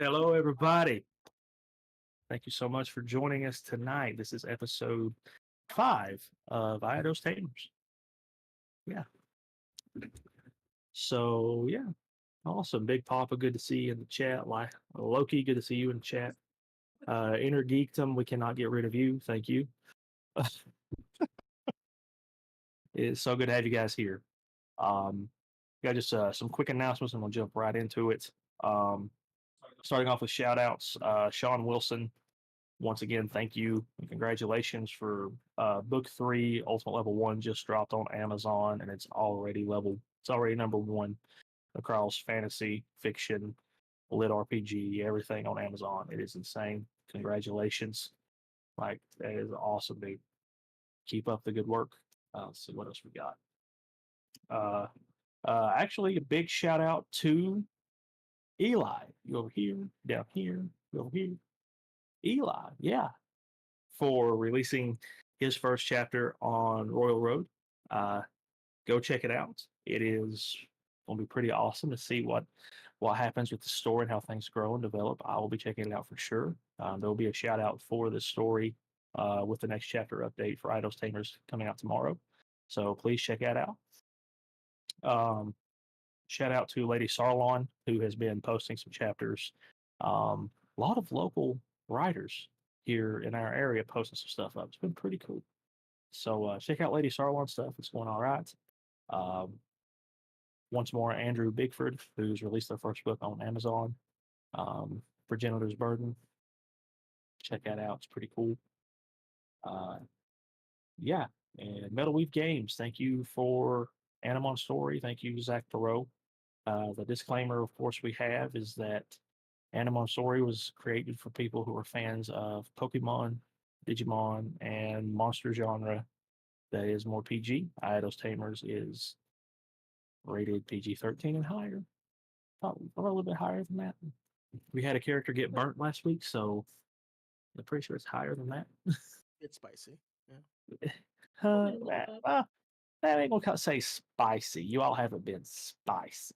Hello, everybody. Thank you so much for joining us tonight. This is episode 5 of Eidos Tamers. Yeah. So, yeah. Awesome. Big Papa, good to see you in the chat. Loki, good to see you in the chat. Inner Geekdom, we cannot get rid of you. Thank you. It's so good to have you guys here. Got just some quick announcements and we'll jump right into it. Starting off with shout outs, Sean Wilson. Once again, thank you and congratulations for book 3, Ultimate Level 1 just dropped on Amazon and it's already number 1 across fantasy, fiction, lit RPG, everything on Amazon. It is insane. Congratulations. Like, that is awesome, dude. Keep up the good work. Let's see what else we got. Actually, a big shout out to Eli. You over here, down here, you over here. Eli, yeah, for releasing his first chapter on Royal Road. Go check it out. It is going to be pretty awesome to see what happens with the story and how things grow and develop. I will be checking it out for sure. There will be a shout out for this story with the next chapter update for Eidos Tamers coming out tomorrow. So please check that out. Shout out to Lady Sarlon, who has been posting some chapters. A lot of local writers here in our area posting some stuff up. It's been pretty cool. So check out Lady Sarlon stuff. It's going all right. Once more, Andrew Bigford, who's released their first book on Amazon, Progenitor's Burden. Check that out. It's pretty cool. Yeah, and Metal Weave Games. Thank you for Animon Story. Thank you, Zach Perot. The disclaimer, of course, we have is that Animon Story was created for people who are fans of Pokemon, Digimon, and monster genre that is more PG. Eidos Tamers is rated PG-13 and higher. Probably a little bit higher than that. We had a character get burnt last week, so I'm pretty sure it's higher than that. It's spicy. Yeah. That ain't gonna say spicy. You all haven't been spicy,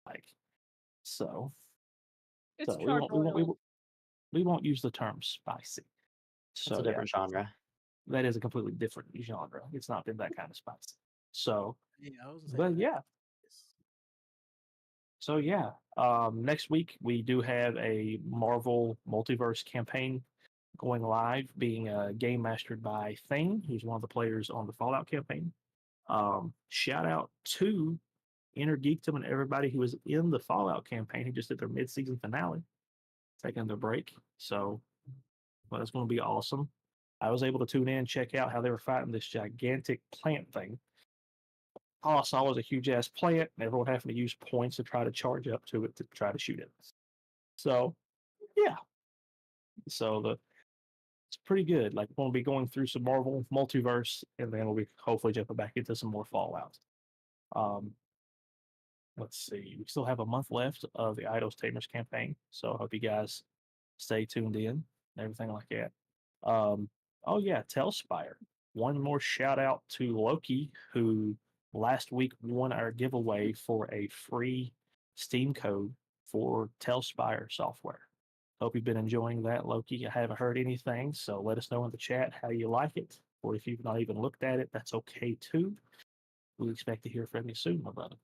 like so. It's So we won't use the term spicy. So It's a different genre. That is a completely different genre. It's not been that kind of spicy. So, Yeah, but yeah. So yeah, next week we do have a Marvel Multiverse campaign going live, being game mastered by Thane, who's one of the players on the Fallout campaign. Shout out to Inner Geekdom and everybody who was in the Fallout campaign who just did their mid-season finale, taking their break. So, well, that's going to be awesome. I was able to tune in, check out how they were fighting this gigantic plant thing. All I saw was a huge ass plant, and everyone having to use points to try to charge up to it to try to shoot it. So, yeah. So it's pretty good. Like, we'll be going through some Marvel Multiverse, and then we'll be hopefully jumping back into some more Fallout. Let's see. We still have a month left of the Eidos Tamers campaign, so I hope you guys stay tuned in and everything like that. Oh yeah, Telspire. One more shout out to Loki, who last week won our giveaway for a free Steam code for Telspire software. Hope you've been enjoying that, Loki. I haven't heard anything, so let us know in the chat how you like it, or if you've not even looked at it, that's okay too. We expect to hear from you soon, my brother.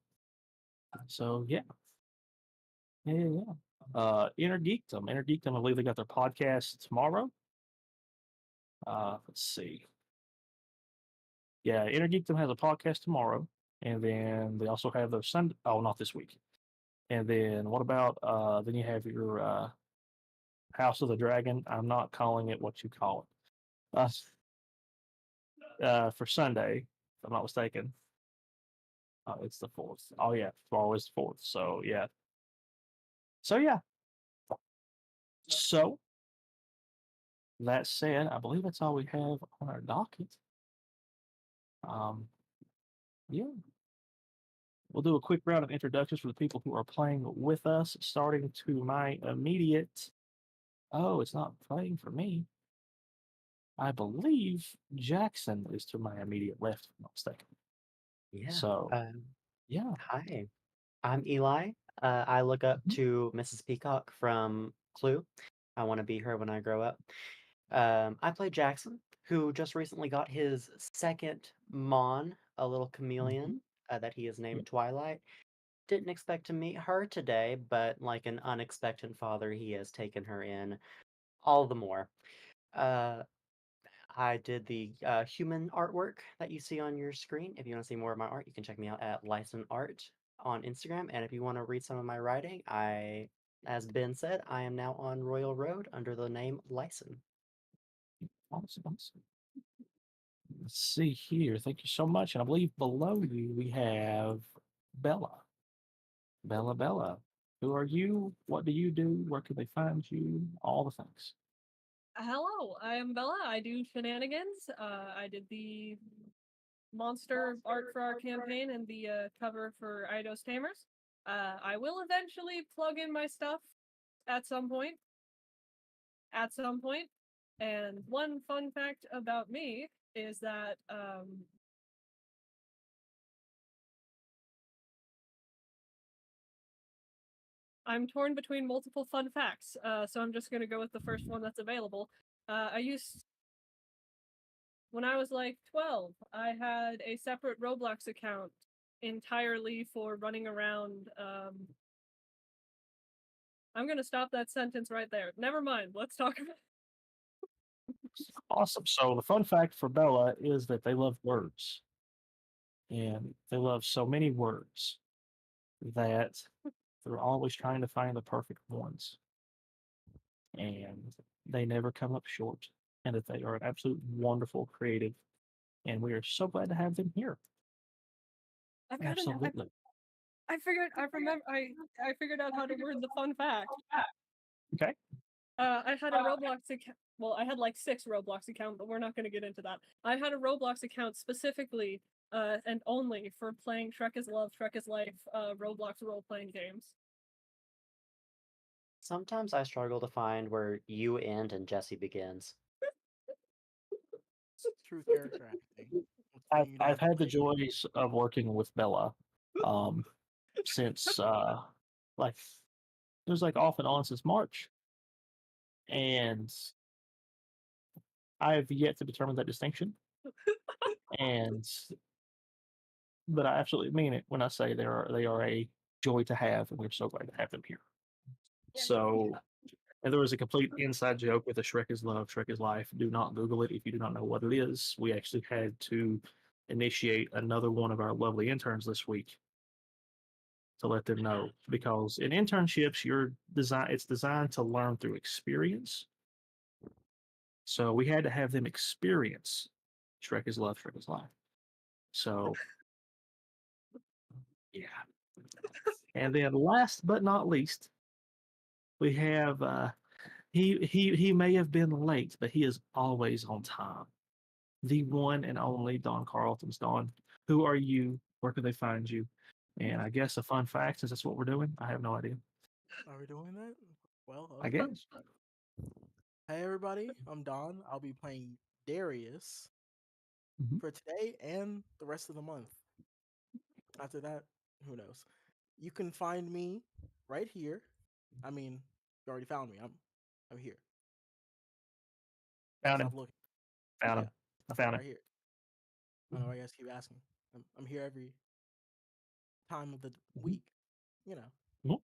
So yeah. Inner Geekdom. I believe they got their podcast tomorrow. Let's see. Yeah, Inner Geekdom has a podcast tomorrow, and then they also have their Sunday. Oh, not this week. And then what about then you have your House of the Dragon. I'm not calling it what you call it. For Sunday, if I'm not mistaken. It's the 4th. Oh yeah, tomorrow is the 4th. So yeah. So yeah. So that said, I believe that's all we have on our docket. Yeah. We'll do a quick round of introductions for the people who are playing with us, starting to my immediate. Oh, it's not playing for me. I believe Jackson is to my immediate left, if I'm not mistaken. Yeah. So, yeah. Hi. I'm Eli. I look up Mhm. to Mrs. Peacock from Clue. I want to be her when I grow up. I play Jackson, who just recently got his second Mon, a little chameleon that he has named Yep. Twilight. Didn't expect to meet her today, but like an unexpected father, he has taken her in all the more. Uh, I did the human artwork that you see on your screen. If you want to see more of my art, you can check me out at License Art on Instagram. And if you want to read some of my writing, as Ben said, I am now on Royal Road under the name Lyson. Awesome, awesome. Let's see here. Thank you so much. And I believe below you we have Bella. Bella. Who are you? What do you do? Where can they find you? All the things. Hello, I am Bella. I do shenanigans. I did the monster art for our campaign and the cover for Eidos Tamers. I will eventually plug in my stuff at some point. And one fun fact about me is that I'm torn between multiple fun facts. So I'm just gonna go with the first one that's available. When I was like 12, I had a separate Roblox account entirely for running around. I'm gonna stop that sentence right there. Never mind. Let's talk about. Awesome. So the fun fact for Bella is that they love words. And they love so many words that they're always trying to find the perfect ones. And they never come up short. And that they are an absolute wonderful creative. And we are so glad to have them here. I've got Absolutely. I figured out how to word the fun fact. Okay. I had a Roblox account. Well, I had like 6 Roblox accounts, but we're not going to get into that. I had a Roblox account specifically and only for playing Shrek is Love, Shrek is Life, Roblox role-playing games. Sometimes I struggle to find where you end and Jesse begins. True character acting. I've had the joys of working with Bella since like it was like off and on since March. And I have yet to determine that distinction. And but I absolutely mean it when I say they are a joy to have, and we're so glad to have them here. So, and there was a complete inside joke with the Shrek is Love, Shrek is Life. Do not Google it if you do not know what it is. We actually had to initiate another one of our lovely interns this week to let them know, because in internships it's designed to learn through experience. So we had to have them experience Shrek is Love, Shrek is Life. So yeah. And then last but not least, we have he may have been late, but he is always on time. The one and only Don Carlton's. Don, who are you? Where can they find you? And I guess a fun fact, since that's what we're doing, I have no idea. Are we doing that? Well, I okay. guess. Hey everybody, I'm Don. I'll be playing Darius Mhm. for today and the rest of the month. After that, who knows? You can find me right here. I mean, you already found me. I'm here. Found him. Stop looking. Found Yeah, him. I found him. right here. I don't know why you guys keep asking. I'm here every time of the Mhm. week, you know. Mhm.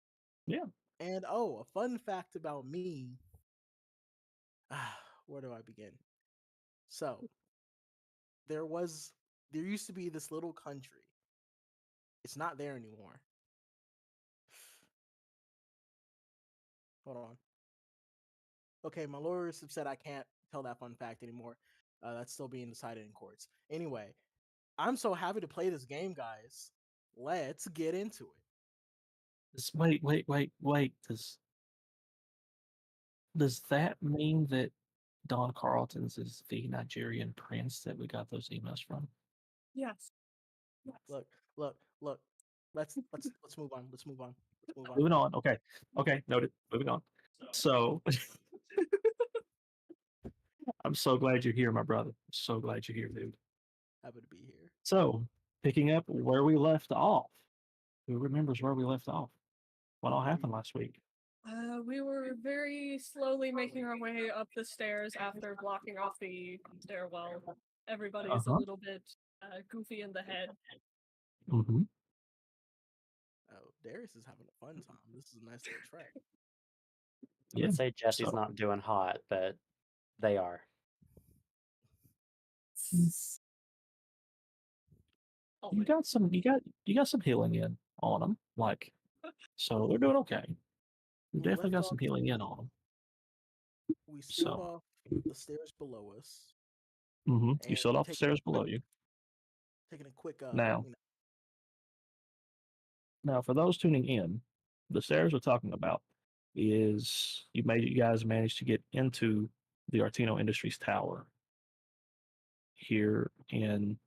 Yeah. And oh, a fun fact about me. Where do I begin? So, there used to be this little country. It's not there anymore. Hold on. Okay, my lawyers have said I can't tell that fun fact anymore. That's still being decided in courts. Anyway, I'm so happy to play this game, guys. Let's get into it. Wait. Does that mean that Don Carlton's is the Nigerian prince that we got those emails from? Yes. Look. Let's move on. Let's move on. Let's move on. Moving on. Okay, noted. Moving on. So I'm so glad you're here, my brother. I'm so glad you're here, dude. Happy to be here. So, picking up where we left off, Who remembers where we left off? What all happened last week? We were very slowly making our way up the stairs after blocking off the stairwell. Everybody's a little bit goofy in the head. Mm-hmm. Oh, Darius is having a fun time. This is a nice little track. I Yeah. would say Jesse's So- not doing hot, but they are. Oh, You wait. got some healing in on them, like, so they're doing okay. You We definitely left got some off- healing in on them. We sealed So- off the stairs below us. Mm-hmm. You And still off the take- stairs below you. Taking a quick Now. you know, Now, for those tuning in, the stairs we're talking about is you guys managed to get into the Artino Industries Tower here in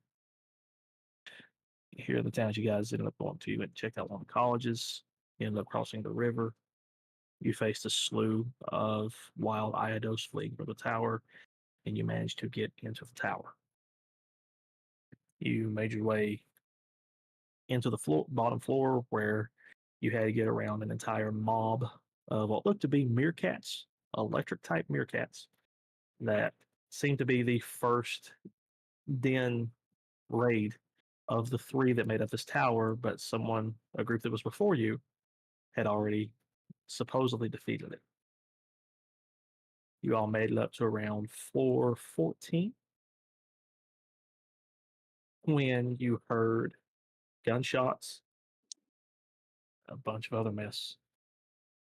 the towns you guys ended up going to. You went and checked out one of the colleges, you ended up crossing the river. You faced a slew of wild Eidos fleeing from the tower, and you managed to get into the tower. You made your way into the bottom floor where you had to get around an entire mob of what looked to be meerkats, electric type meerkats, that seemed to be the first den raid of the three that made up this tower, but a group that was before you, had already supposedly defeated it. You all made it up to around floor 14 when you heard gunshots, a bunch of other mess.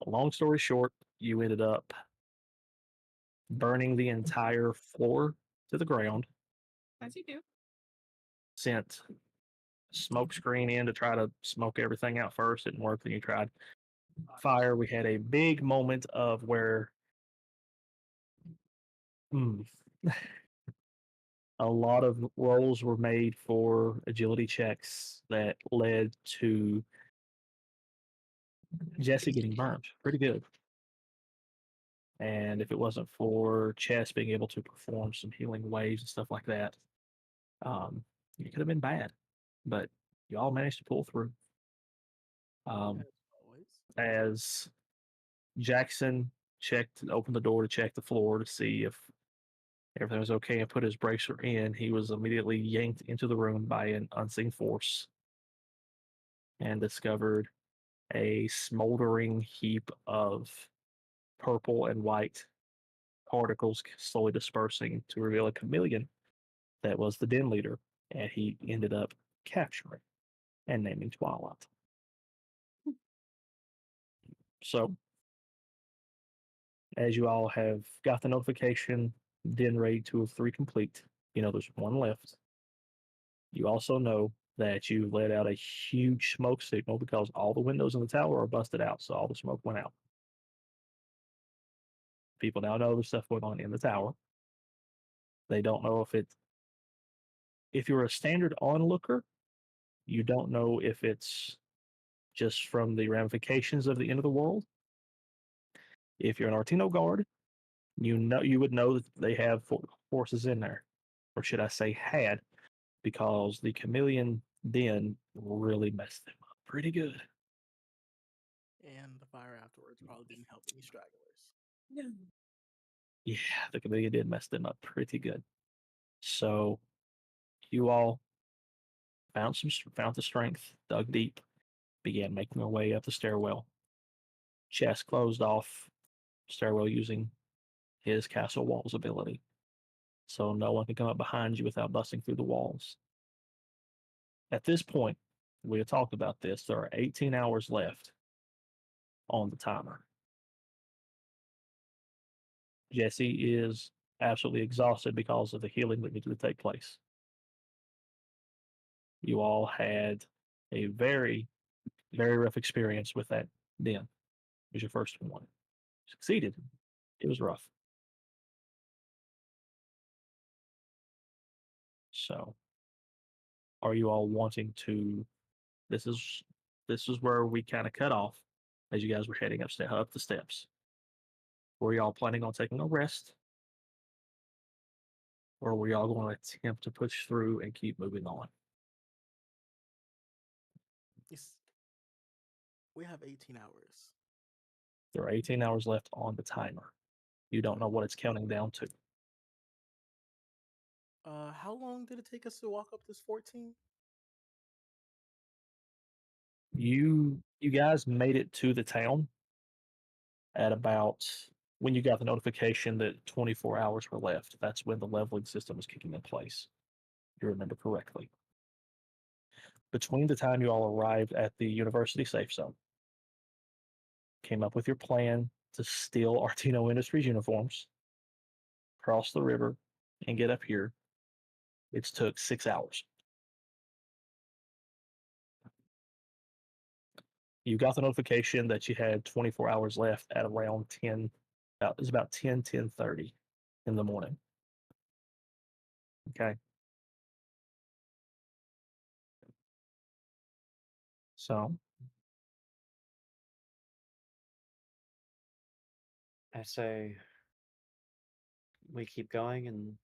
Long story short, you ended up burning the entire floor to the ground, As you do. sent smoke screen in to try to smoke everything out first. It didn't work. Then you tried fire. We had a big moment of where a lot of rolls were made for agility checks that led to Jesse getting burned pretty good. And if it wasn't for Chess being able to perform some healing waves and stuff like that, it could have been bad. But you all managed to pull through. as always. As Jackson opened the door to check the floor to see if everything was okay and put his bracer in, he was immediately yanked into the room by an unseen force and discovered a smoldering heap of purple and white particles slowly dispersing to reveal a chameleon that was the den leader, and he ended up capturing and naming Twilight. So, as you all have got the notification, den raid 2 of 3 complete, you know there's one left. You also know that you let out a huge smoke signal because all the windows in the tower are busted out, so all the smoke went out. People now know there's stuff going on in the tower. They don't know if you're a standard onlooker, you don't know if it's just from the ramifications of the end of the world. If you're an Artino guard, you would know that they have forces in there, or should I say had, because the chameleon den really messed them up pretty good. And the fire afterwards probably didn't help any stragglers. Yeah, the chameleon did mess them up pretty good. So you all found the strength, dug deep, began making their way up the stairwell. Chess closed off stairwell using his castle walls ability, so no one can come up behind you without busting through the walls. At this point, we had talked about this. There are 18 hours left on the timer. Jesse is absolutely exhausted because of the healing that needed to take place. You all had a very, very rough experience with that den. It was your first one. Succeeded. It was rough. So, are you all wanting to? This is where we kind of cut off as you guys were heading up the steps. Were y'all planning on taking a rest, or were y'all going to attempt to push through and keep moving on? We have 18 hours. There are 18 hours left on the timer. You don't know what it's counting down to. How long did it take us to walk up this 14? You guys made it to the town at about when you got the notification that 24 hours were left. That's when the leveling system was kicking in place. If you remember correctly. Between the time you all arrived at the university safe zone, came up with your plan to steal Artino Industries uniforms, cross the river, and get up here, it's took 6 hours. You got the notification that you had 24 hours left at around 10, it was about 10:30 in the morning. Okay. So I say we keep going and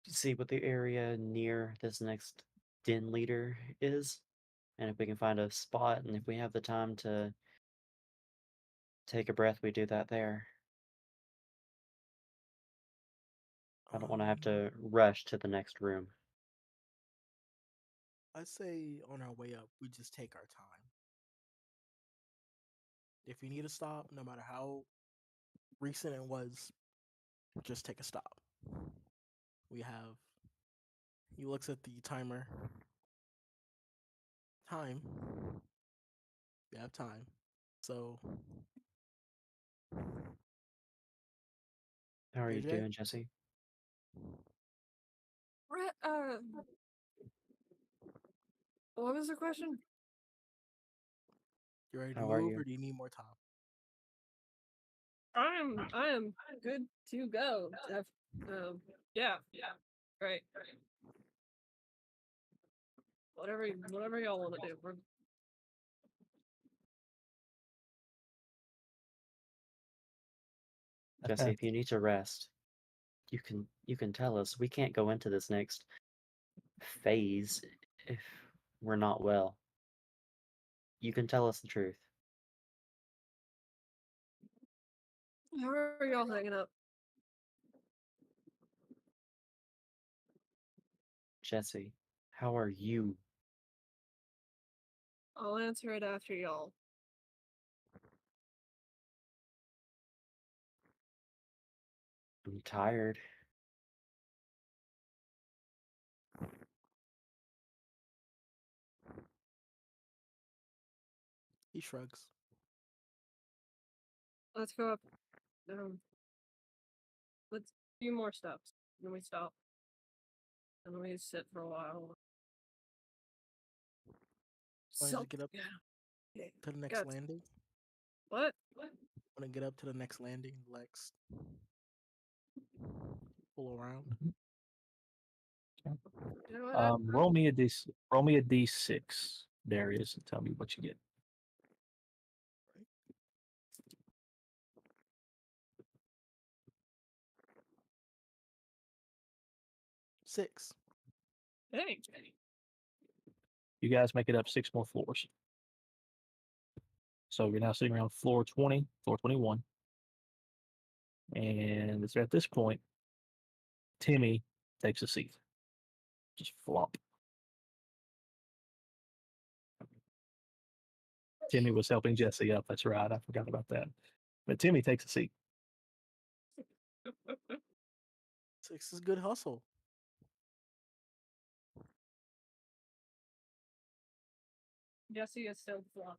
see what the area near this next den leader is, and if we can find a spot, and if we have the time to take a breath, we do that there. I don't want to have to rush to the next room. I'd say on our way up, we just take our time. If you need to stop, no matter how recent it was, just take a stop. We have. He looks at the timer. Time. We have time. So. How are you AJ? doing, Jesse? What was the question? You ready to How are move, you? or do you need more time? I am good to go. Yeah, right. Whatever y'all want to do. Jesse, if you need to rest, you can tell us. We can't go into this next phase if we're not well. You can tell us the truth. How are y'all hanging up? Jesse, how are you? I'll answer it after y'all. I'm tired. He shrugs. Let's go up. Let's do more steps. Then we stop. And then we sit for a while. Why don't you get up Yeah. to the next Got- landing? What? Want to get up to the next landing, Lex? Pull around. You know what? roll me a d6, Darius, and tell me what you get. Six. Hey. You guys make it up 6 more floors. So you're now sitting around floor 20, floor 21. And it's at this point, Timmy takes a seat. Just flop. Timmy was helping Jesse up. That's right. I forgot about that. But Timmy takes a seat. Six is good hustle. Jesse is still flop.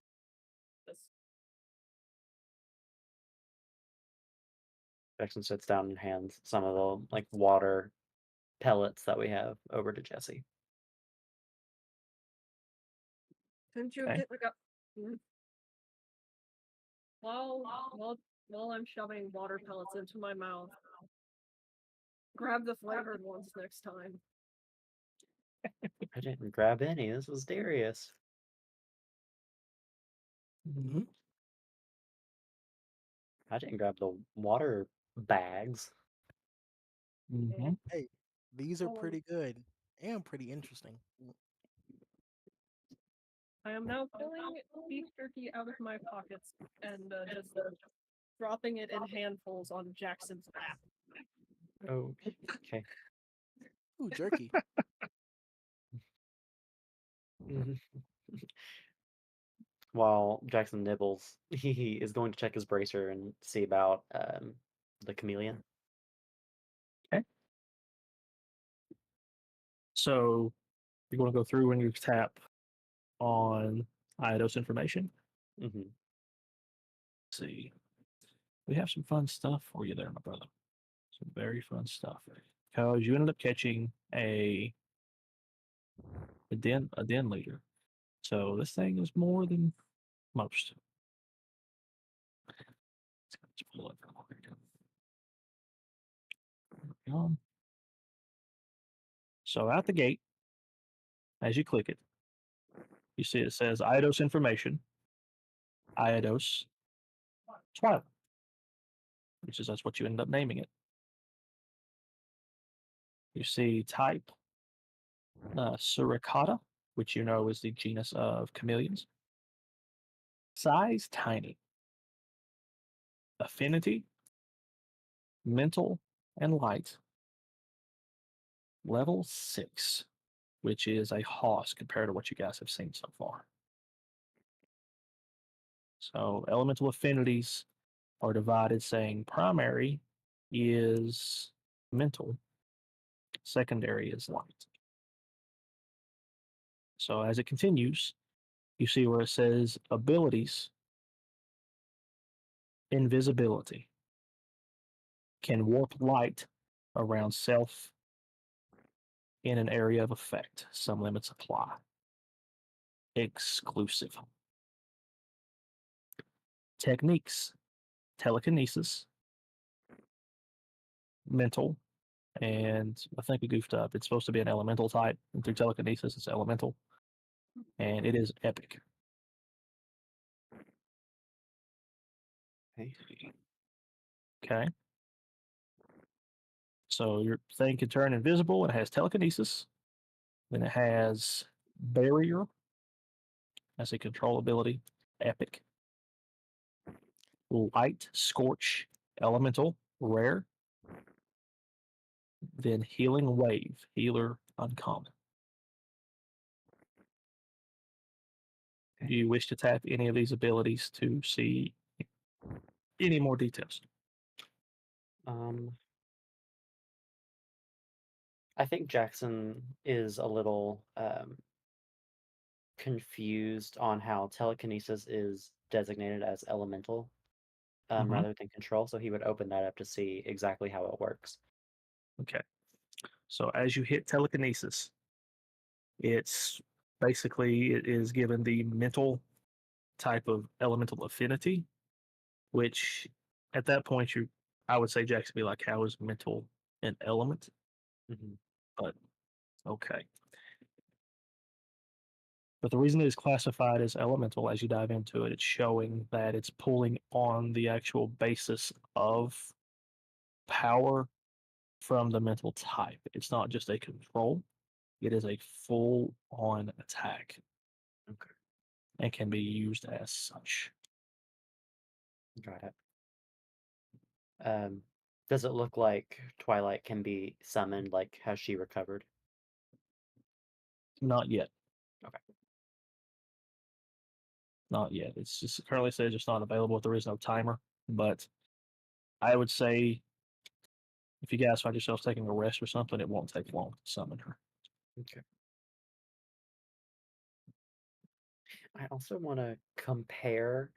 Jackson sits down and hands some of the like water pellets that we have over to Jesse. Couldn't you Okay. get like a while I'm shoving water pellets into my mouth? Grab the flavored ones next time. I didn't grab any. This was Darius. Mm-hmm. I didn't grab the water bags. Mm-hmm. Hey, these are Oh. pretty good and pretty interesting. I am now pulling beef jerky out of my pockets and just dropping it in handfuls on Jackson's lap. Oh, okay. Ooh, jerky. Mhm. While Jackson nibbles, he is going to check his bracer and see about the chameleon. So you're going to go through and you tap on Eidos information. Hmm. Let's see. We have some fun stuff for you there, my brother. Some very fun stuff. Because you ended up catching a den leader. So this thing is more than most. Let's pull it real quick. There we go. So out the gate, as you click it, you see it says Eidos information, Eidos Twilight, which is that's what you end up naming it. You see type Suricata, which you know is the genus of chameleons. Size tiny. Affinity, mental, and light. Level 6, which is a hoss compared to what you guys have seen so far. So elemental affinities are divided, saying primary is mental, secondary is light. So as it continues, you see where it says abilities, invisibility, can warp light around self in an area of effect. Some limits apply. Exclusive. Techniques, telekinesis, mental, and I think we goofed up. It's supposed to be an elemental type, and through telekinesis, it's elemental, and it is epic. Okay. Okay. So your thing can turn invisible. It has telekinesis. Then it has barrier as a control ability, epic. Light, scorch, elemental, rare. Then healing wave, healer, uncommon. Do you wish to tap any of these abilities to see any more details? Um, I think Jackson is a little confused on how telekinesis is designated as elemental Mhm. rather than control, so he would open that up to see exactly how it works. Okay. So as you hit telekinesis, it's basically it is given the mental type of elemental affinity, which at that point you I would say Jackson be like, how is mental an element? Hmm. But okay. But the reason it is classified as elemental as you dive into it, it's showing that it's pulling on the actual basis of power from the mental type. It's not just a control, it is a full on attack. Okay. And can be used as such. Got it. Um, does it look like Twilight can be summoned? Like, has she recovered? Not yet. Okay. Not yet. It's just currently says it's not available. There is no timer. But I would say if you guys find yourselves taking a rest or something, it won't take long to summon her. Okay. I also want to compare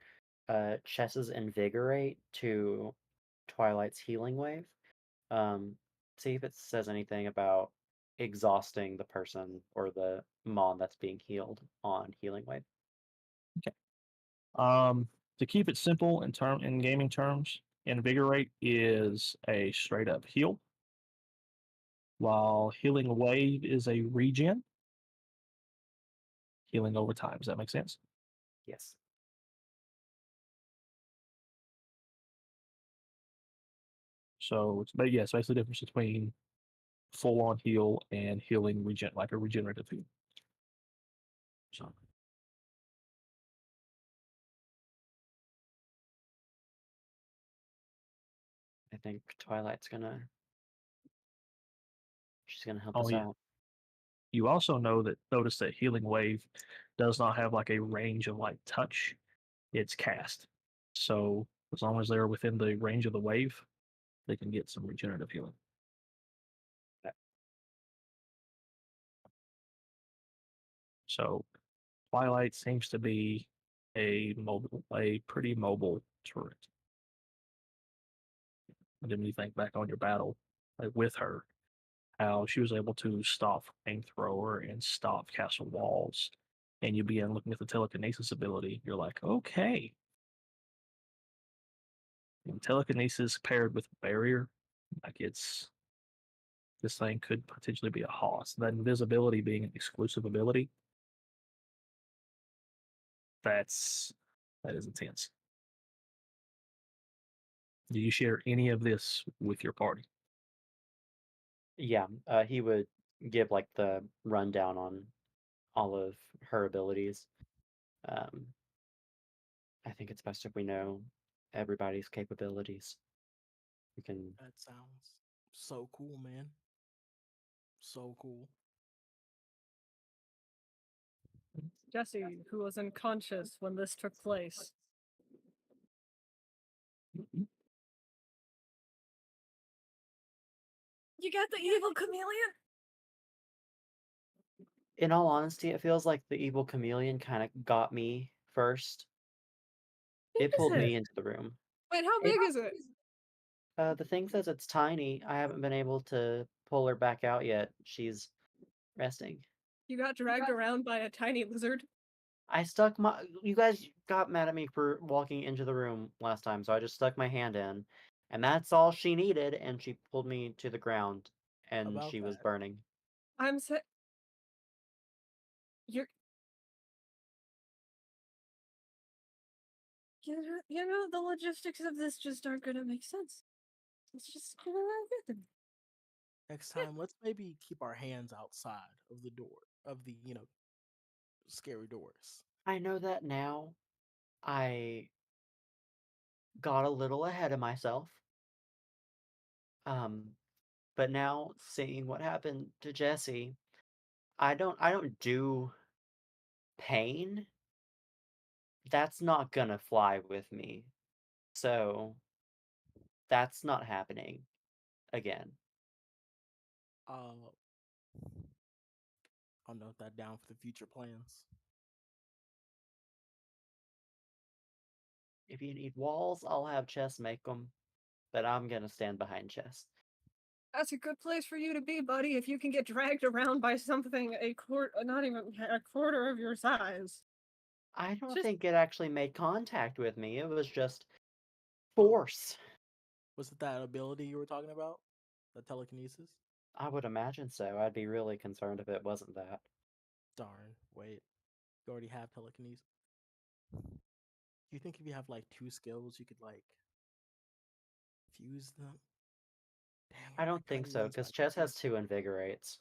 Chess's Invigorate to Twilight's Healing Wave. See if it says anything about exhausting the person or the mon that's being healed on Healing Wave. To keep it simple in gaming terms, invigorate is a straight up heal, while healing wave is a regen, healing over time. Does that make sense? Yes. So but yeah, it's basically the difference between full on heal and healing like a regenerative heal. So think Twilight's gonna she's gonna help Oh us yeah. out. You also notice that healing wave does not have like a range of like touch. It's cast. So as long as they're within the range of the wave, they can get some regenerative healing. So Twilight seems to be a pretty mobile turret. And then when you think back on your battle, like with her, how she was able to stop flamethrower and stop castle walls, and you begin looking at the telekinesis ability, you're like, okay. And telekinesis paired with barrier, like this thing could potentially be a hoss. That invisibility being an exclusive ability, that is intense. Do you share any of this with your party? Yeah, he would give like the rundown on all of her abilities. Um, I think it's best if we know everybody's capabilities. We can. That sounds so cool, man. So cool. Jesse, who was unconscious when this took place. You got the evil chameleon? In all honesty, it feels like the evil chameleon kind of got me first. Big It is pulled it? me into the room. Wait, how It, big is it? the thing says it's tiny. I haven't been able to pull her back out yet. She's resting. You got dragged around by a tiny lizard? I stuck my. You guys got mad at me for walking into the room last time, so I just stuck my hand in, and that's all she needed, and she pulled me to the ground, and About she was that. burning. I'm sa- You're you know the logistics of this just aren't gonna make sense. It's just gonna happen. Next time, let's maybe keep our hands outside of the door, of the, scary doors. I know that now. I got a little ahead of myself. Um, but now seeing what happened to Jesse, I don't do pain. That's not gonna fly with me. So that's not happening again. Uh, I'll note that down for the future plans. If you need walls, I'll have Chess make them, but I'm gonna stand behind Chess. That's a good place for you to be, buddy, if you can get dragged around by something not even a quarter of your size. I don't Just think it actually made contact with me. It was just Oh, force. was it that ability you were talking about? The telekinesis? I would imagine so. I'd be really concerned if it wasn't that. Darn, wait. You already have telekinesis. Do you think if you have like two skills, you could like fuse them? Dang I it, don't that kind think of so, ruins my because Chess has confidence. 2 invigorates.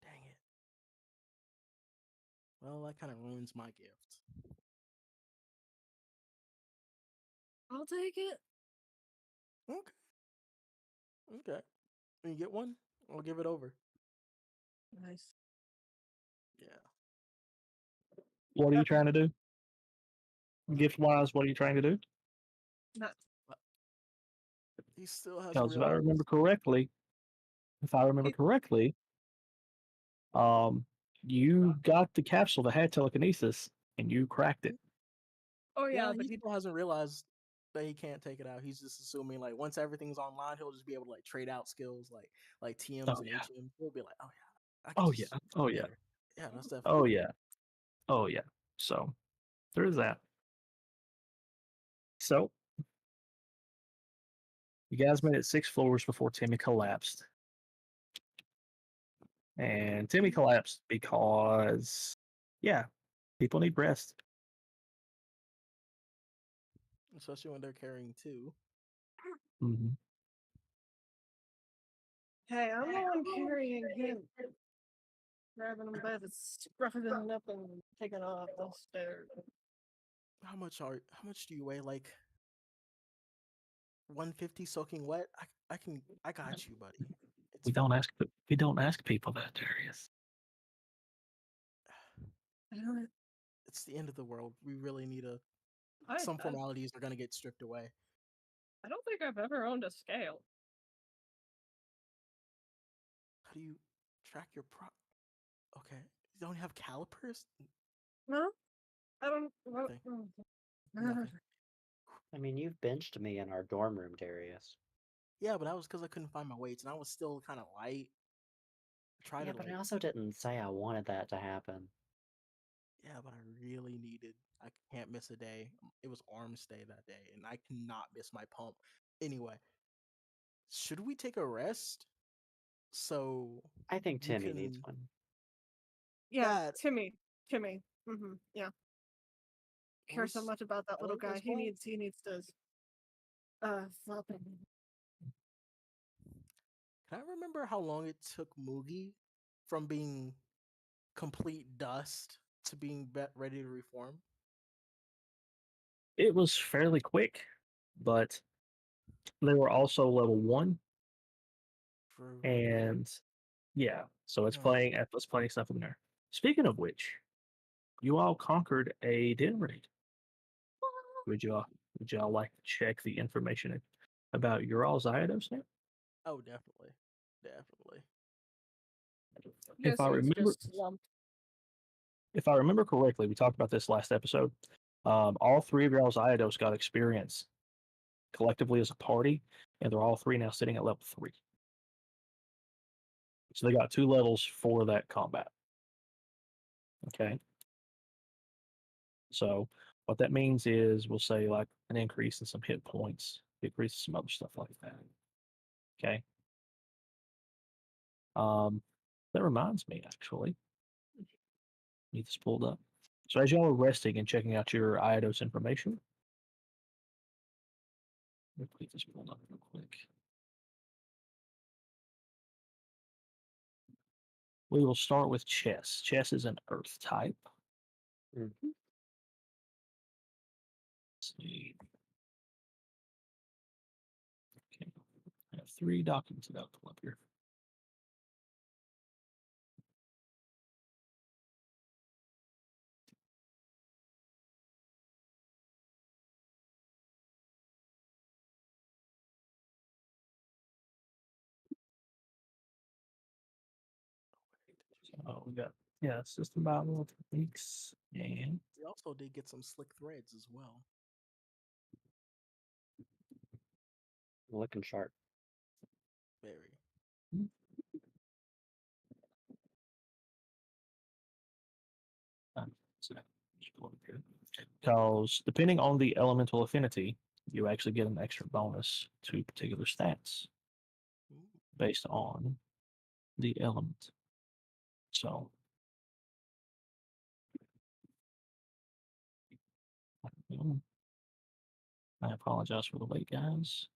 Dang it. Well, that kind of ruins my gift. I'll take it. Okay. Okay. When you get one, I'll give it over. Nice. Yeah. What are you trying to do? Gift wise, what are you trying to do? Not But he still hasn't Because if I realized. remember correctly, it, you got the capsule that had telekinesis and you cracked it. oh yeah, Yeah, but he still hasn't realized that he can't take it out. He's just assuming like once everything's online, he'll just be able to like trade out skills like TMs Oh and yeah. HMs. He'll be like, oh yeah, I can Oh yeah. just Oh do yeah. better. Yeah, that's definitely Oh true. yeah. Oh yeah. So there is that. So you guys made it 6 floors before Timmy collapsed. And Timmy collapsed because, yeah, people need rest. Especially when they're carrying two. Mhm. hey, I'm the one carrying him. Grabbing him by the scruffing him up and taking off the stairs. How much do you weigh? Like 150 soaking wet. I got you, buddy. It's We don't ask people that, Darius. I don't. It's the end of the world. We really need I, some I, formalities are gonna get stripped away. I don't think I've ever owned a scale. How do you track your Okay, you don't have calipers. No, I don't. Nothing. Uh, Nothing. I mean, you've benched me in our dorm room, Darius. Yeah, but that was because I couldn't find my weights, and I was still kind of light. I tried Yeah, to but like, I also didn't say I wanted that to happen. yeah, but I really needed. I can't miss a day. It was arms day that day, and I cannot miss my pump. Anyway, should we take a rest? So I think you Timmy needs can. one. yeah, That Timmy. Yeah, care so was much about that little Ellen guy. as He well? needs to stop it. Can I remember how long it took Moogie from being complete dust to being ready to reform? It was fairly quick, but they were also level 1, For real? and yeah, so it's Oh, playing stuff in there. Speaking of which, you all conquered a den raid. Would y'all would y'all like to check the information about your all's Eidos now? oh, definitely, definitely. If Yes, I he's remember just slumped. if I remember correctly, we talked about this last episode. All three of y'all's Eidos got experience collectively as a party, and they're all three now sitting at level 3. So they got 2 levels for that combat. Okay. So what that means is we'll say like an increase in some hit points, decrease some other stuff like that. Okay. That reminds me actually. Need this pulled up. So as y'all are resting and checking out your Eidos information, let me get this pulled up real quick. We will start with chess. Chess is an earth type. Mhm. Let's see. Okay. I have 3 documents that I'll pull up here. So we got system Bible techniques and We also did get some slick threads as well. Looking sharp. Very. because depending on the elemental affinity, you actually get an extra bonus to particular stats Ooh. based on the element. So I apologize for the wait, guys.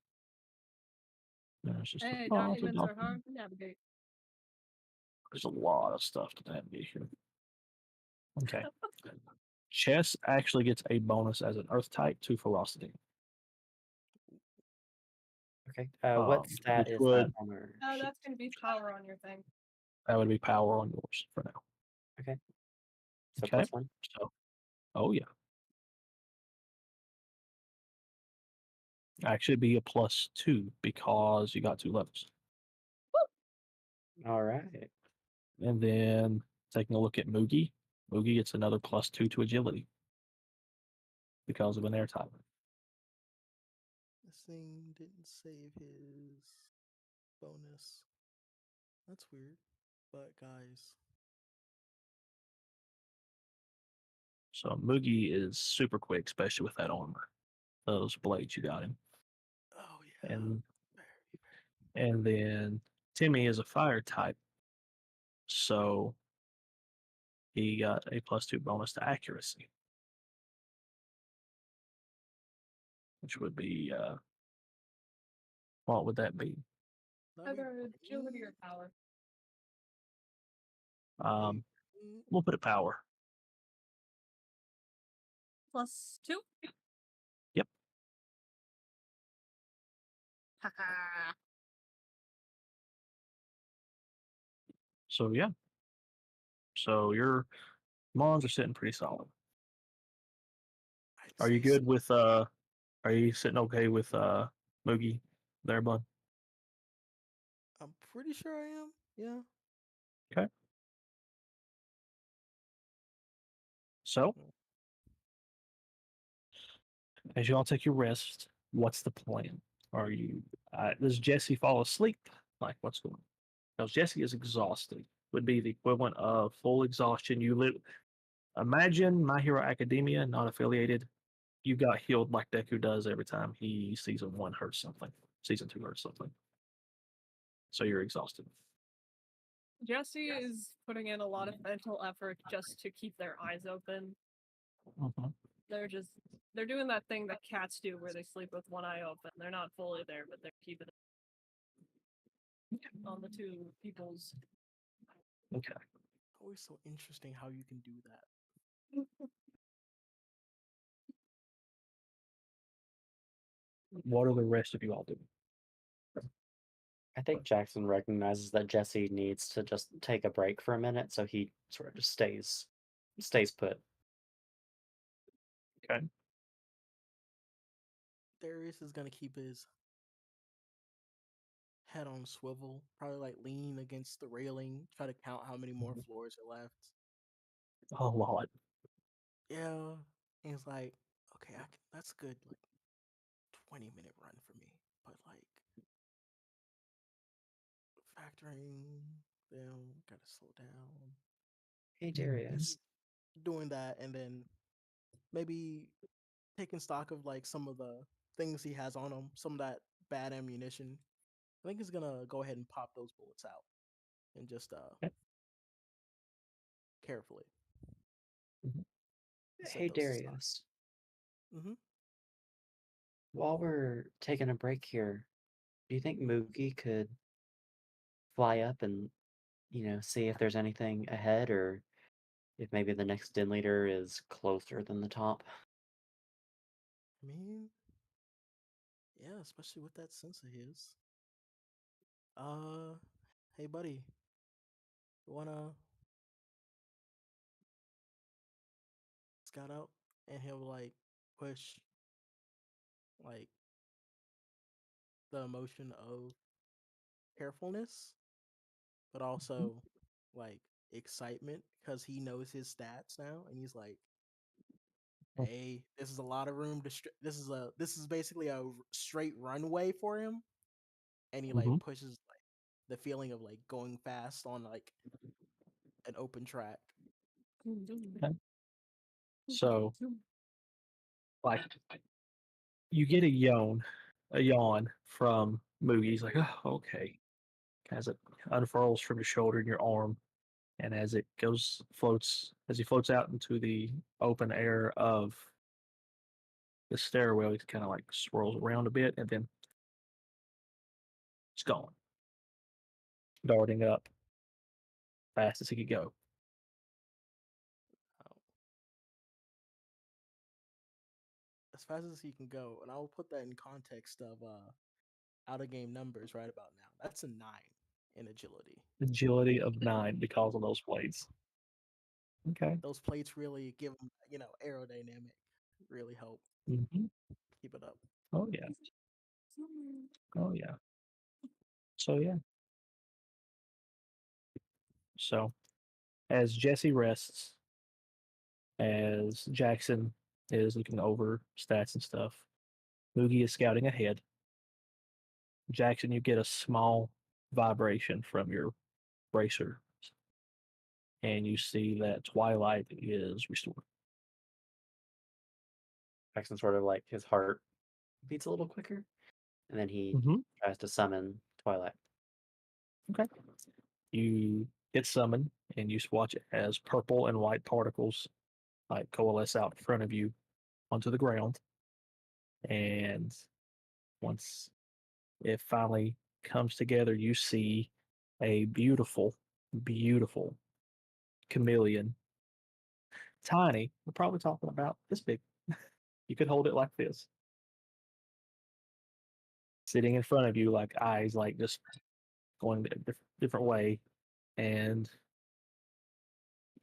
There's just Hey, a lot of documents are hard documents. to navigate. There's a lot of stuff to navigate here. Okay. Chess actually gets a bonus as an earth type to ferocity. Okay. What stat Which is would that on our Oh, sheet? that's gonna be power on your thing. that would be power on yours for now. Okay. So Okay. +1. So oh yeah. Actually be a +2 because you got 2 levels. All right. And then taking a look at Moogie, Moogie gets another +2 to agility because of an air type. This thing didn't save his bonus. That's weird. But guys, So Moogie is super quick, especially with that armor, those blades you got him. oh yeah. And Very, and then Timmy is a fire type, so he got a +2 bonus to accuracy, which would be what would that be? Let me Either agility or bring- power. Um, Mm, we'll put it power. +2. Yep. So yeah. So your mons are sitting pretty solid. I'd Are you say so. good with are you sitting okay with Moogie there, bud? I'm pretty sure I am. Yeah. Okay. So as you all take your rest, what's the plan? Are you does Jesse fall asleep? Like what's going on? Because Jesse is exhausted. Would be the equivalent of full exhaustion. Imagine My Hero Academia, not affiliated. You got healed like Deku does every time he season one hurts something. Season two hurts something. So you're exhausted. Jesse is putting in a lot of mental effort just to keep their eyes open. Mhm. They're doing that thing that cats do where they sleep with one eye open. They're not fully there, but they're keeping it on the two people's. Okay. Always so interesting how you can do that. What are the rest of you all doing? I think Jackson recognizes that Jesse needs to just take a break for a minute, so he sort of just stays put. Okay. Darius is gonna keep his head on swivel, probably like lean against the railing, try to count how many more floors are left. A lot. Yeah. And it's like, okay, that's good, like 20-minute run for me. But like factoring them, gotta slow down. Hey Darius. Doing that and then maybe taking stock of like some of the things he has on him, some of that bad ammunition. I think he's gonna go ahead and pop those bullets out and just Okay. carefully. Mhm. Hey Darius. Mm-hmm. While we're taking a break here, do you think Moogie could fly up and, see if there's anything ahead or if maybe the next den leader is closer than the top? I mean, yeah, especially with that sense of his. Uh, hey buddy, you wanna scout out? And he'll like push like the emotion of carefulness, but also like excitement because he knows his stats now, and he's like, Mm. "Hey, this is a lot of room to. This is basically a straight runway for him." And he like Mhm. pushes like the feeling of like going fast on like an open track. Okay. So like you get a yawn from Moogie. He's like, oh, okay. As it unfurls from your shoulder and your arm, and as he floats out into the open air of the stairwell, he kind of like swirls around a bit, and then it's gone, darting up fast as he could go. Oh, as fast as he can go, and I'll put that in context of out of game numbers right about now. That's a 9 in agility. Agility of 9 because of those blades. Okay. Those plates really give him, aerodynamic. Really help Hmm. keep it up. Oh yeah. Oh yeah. So yeah. So as Jesse rests, as Jackson is looking over stats and stuff, Moogie is scouting ahead. Jackson, you get a small vibration from your bracer, and you see that Twilight is restored. Jackson sort of like his heart beats a little quicker, and then he Mm-hmm. tries to summon Twilight. Okay. You hit summon, and you watch it as purple and white particles like coalesce out in front of you onto the ground. And once it finally comes together, you see a beautiful, beautiful chameleon. Tiny. We're probably talking about this big. You could hold it like this. sitting in front of you, like eyes like just going a different way, and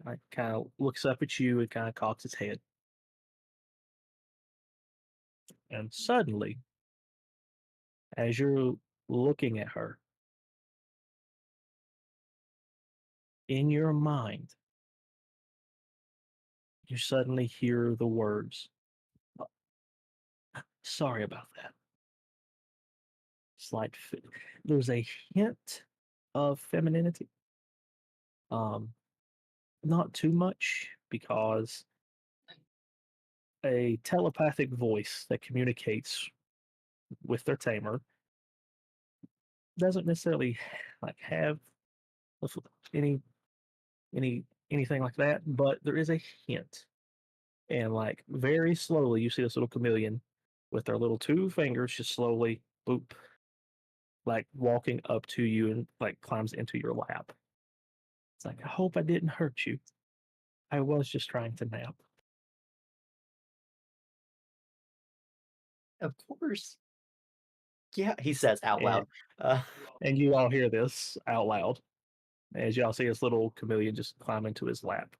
like kind of looks up at you and kind of cocks its head. And suddenly, as you're looking at her, in your mind, you suddenly hear the words, "Uh, sorry about that." Slight, there's a hint of femininity. Um, Not too much because a telepathic voice that communicates with their tamer doesn't necessarily like have any anything like that, but there is a hint. And like very slowly, you see this little chameleon with their little two fingers just slowly boop, like walking up to you and like climbs into your lap. It's like, I hope I didn't hurt you. I was just trying to nap. Of course. Yeah, he says out And, loud. Uh, and you all hear this out loud as y'all see this little chameleon just climb into his lap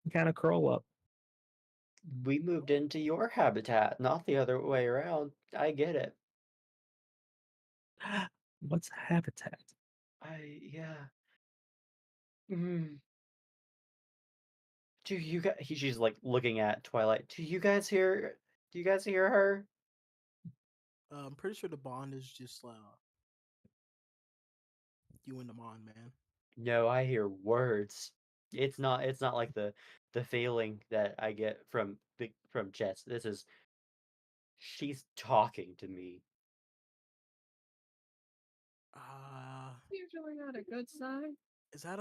and kind of curl up. we moved into your habitat, not the other way around. I get it. What's habitat? Yeah. Mm. Do you guys? She's like looking at Twilight. Do you guys hear? Do you guys hear her? I'm pretty sure the bond is just you and the bond, man. No, I hear words. It's not. It's not like the feeling that I get from Jess. This is she's talking to me. Uh, Usually not a good sign. is that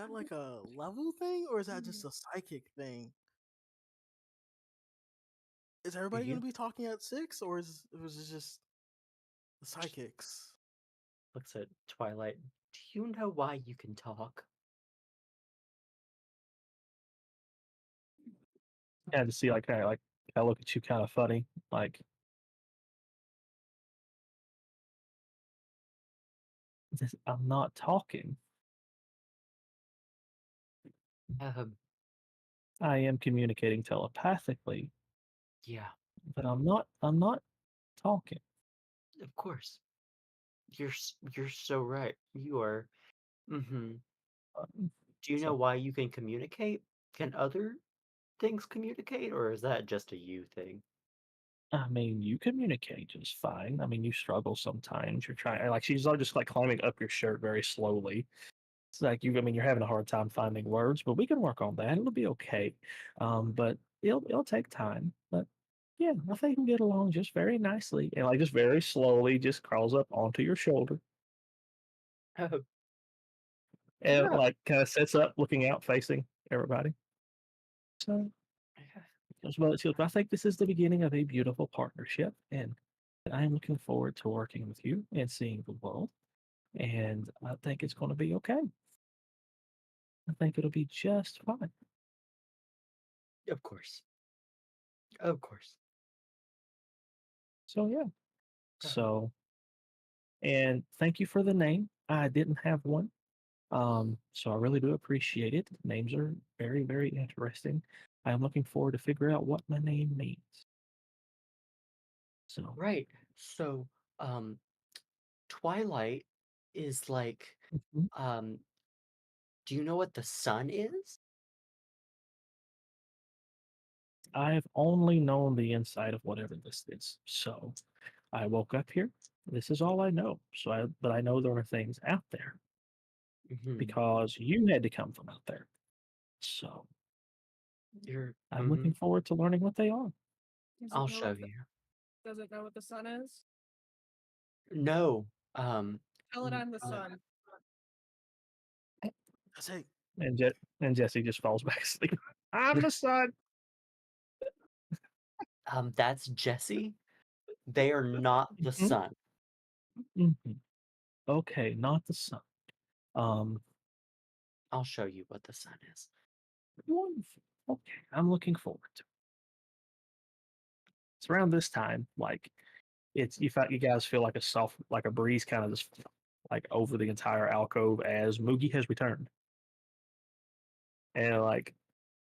like a level thing or is that just a psychic thing? Is everybody You gonna be talking at 6 or was it just the psychics? looks at Twilight. Do you know why you can talk? And to see like I look at you kind of funny, like I'm not talking. Um, I am communicating telepathically, yeah, but I'm not talking. of course. You're so right. You are. Mm-hmm. Um, Do you know So why you can communicate? Can other things communicate, or is that just a you thing? I mean, you communicate just fine. I mean, you struggle sometimes. You're trying like she's just like climbing up your shirt very slowly. It's like I mean, you're having a hard time finding words, but we can work on that. It'll be okay. But it'll take time. But yeah, I think we get along just very nicely. And like just very slowly just crawls up onto your shoulder Oh, and yeah. like kind of sits up looking out facing everybody. So as well, she goes, I think this is the beginning of a beautiful partnership, and I am looking forward to working with you and seeing the world. And I think it's going to be okay. I think it'll be just fine. Of course. Of course. So yeah. Uh, So and thank you for the name. I didn't have one. So I really do appreciate it. Names are very, very interesting. I am looking forward to figure out what my name means. So right. So, um, Twilight is like, mhm. um, do you know what the sun is? I've only known the inside of whatever this is. So I woke up here. This is all I know. But I know there are things out there Mm-hmm. because you had to come from out there. So You're, I'm mm-hmm. looking forward to learning what they are. I'll show you. Does it know what the sun is? No, Tell it I'm the sun. That's it. And Jesse just falls back asleep. I'm the sun. that's Jesse. They are not the Mhm, sun. mhm. Okay, not the sun. Um, I'll show you what the sun is. Wonderful. Okay, I'm looking forward to it. It's around this time, like it's you guys feel like a soft, like a breeze kind of just like over the entire alcove as Moogie has returned, and like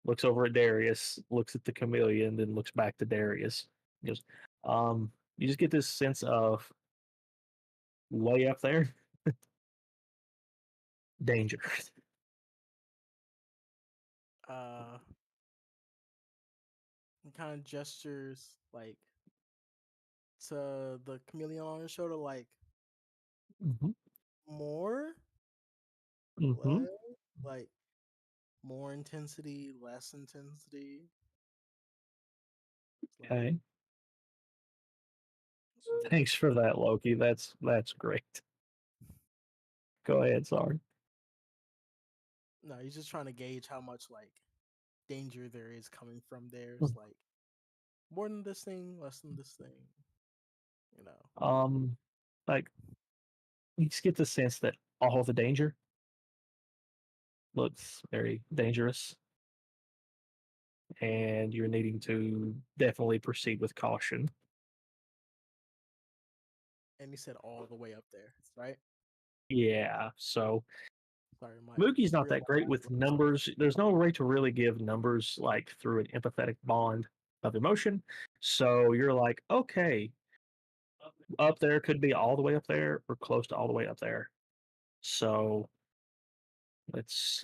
looks over at Darius, looks at the chameleon, then looks back to Darius. He goes, you just get this sense of way up there, danger. Uh, he kind of gestures like to the chameleon on his shoulder, like Mm-hmm. more, Mm-hmm. less, like more intensity, less intensity. It's like, Okay. so- Thanks for that, Loki. That's great. Go ahead. Sorry. no, he's just trying to gauge how much like danger there is coming from there. Hmm. It's like more than this thing, less than this thing. You know. Like you just get the sense that all the danger looks very dangerous, and you're needing to definitely proceed with caution. And he said all the way up there, right? Yeah. So Sorry, my Moogie's not real that great with numbers. There's no way to really give numbers like through an empathetic bond of emotion. So you're like, okay, up there could be all the way up there or close to all the way up there. So let's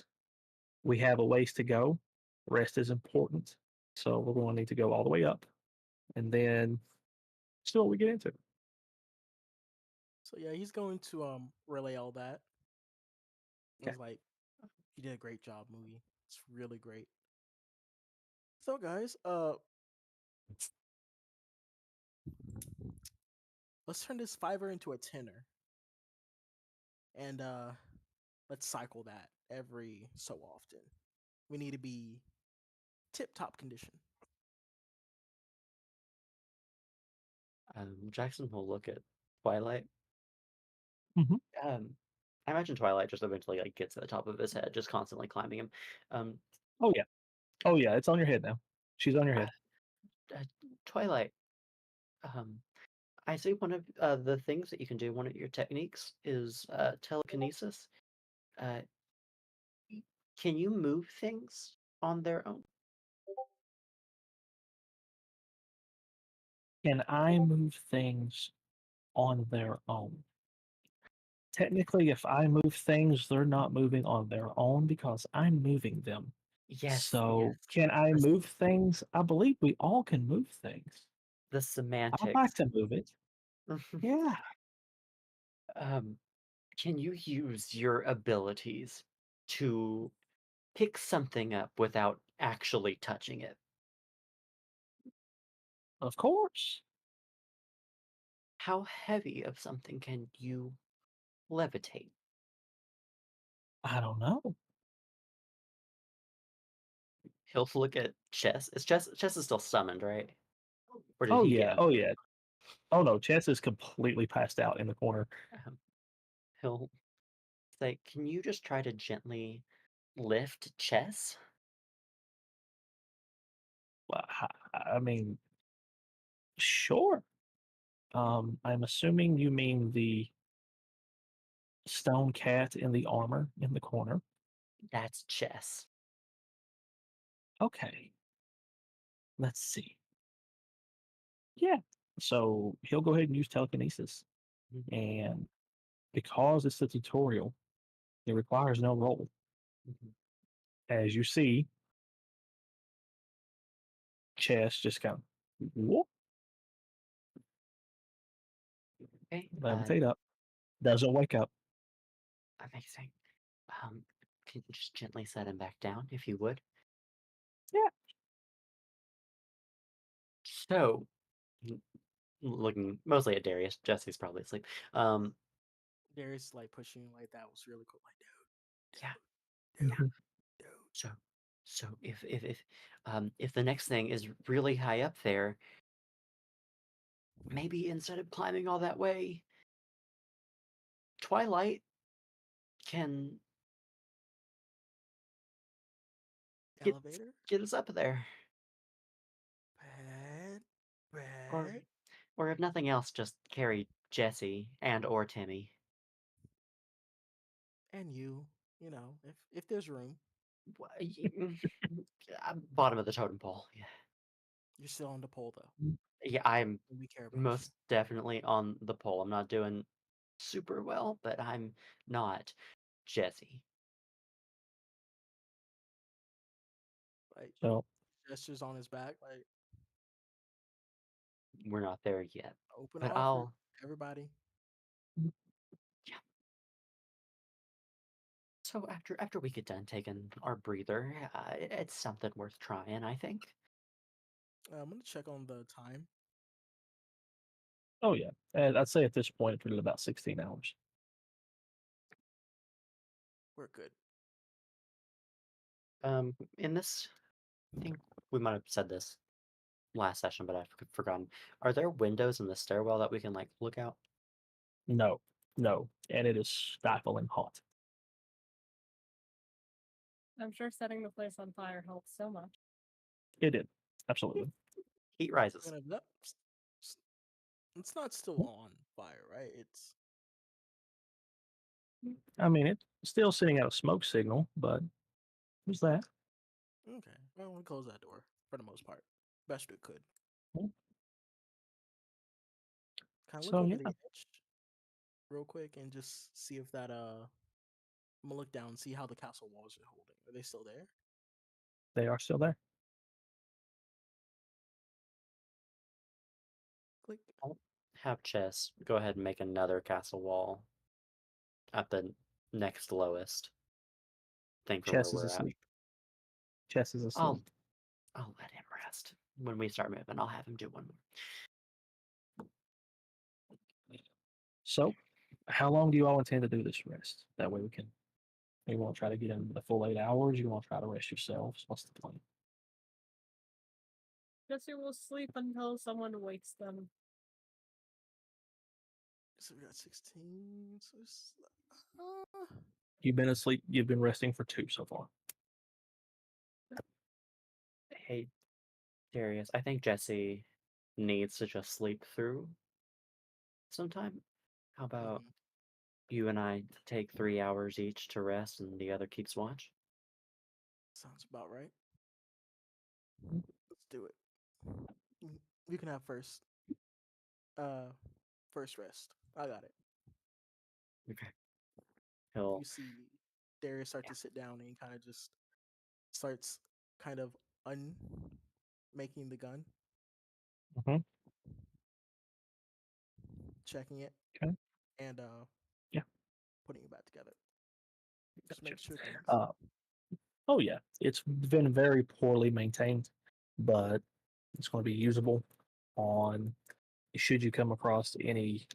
we have a ways to go. Rest is important. So we're going to need to go all the way up and then see what we get into. So yeah, he's going to relay all that. Okay. It's like you did a great job, movie. It's really great. So guys, let's turn this fiver into a tenner, and let's cycle that every so often. We need to be tip top condition. Jackson will look at Twilight. Mhm. I imagine Twilight just eventually like gets to the top of his head, just constantly climbing him. Um, Oh yeah. Oh yeah, it's on your head now. She's on your head. uh, Twilight. Um, I see one of the things that you can do. One of your techniques is telekinesis. Uh, can you move things on their own? Can I move things on their own? Technically, if I move things, they're not moving on their own because I'm moving them. Yes, So, yes. can I The, move things? I believe we all can move things. the I'd like semantics. to move it. Yeah. um, can you use your abilities to pick something up without actually touching it? Of course. How heavy of something can you levitate? I don't know. He'll look at Chess. Chess is still summoned, right? Or did Oh he yeah. get? Oh yeah. Oh no, Chess is completely passed out in the corner. Um, he'll say, "Can you just try to gently lift Chess?" Well, I mean, sure. I'm assuming you mean the stone cat in the armor in the corner. That's Chess. Okay. Let's see. Yeah. So he'll go ahead and use telekinesis. Mhm, And because it's a tutorial, it requires no roll. mhm. As you see, Chess just kind of whoop, Okay. levitate up, doesn't wake up. Amazing. Can you just gently set him back down, if you would? Yeah. So, n- looking mostly at Darius, Jesse's probably asleep. There's like pushing like that was really cool. Like, Yeah. Mhm. dude. So, if the next thing is really high up there, maybe instead of climbing all that way, Twilight can get Elevator? get us up there, Bad, or bad. Or if nothing else, just carry Jesse and or Timmy. And if there's room, Bottom of the totem pole. Yeah. you're still on the pole though. Yeah, I'm We care about most definitely on the pole. I'm not doing super well, but I'm not Jesse. you. Like So gestures on his back, like We're not there yet. open But offer, everybody. yeah. So after we get done taking our breather, it's something worth trying, I think. I'm gonna check on the time. oh yeah, and I'd say at this point it's been about 16 hours. We're good. In this, I think we might have said this last session, but I've forgotten. Are there windows in the stairwell that we can like look out? No, no, and it is stifling hot. I'm sure setting the place on fire helps so much. It did, absolutely. Heat rises. It's not still on fire, right? It's I mean, it's still sending out a smoke signal, but who's that? okay. Well, we close that door for the most part. Best we could. Cool. Can I look So over yeah, the edge real quick and just see if that I'm gonna look down and see how the castle walls are holding. Are they still there? they are still there. Click. I'll have Chess go ahead and make another castle wall at the next lowest thing for where Chess is we're at. asleep. Chess is asleep. I'll let him rest. When we start moving, I'll have him do one more. So, how long do you all intend to do this rest? That way we can. You want to try to get in the full 8 hours? You want to try to rest yourselves? What's the plan? Jesse will sleep until someone wakes them. So we got 16. So You've been asleep. You've been resting for 2 so far. Hey, Darius, I think Jesse needs to just sleep through sometime. How about you and I take 3 hours each to rest and the other keeps watch? sounds about right. Let's do it. You can have first. First rest. I got it. Okay. He'll You see Darius start to sit down and he kind of just starts kind of making the gun, Mhm. checking it, Okay. and Yeah. putting it back together. Just Gotcha. make sure things. Oh yeah, it's been very poorly maintained, but it's going to be usable on should you come across any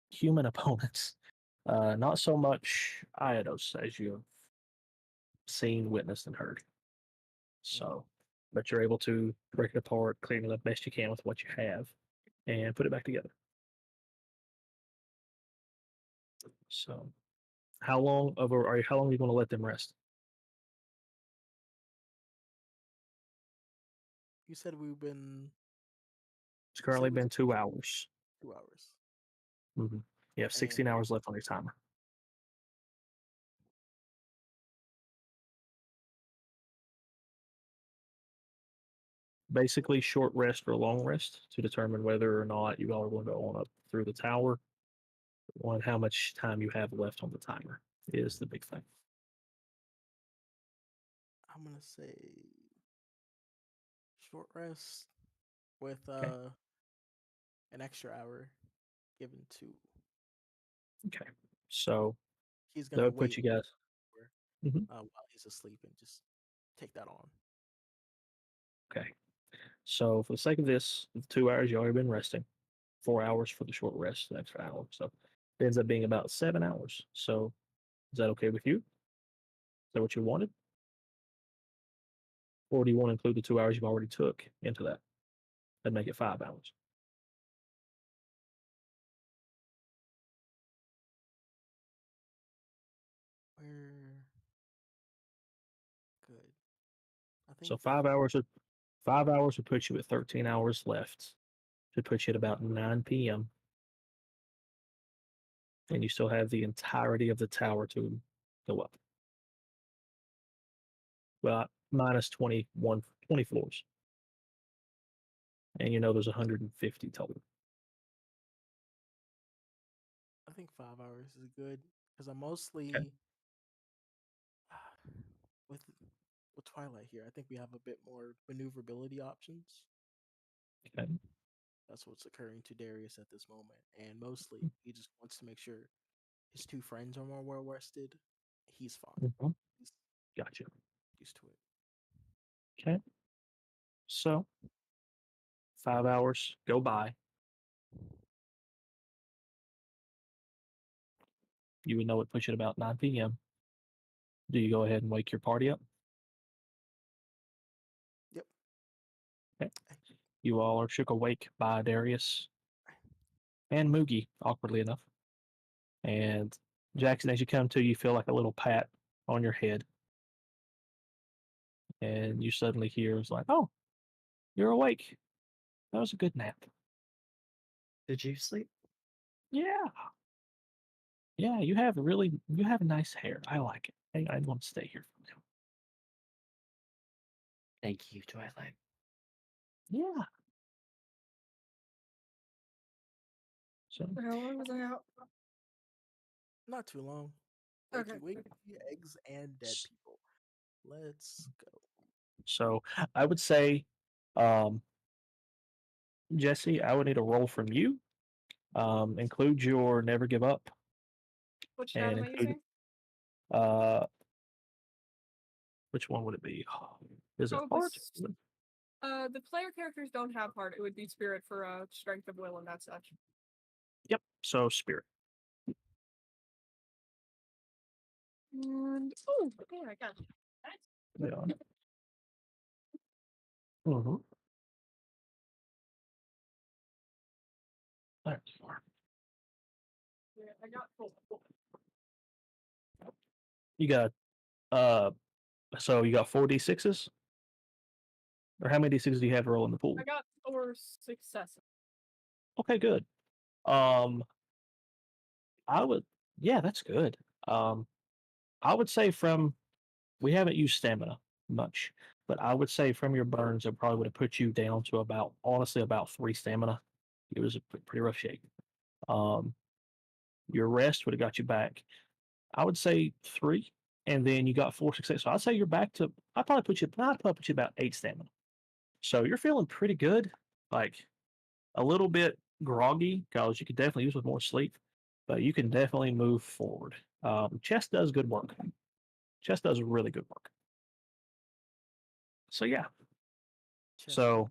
human opponents. Not so much Eidos as you've seen, witnessed, and heard. So, but you're able to break it apart, clean it up best you can with what you have, and put it back together. So, how long how long are you going to let them rest? You said we've been It's currently we been took 2 hours. 2 hours. You have 16 And hours left on your timer. Basically, short rest or long rest to determine whether or not you all are going to go on up through the tower, on how much time you have left on the timer is the big thing. I'm gonna say short rest with Okay. an extra hour given to. Okay. So He's that gonna would put wait you guys. Mhm. while he's asleep and just take that on. Okay. So for the sake of this, the 2 hours you already been resting, 4 hours for the short rest, the extra hour. So it ends up being about 7 hours. So is that okay with you? Is that what you wanted? Or do you want to include the 2 hours you've already took into that and make it 5 hours? We're good. I think So 5 hours would 5 hours would put you at 13 hours left could put you at about 9 p.m. And you still have the entirety of the tower to go up. Well, minus 20 floors. And you know there's 150 total. I think 5 hours is good because I'm mostly with Twilight here. I think we have a bit more maneuverability options. Okay. That's what's occurring to Darius at this moment, and mostly he just wants to make sure his two friends are more well rested. He's fine. Mhm. He's Gotcha. used to it. Okay. So 5 hours go by. You would know it push at about 9 p.m. Do you go ahead and wake your party up? Yep. Okay. You all are shook awake by Darius and Moogie, awkwardly enough. And Jackson, as you come to, you feel like a little pat on your head. And you suddenly hear, it's like, oh, you're awake. That was a good nap. Did you sleep? Yeah. Yeah, you have nice hair. I like it. I want to stay here for now. Thank you, Twilight. Yeah. So How long was I out? Not too long. Okay. Wakey, eggs and dead people. Let's go. So I would say, Jesse, I would need a roll from you. Include your never give up, Which stat and am I include using? uh, which one would it be? Is it Probably heart? the player characters don't have heart. It would be spirit for strength of will and that such. Yep. So spirit. And oh, yeah, I got it. Yeah. Mm-hmm. That's fine. Yeah, I got full. You got so you got 4d6s, or how many d6s do you have to roll in the pool? I got 4 successes. Okay, good. I would, yeah, that's good. I would say we haven't used stamina much, but I would say from your burns, it probably would have put you down to honestly, about 3 stamina. It was a pretty rough shape. Um, your rest would have got you back, I would say 3, and then you got 4 success. So I'd say you're back to, I'd probably put you about 8 stamina. So you're feeling pretty good, like a little bit groggy because you could definitely use with more sleep, but you can definitely move forward. Chest does good work. Chest does really good work. So yeah. Chest So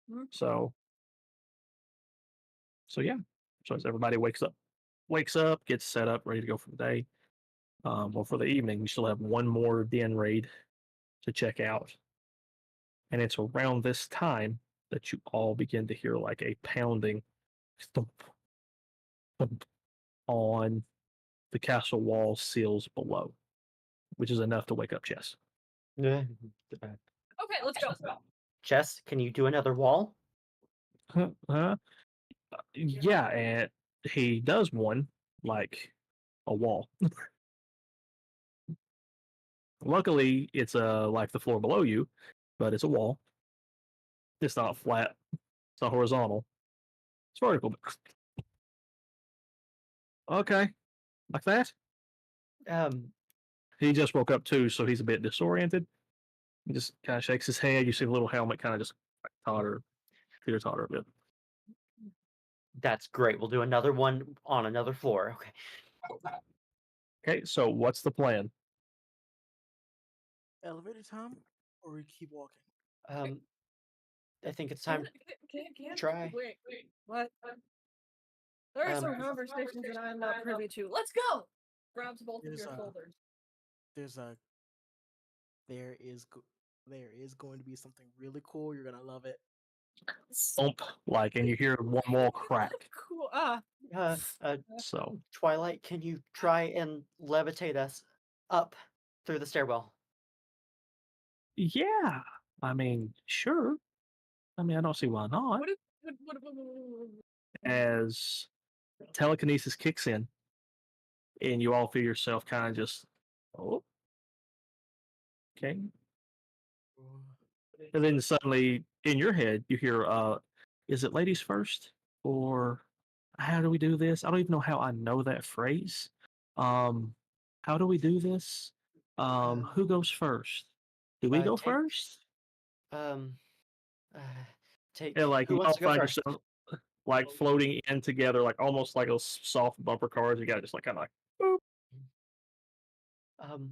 Hmm? so so yeah. So as everybody wakes up, gets set up, ready to go for the day. Well, for the evening, we still have one more den raid to check out, and it's around this time that you all begin to hear like a pounding thump, thump on the castle wall seals below, which is enough to wake up Chess. Yeah. Okay, let's go. Jess, can you do another wall? Huh? Yeah, and he does one like a wall. Luckily, it's like the floor below you, but it's a wall. It's not flat. It's not horizontal. It's vertical. Okay, like that. Um, He just woke up too, so he's a bit disoriented. He just kind of shakes his head. You see the little helmet kind of just teeter totter a bit. that's great. We'll do another one on another floor. Okay. Okay, so what's the plan? Elevator time, or we keep walking? Um, I think it's time. Can Try. Wait. What? There are some conversations that I'm not privy to. Let's go! Grabs both of There's your a- folders. There's a there is going to be something really cool. You're gonna love it. Thump, like, and you hear one wall crack. Cool. So Twilight, can you try and levitate us up through the stairwell? yeah, I mean, sure. I mean, I don't see why not. What As telekinesis kicks in, and you all feel yourself kind of just, oh, okay. And then suddenly in your head, you hear, is it ladies first? Or how do we do this? I don't even know how I know that phrase. How do we do this? Who goes first? Do we go Tamers. first? Um, uh, take. And like Who you wants all to go find first? yourself like floating in together, like almost like those soft bumper cars. You got just like kind of like, boop. Um,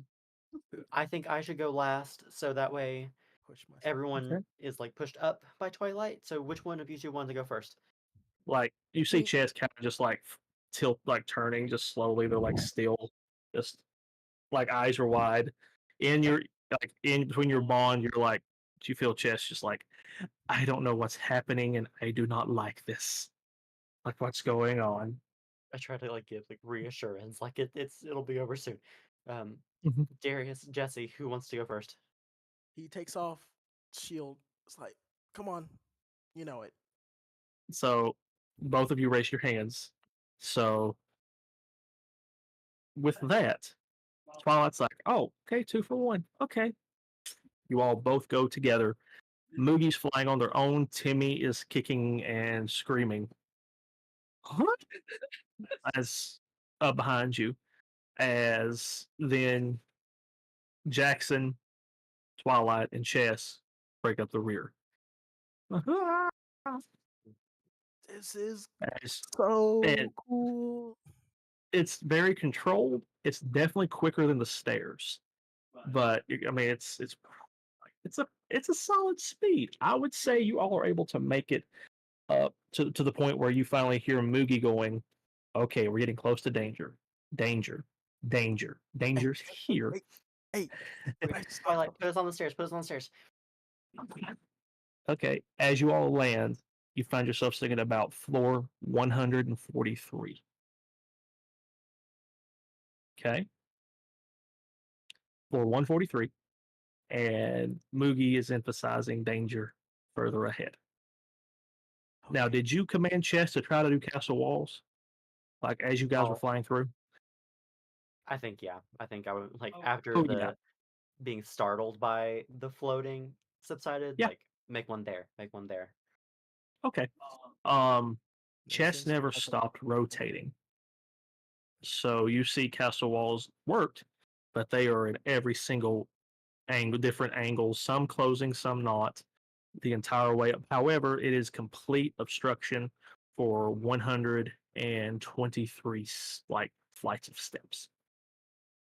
I think I should go last, so that way Push myself. everyone Okay. is like pushed up by Twilight. So which one of you two want to go first? Like you see Me. chess kind of just like tilt, like turning just slowly. They're like still, just like eyes are wide. In your like in between your bond, you're like you feel chess just like I don't know what's happening and I do not like this. Like what's going on? I try to like give like reassurance, like it'll be over soon. Um, Mhm. Darius, Jesse, who wants to go first? He takes off shield. It's like, come on, you know it. So both of you raise your hands. So with that, Twilight's like, oh, okay, 2 for 1. Okay. You all both go together. Moogie's flying on their own. Timmy is kicking and screaming. What? As behind you. As then Jackson, Twilight, and Chess break up the rear. This is As- so and cool. it's very controlled. It's definitely quicker than the stairs, but I mean, it's a solid speed. I would say you all are able to make it up to the point where you finally hear Moogie going, "Okay, we're getting close to danger, danger, danger, Hey, danger's here." hey, hey, Okay, I just Twilight, put us on the stairs. Put us on the stairs. Okay, as you all land, you find yourself sitting at about floor 143. Okay, floor 143, and Moogie is emphasizing danger further ahead. Now, okay. did you command Chess to try to do castle walls, like as you guys were Oh, flying through? I think yeah. I think I would like after Oh yeah, the being startled by the floating subsided, yeah. like make one there, make one there. Okay. Makes Chess sense. never stopped rotating, so you see castle walls worked, but they are in every single angle, different angles. Some closing, some not. The entire way up. However, it is complete obstruction for 123 like flights of steps.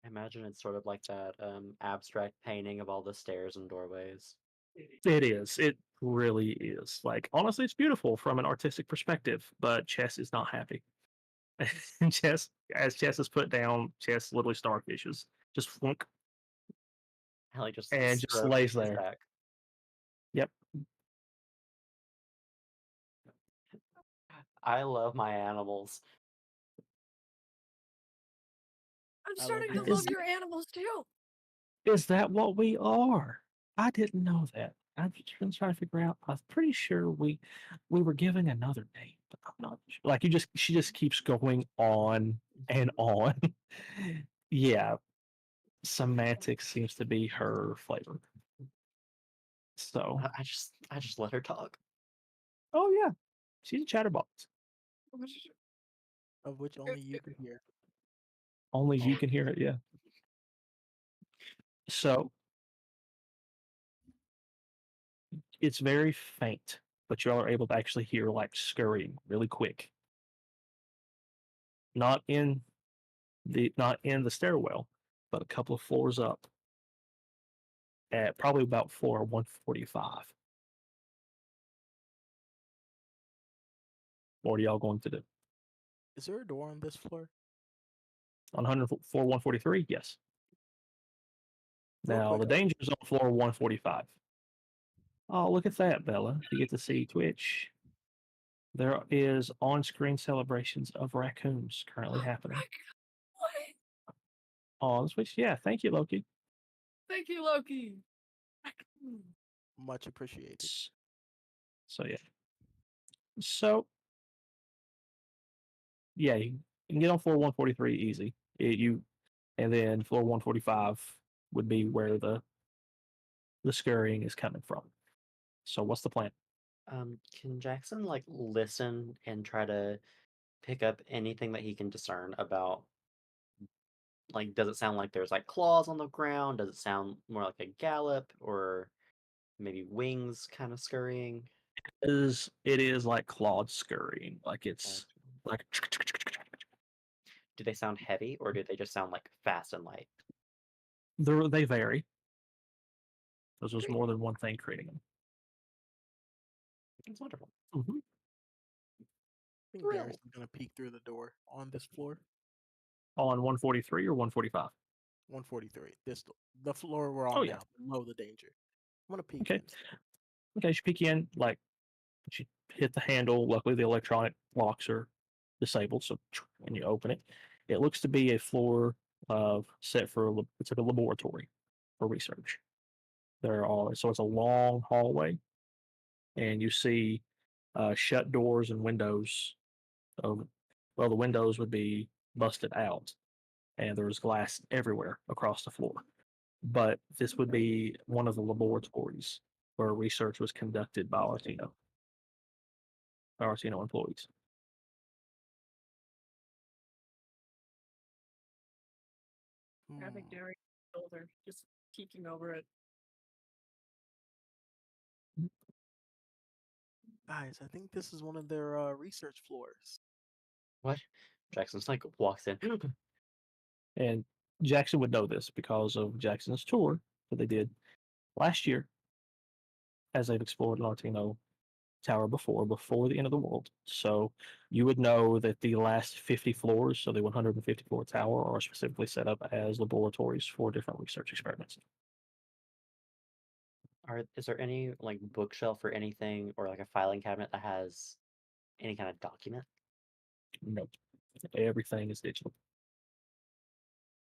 I imagine it's sort of like that abstract painting of all the stairs and doorways. It is. It really is. Like honestly, it's beautiful from an artistic perspective, but Chess is not happy. Chess, as Chess is put down, Chess literally starfishes, just flunk, Hallie just and just strokes lays his there. back. Yep. I love my animals. I'm I love starting you to guys. love your animals too. Is that what we are? I didn't know that. I've just been trying to figure out. I was pretty sure we were giving another name, but I'm not sure. Like she just keeps going on and on. Yeah, semantics seems to be her flavor. So, I just let her talk. oh yeah, she's a chatterbox. Of which only you can hear. Only you Oh, can hear it. Yeah. So it's very faint, but y'all are able to actually hear like scurrying really quick. Not in the stairwell, but a couple of floors up at probably about floor 145. What are y'all going to do? Is there a door on this floor? On 100, floor 143? Yes. Real Now, quick. the danger is on floor 145. Oh, look at that, Bella. You get to see Twitch. There is on-screen celebrations of raccoons currently happening. What? On Twitch, yeah. Thank you, Loki. Thank you, Loki. Much appreciated. So yeah. So yeah, you can get on floor 143 easy. And then floor 145 would be where the scurrying is coming from. So what's the plan? Can Jackson like listen and try to pick up anything that he can discern about? Like, does it sound like there's like claws on the ground? Does it sound more like a gallop or maybe wings kind of scurrying? It is like clawed scurrying, like it's Gotcha. like Do they sound heavy or do they just sound like fast and light? they vary. There's just Great. more than one thing creating them. That's wonderful. Mhm. I think Thrill. Darius is gonna peek through the door on this floor. On 143 or 145? 143. The floor we're Oh on yeah. now, below the danger. I'm gonna peek Okay. in. Okay, you peek in, like you hit the handle. Luckily, the electronic locks are disabled, so and you open it. It looks to be a floor set for it's like a laboratory for research. So it's a long hallway, and you see shut doors and windows. Well, the windows would be busted out, and there's glass everywhere across the floor. But this would be one of the laboratories where research was conducted by Artino employees. Grabbing Hmm. Darius' shoulder, just peeking over it. Guys, I think this is one of their research floors. What? Jackson's like walks in. And Jackson would know this because of Jackson's tour that they did last year as they've explored Latino Tower before the end of the world. So you would know that the last 50 floors, so the 150 floor tower, are specifically set up as laboratories for different research experiments. Is there any like bookshelf or anything or like a filing cabinet that has any kind of document? Nope. Everything is digital.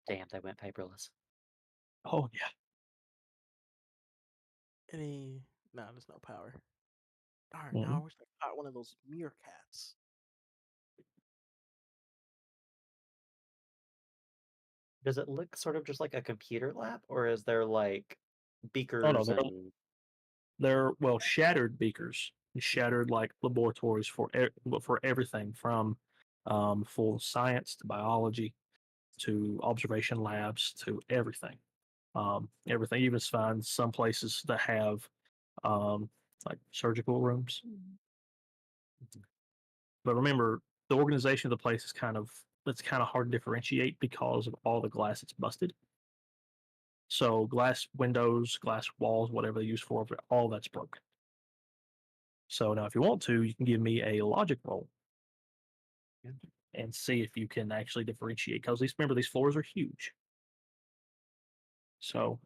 Damn, they went paperless. Oh, yeah. Any? No, there's no power. Darn, now I Mhm. wish I caught one of those meerkats. Does it look sort of just like a computer lab, or is there like Oh, no. beakers They're, and they're, well, shattered beakers, shattered like laboratories for everything from full science to biology to observation labs to everything. Everything. You even find some places that have um, like surgical rooms. But remember, the organization of the place is it's kind of hard to differentiate because of all the glass that's busted. So glass windows, glass walls, whatever they use for it, all that's broken. So now, if you want to, you can give me a logic roll Yeah. and see if you can actually differentiate. Because remember, these floors are huge. So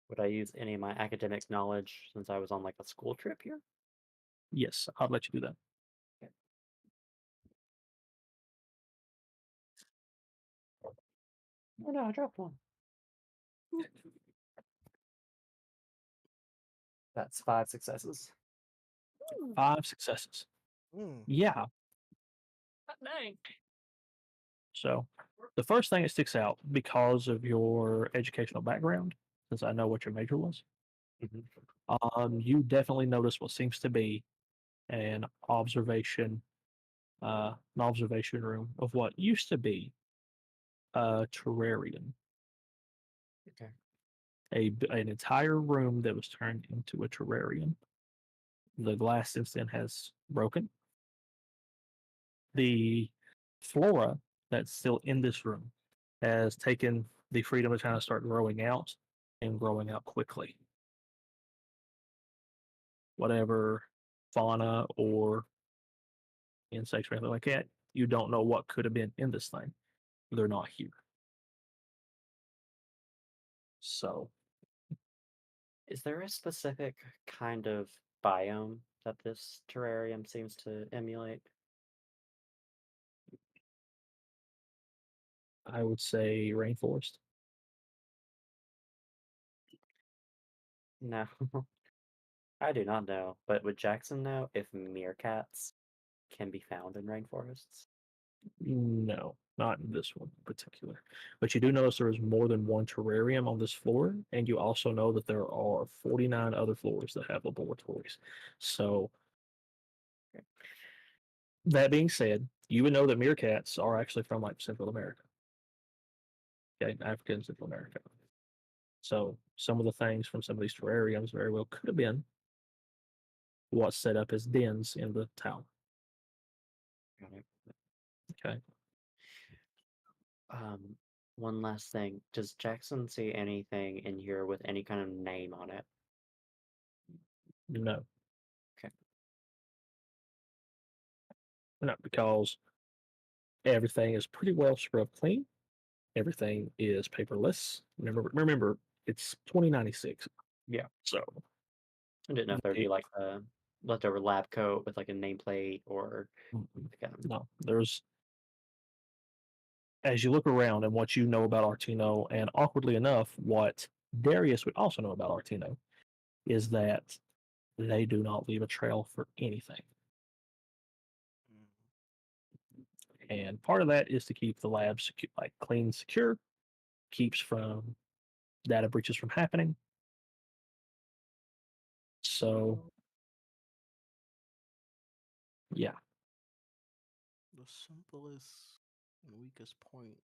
would I use any of my academic knowledge since I was on like a school trip here? yes, I'll let you do that. Oh no, I dropped one. That's 5 successes. 5 successes. Hmm. Yeah. Dang. So the first thing that sticks out because of your educational background, since I know what your major was, Mhm. you definitely notice what seems to be an observation room of what used to be a terrarium, Okay. an entire room that was turned into a terrarium. The glass since then has broken. The flora that's still in this room has taken the freedom to kind of start growing out and growing out quickly. Whatever fauna or insects or anything like that, you don't know what could have been in this thing. They're not here. So Is there a specific kind of biome that this terrarium seems to emulate? I would say rainforest. No. I do not know, but would Jackson know if meerkats can be found in rainforests? No, not in this one in particular. But you do notice there is more than one terrarium on this floor, and you also know that there are 49 other floors that have laboratories. So, that being said, you would know that meerkats are actually from like Central America, okay, Africa and Central America. So, some of the things from some of these terrariums very well could have been what's set up as dens in the tower. Got it. Okay. One last thing. Does Jackson see anything in here with any kind of name on it? No. Okay. No, because everything is pretty well scrubbed clean. Everything is paperless. Remember, it's 2096. Yeah. So I didn't know if there'd be it- like a leftover lab coat with like a nameplate or like no, there's as you look around and what you know about Artino, and awkwardly enough, what Darius would also know about Artino is that they do not leave a trail for anything. And part of that is to keep the lab like clean, secure, keeps from data breaches from happening. So, yeah, The simplest and weakest point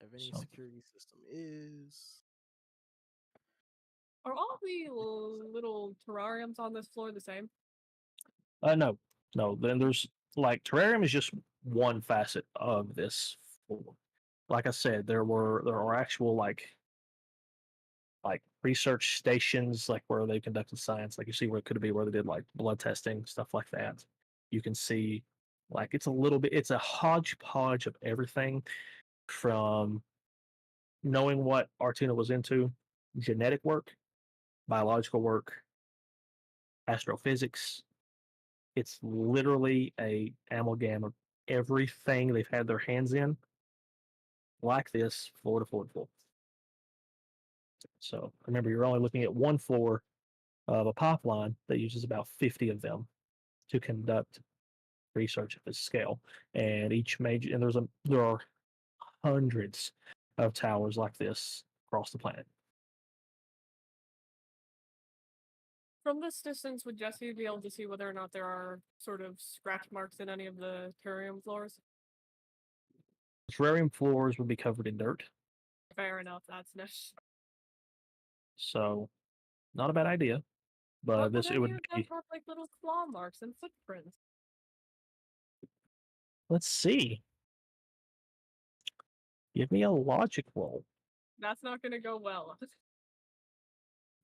of any So- security system is Are all the little terrariums on this floor the same? no, no. Then there's like terrarium is just one facet of this floor. Like I said, there are actual like research stations like where they conducted science. Like you see where it could be where they did like blood testing stuff like that. You can see like it's a hodgepodge of everything from knowing what Artuna was into, genetic work, biological work, astrophysics. It's literally a amalgam of everything they've had their hands in, like this, floor to floor to floor. So remember, you're only looking at one floor of a pipeline that uses about 50 of them to conduct research at this scale. And each major, and there are hundreds of towers like this across the planet. From this distance, would Jesse be able to see whether or not there are sort of scratch marks in any of the terrarium floors? Terrarium floors would be covered in dirt, Fair enough, that's nice. so not a bad idea. But But it any would of them be. have like little claw marks and footprints? Let's see. Give me a logic roll. That's not going to go well.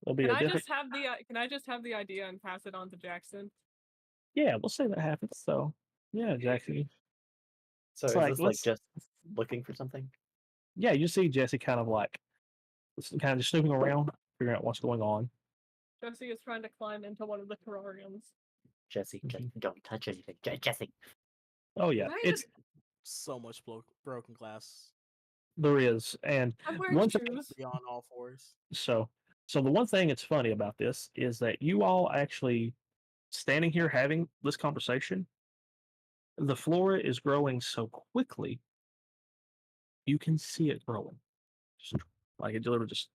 It'll be Can a I different. just have the can I just have the idea and pass it on to Jackson? Yeah, we'll say that happens. So yeah, Jesse. So It's is like this like let's. just looking for something? Yeah, you see Jesse kind of just snooping around, figuring out what's going on. Jesse is trying to climb into one of the terrariums. Jesse, Mhm. don't touch anything. Jesse. Oh yeah, Right? it's so much broken glass. there is, and I'm wearing one thing. shoes. Be on all fours. So the one thing that's funny about this is that you all actually standing here having this conversation, the flora is growing so quickly, you can see it growing. Just like it literally just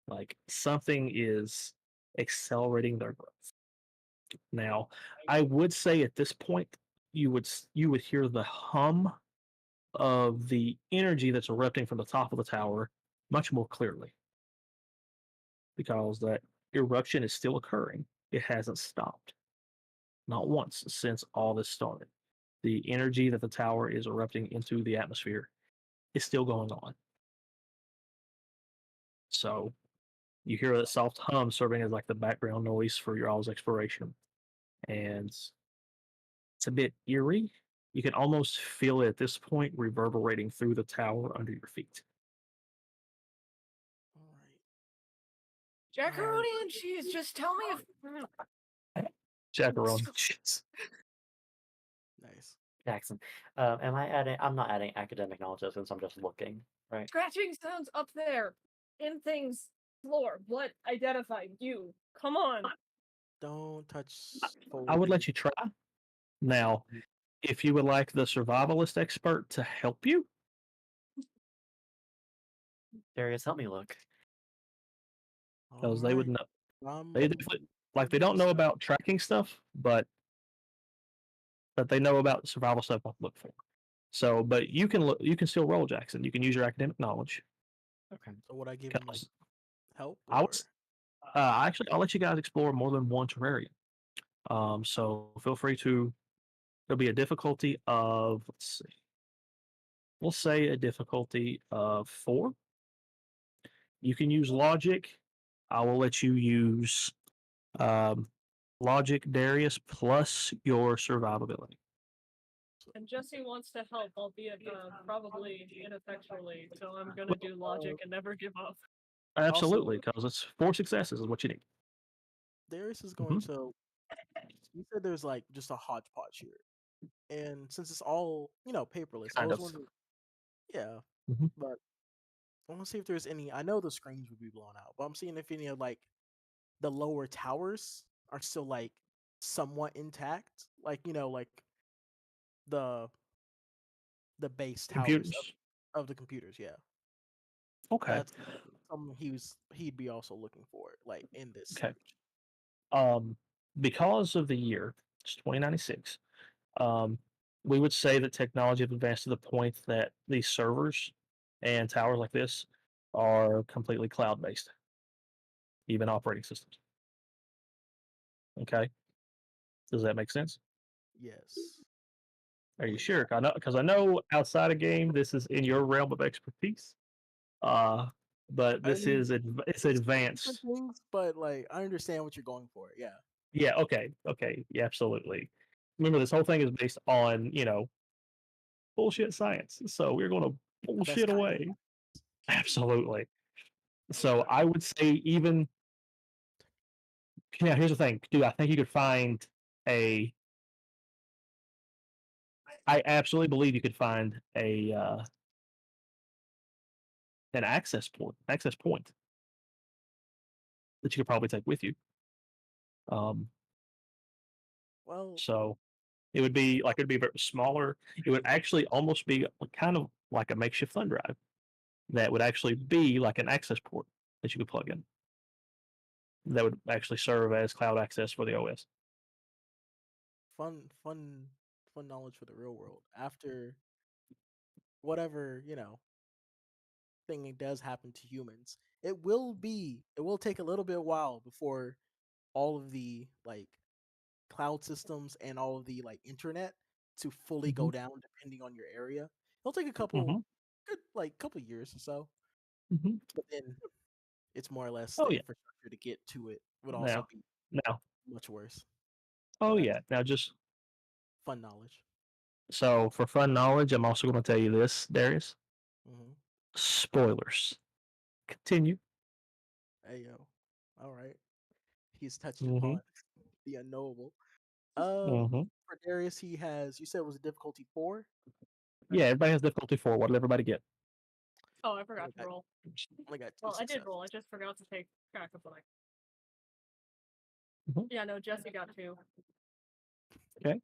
like something is accelerating their growth. Now, I would say at this point you would hear the hum of the energy that's erupting from the top of the tower much more clearly because that eruption is still occurring. It hasn't stopped. Not once since all this started. The energy that the tower is erupting into the atmosphere is still going on. So you hear that soft hum serving as like the background noise for your all's exploration. And it's a bit eerie. You can almost feel it at this point reverberating through the tower under your feet. All right. Jackaroni and cheese, just tell me if Chaperone. Nice. Jackson. Am I adding? I'm not adding academic knowledge since I'm just looking, right? scratching sounds up there in things explore. What identified you? Come on. Don't touch I would forward. let you try. Now, if you would like the survivalist expert to help you, Darius, help me look. because they would Alright, know. I'm They definitely, like, they ready to don't know start. about tracking stuff, but they know about survival stuff. What to look for. So, but you can look. You can still roll, Jackson. You can use your academic knowledge. Okay. So would I give him like Because help I or was actually, I'll let you guys explore more than one terrarium. So feel free to. There'll be a difficulty of, let's see, we'll say a difficulty of 4. You can use logic. I will let you use um, logic, Darius, plus your survivability. And Jesse wants to help, albeit probably ineffectually. So I'm gonna do logic and never give up. Absolutely, because it's 4 successes is what you need. Darius is going Mhm. to. You said there's like just a hodgepodge here, and since it's all paperless, I Kind was of. wondering. Yeah, Mhm. but I want to see if there's any. I know the screens would be blown out, but I'm seeing if any of like the lower towers are still like somewhat intact, like like the base towers Computers. of the computers. Yeah, Okay. that's something he'd be also looking for, like in this Okay. search. Um, because of the year, it's 2096. Um, we would say that technology has advanced to the point that these servers and towers like this are completely cloud based, even operating systems. Okay. Does that make sense? Yes. Are you sure? I know, because I know outside of game, this is in your realm of expertise. Uh, but I this mean, is it's it's different advanced. things, but like I understand what you're going for. Yeah. Yeah. Okay. Okay. Yeah. Absolutely. Remember, this whole thing is based on bullshit science. So we're going to The best bullshit kind of. away. Absolutely. So I would say even here's the thing, dude. I think you could find a. I absolutely believe you could find a an access point that you could probably take with you. Um, Well, so it would be like it'd be very smaller. It would actually almost be kind of like a makeshift thumb drive that would actually be like an access port that you could plug in. That would actually serve as cloud access for the OS. fun, fun, fun knowledge for the real world. After whatever thing does happen to humans, it will take a little bit while before all of the like cloud systems and all of the like internet to fully Hmm. go down depending on your area. It'll take a Hmm. couple years or so, Hmm. but then it's more or less Oh the yeah. infrastructure to get to it would also Now, be now. much worse. Oh But yeah. Now just fun knowledge. so for fun knowledge, I'm also going to tell you this, Darius. Hmm. Spoilers. Continue. Hey yo, all right. He's touched Hmm. upon the unknowable. Hmm. For Darius, he has. You said it was a difficulty 4. Yeah, everybody has difficulty 4. What did everybody get? Oh, I forgot Only to got, roll. only got 2 Well, I did successes. roll. I just forgot to take track of what I. Mhm. Yeah, no, Jesse got 2. Okay.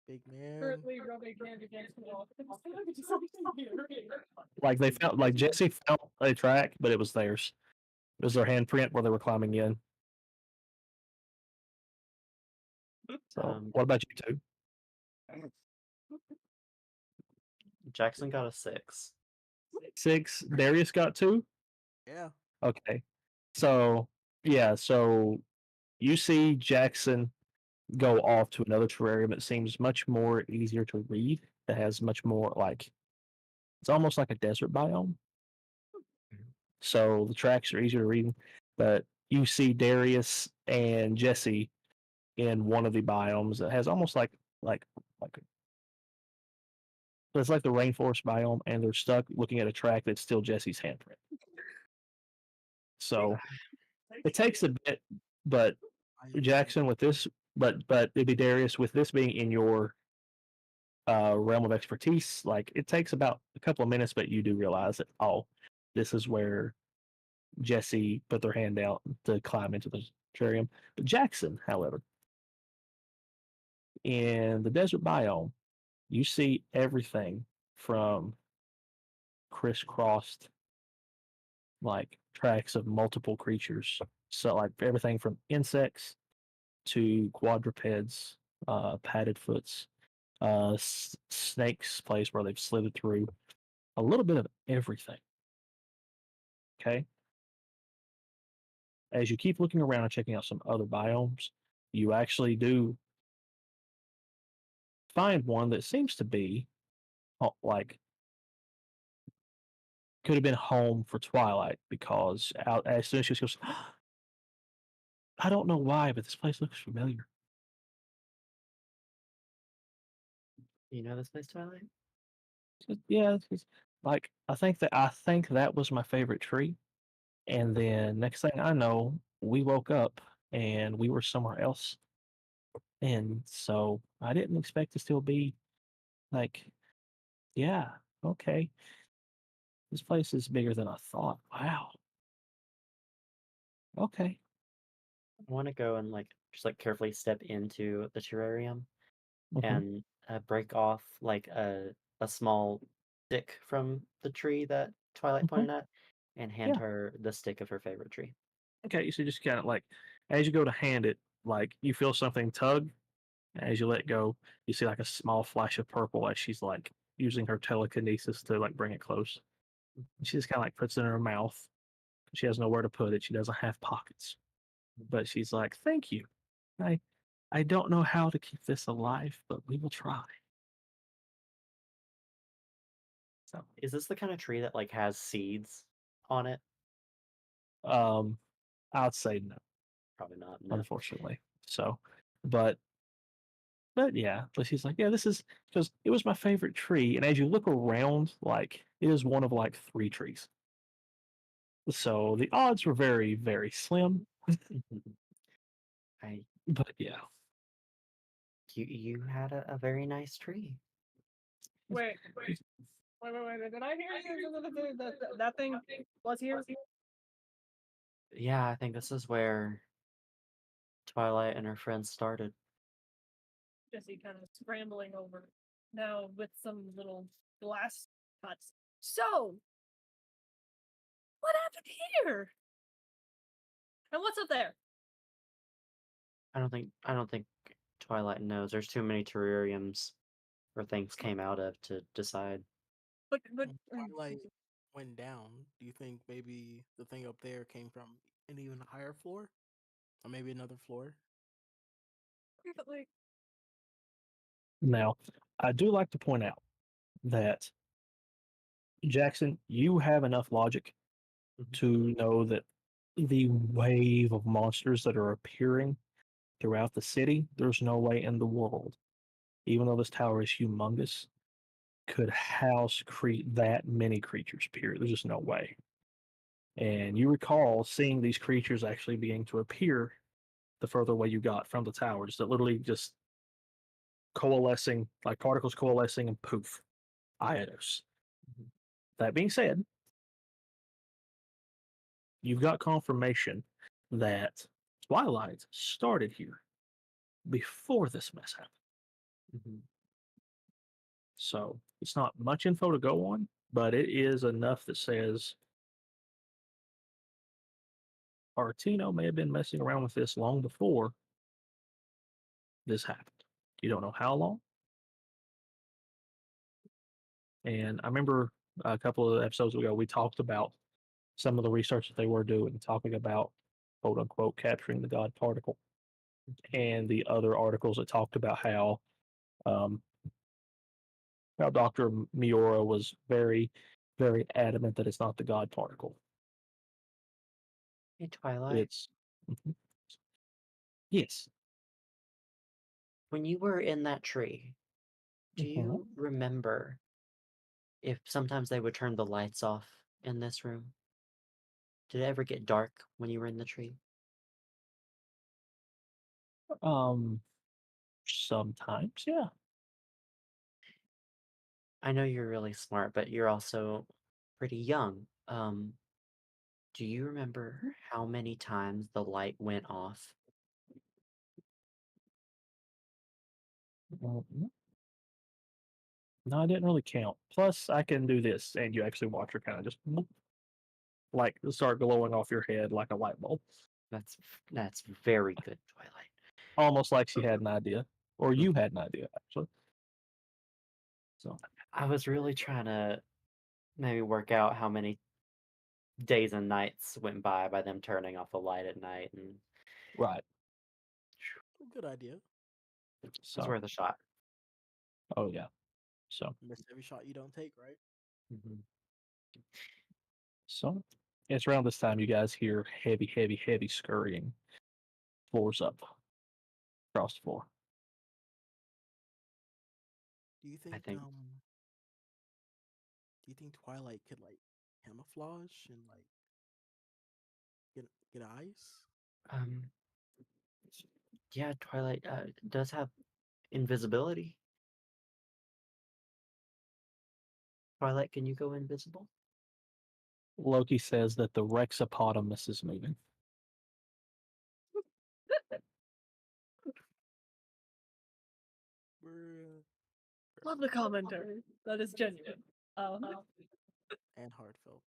Big man. Currently rubbing hand against the wall. Like they found, like Jesse found a track, but it was theirs. It was their handprint where they were climbing in. So, what about you two? Jackson got a 6. 6. Darius got 2. Yeah. Okay. So, yeah. So you see Jackson go off to another terrarium that seems much more easier to read. That has much more like it's almost like a desert biome. So the tracks are easier to read. But you see Darius and Jesse in one of the biomes that has almost like it's like the rainforest biome, and they're stuck looking at a track that's still Jesse's handprint. So it takes a bit, but I Jackson with this, but it'd be Darius with this being in your realm of expertise. Like it takes about a couple of minutes, but you do realize that this is where Jesse put their hand out to climb into the terrarium. But Jackson, however, in the desert biome, you see everything from crisscrossed like tracks of multiple creatures. So like everything from insects to quadrupeds, padded foots, snakes, place where they've slithered through, a little bit of everything. Okay. As you keep looking around and checking out some other biomes, you actually do find one that seems to be like could have been home for Twilight because out as soon as she goes, I don't know why, but this place looks familiar. You know this place, Twilight? Yeah, it's like I think that was my favorite tree. And then next thing I know, we woke up and we were somewhere else. And so I didn't expect to still be like, yeah, okay. This place is bigger than I thought. Wow. Okay. I want to go and like just like carefully step into the terrarium Mhm. and break off like a small stick from the tree that Twilight Mhm. pointed at, and hand Yeah. her the stick of her favorite tree. Okay. So just kind of like, as you go to hand it, like you feel something tug. As you let go, you see like a small flash of purple as she's like using her telekinesis to like bring it close. And she just kind of like puts it in her mouth. She has nowhere to put it. She doesn't have pockets. But she's like, "Thank you. I I don't know how to keep this alive, but we will try." So, Is this the kind of tree that like has seeds on it? um, I'd say no, Probably not. No. unfortunately. So, but yeah, but she's like, "Yeah, this is because it was my favorite tree." And as you look around, like it is one of like three trees. So the odds were very, very slim. I But yeah, you had a very nice tree. Wait, did I hear you? That thing was here? Yeah, I think this is where Twilight and her friends started. Jesse kind of scrambling over now with some little glass cuts. So, what happened here? And what's up there? I don't think Twilight knows. There's too many terrariums where things came out of to decide. But When Twilight went down, do you think maybe the thing up there came from an even higher floor? Or maybe another floor? like, now I do like to point out that Jackson, you have enough logic Mhm. to know that the wave of monsters that are appearing throughout the city, there's no way in the world, even though this tower is humongous, could house that many creatures, period. There's just no way. And you recall seeing these creatures actually beginning to appear the further away you got from the towers, that literally just coalescing, like particles coalescing, and poof, Eidos. Mhm. That being said, you've got confirmation that Twilight started here before this mess happened. Mhm. So it's not much info to go on, but it is enough that says Artino may have been messing around with this long before this happened. You don't know how long. And I remember a couple of episodes ago, we talked about some of the research that they were doing, talking about quote unquote capturing the God particle, and the other articles that talked about um, how Dr. Miura was very, very adamant that it's not the God particle. Hey, Twilight, It's Mhm. Yes. when you were in that tree, do Mhm. you remember if sometimes they would turn the lights off in this room? Did it ever get dark when you were in the tree? Um, Sometimes, yeah. I know you're really smart, but you're also pretty young. Do you remember how many times the light went off? Mhm. No, I didn't really count. Plus, I can do this, and you actually watch her kind of just like start glowing off your head like a light bulb, That's very good, Twilight. almost like she had an idea, or you had an idea actually. So I was really trying to maybe work out how many days and nights went by them turning off the light at night, and right, Good idea. it's so worth a shot. oh yeah, so Miss every shot you don't take, right? Mhm. so it's around this time you guys hear heavy, heavy, heavy scurrying, floors up, across the floor. Do you I think think do you think Twilight could like camouflage and like get eyes? um yeah, Twilight does have invisibility. Twilight, can you go invisible? Loki says that the Rexapotamus is moving. Bruh. Love the commentary. That is genuine. And heartfelt.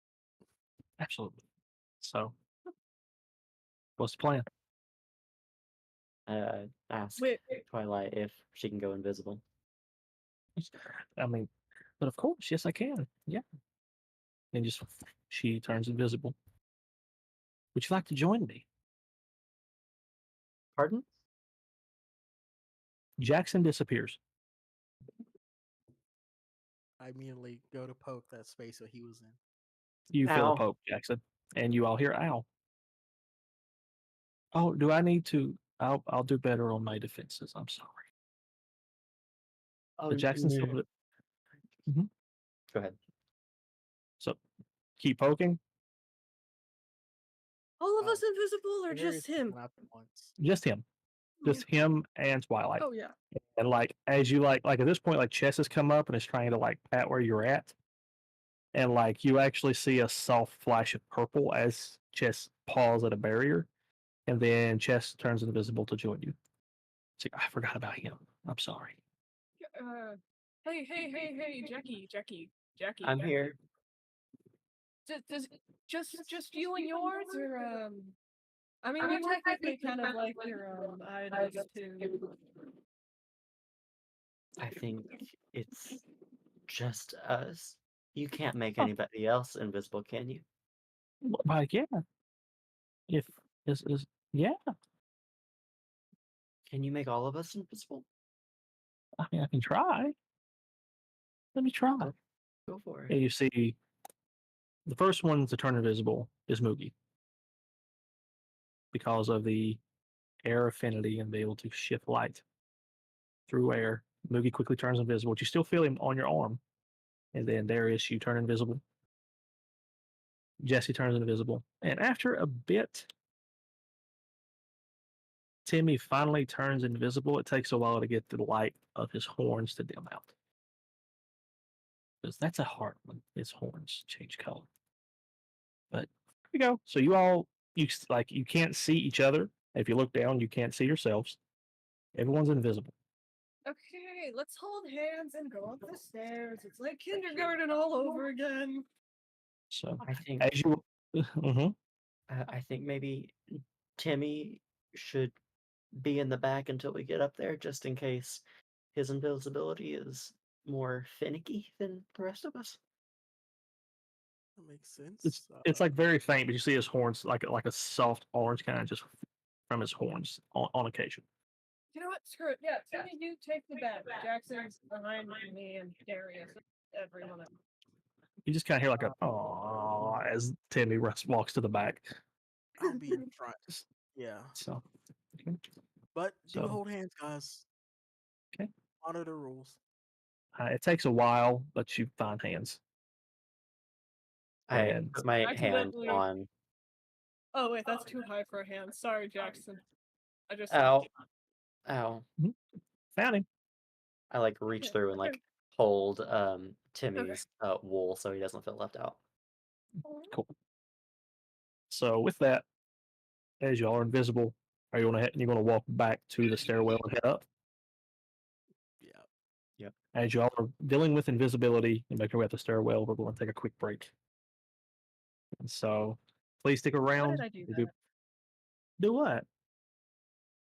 Absolutely. So, what's the plan? Ask Wait, Twilight if she can go invisible. I mean, but of course, yes, I can. Yeah. And just she turns invisible. Would you like to join me? Pardon? Jackson disappears. I immediately go to poke that space that he was in. You feel a Ow. poke, Jackson, and you all hear ow. Oh, do I need to? I'll do better on my defenses. I'm sorry. Oh, But Jackson's still. no. Mhm. Go ahead. So keep poking. all of Oh, us invisible or Various just him? people at once. Just him and Twilight. Oh yeah. And like as you like at this point, like Chess has come up and is trying to like pat where you're at, and like you actually see a soft flash of purple as Chess paws at a barrier, and then Chess turns invisible to join you. See, I forgot about him. I'm sorry. Hey, Jackie. I'm here. Just you and yours, or I mean, we're technically kind of like your idols too. I think it's just us. You can't make Oh, anybody else invisible, can you? but yeah, if is yeah, Can you make all of us invisible? I mean I can try. Let me try. Go for And it. you see the first one to turn invisible is Moogie because of the air affinity and be able to shift light through air. Moogie quickly turns invisible, but you still feel him on your arm. And then Darius, you turn invisible. Jesse turns invisible. And after a bit, Timmy finally turns invisible. It takes a while to get the light of his horns to dim out. Because that's a hard one. His horns change color. But here we go. So you all you can't see each other. If you look down, you can't see yourselves. Everyone's invisible. Okay, let's hold hands and go up the stairs. It's like kindergarten all over again. So I think as you Mhm. I think maybe Timmy should be in the back until we get up there, just in case his invisibility is more finicky than the rest of us. That makes sense. It's like very faint, but you see his horns like a soft orange kind of just from his horns on occasion. You know what? Screw it. Yeah, Timmy, you take the back. Jackson's behind me and Darius. Everyone else. You just kind of hear like a "Aw" as Timmy walks to the back. I'll be in front. Yeah. So, okay. But do So, hold hands, guys. okay. Honor the rules. It takes a while, but you find hands. I And put my hand Accidentally. on. Oh wait, that's too high for a hand. Sorry, Jackson. I just Ow. Ow. found him. I like reach through and like hold Timmy's wool so he doesn't feel left out. Cool. So with that, as y'all are invisible, are you gonna you're gonna walk back to the stairwell and head up? Yeah. As y'all are dealing with invisibility and making your way up the stairwell, we're going to take a quick break. And so please stick Why around. did I do We'll that? do what?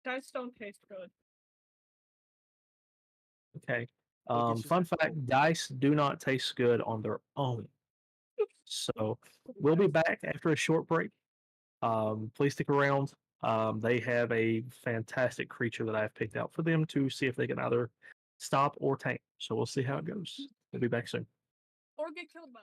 Dice don't taste good. Okay. Look at you. Fun fact: dice do not taste good on their own. So we'll be back after a short break. Please stick around. They have a fantastic creature that I've picked out for them to see if they can either stop or tank. So we'll see how it goes. We'll be back soon. Or get killed by.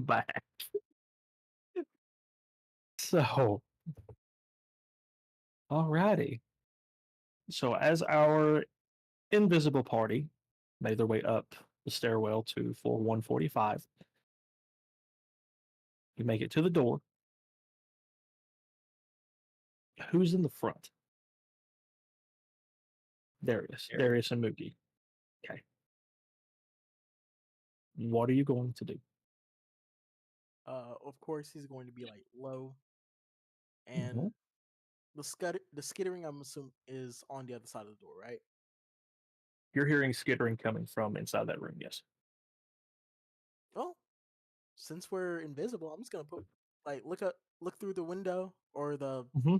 welcome back. So, alrighty. So, as our invisible party made their way up the stairwell to floor 145, you make it to the door. Who's in the front? Darius and Moogie. Okay. What are you going to do? Of course, he's going to be like low, and Mhm. the skittering, I'm assuming, is on the other side of the door, right? You're hearing skittering coming from inside that room, yes. Well, since we're invisible, I'm just gonna put like look through the window or the Mm-hmm.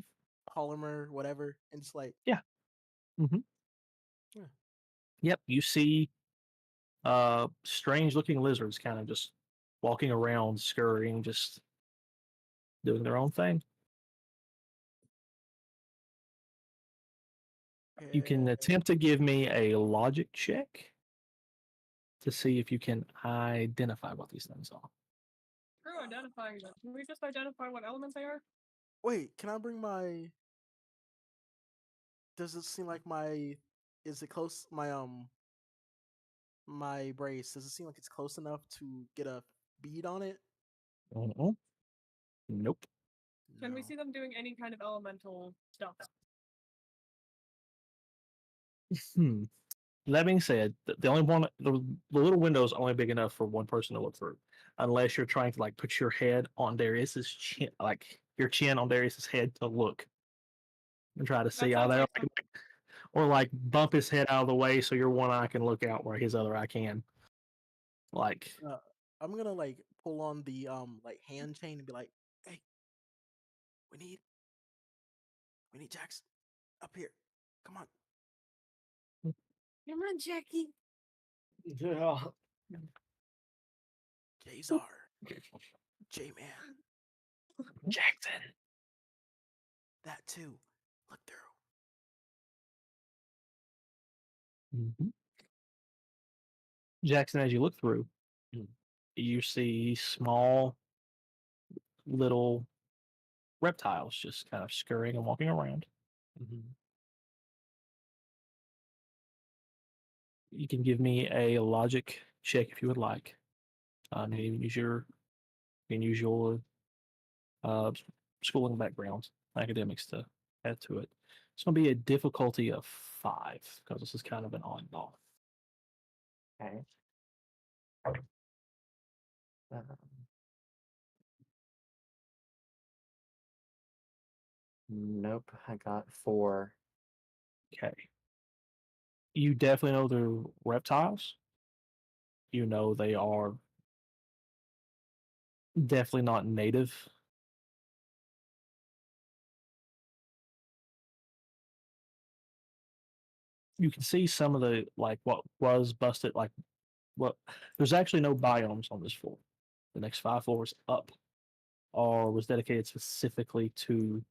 polymer, whatever, and just like Mm-hmm. Yeah. Yep, you see strange looking lizards kind of just walking around, scurrying, just doing their own thing. You can attempt to give me a logic check to see if you can identify what these things are. Screw identifying them. Can we just identify what element they are? Wait, can I bring my? Does it seem like my? Is it close? My brace. Does it seem like it's close enough to get a bead on it? Uh-uh. Nope. Can we No. see them doing any kind of elemental stuff? Hmm. That being said, the only one, the little window is only big enough for one person to look through, unless you're trying to like put your head on Darius's chin, like your chin on Darius's head to look and try to That see out sounds there, like or like bump his head out of the way so your one eye can look out where his other eye can. Like, I'm gonna like pull on the like hand chain and be like, "Hey, we need Jax up here. Come on, come on, Jackie. Yeah. Jazar, J Man, Jackson. that too. Look through." Mm-hmm. Jackson, as you look through, you see small little reptiles just kind of scurrying and walking around. Mhm. You can give me a logic check if you would like. You can use your uh, schooling background, academics to add to it. It's going to be a difficulty of 5 because this is kind of an oddball. Okay. Um, nope, I got 4. Okay. You definitely know they're reptiles. You know they are definitely not native. You can see some of the like what was busted, like what there's actually no biomes on this floor. The next 5 floors up or was dedicated specifically to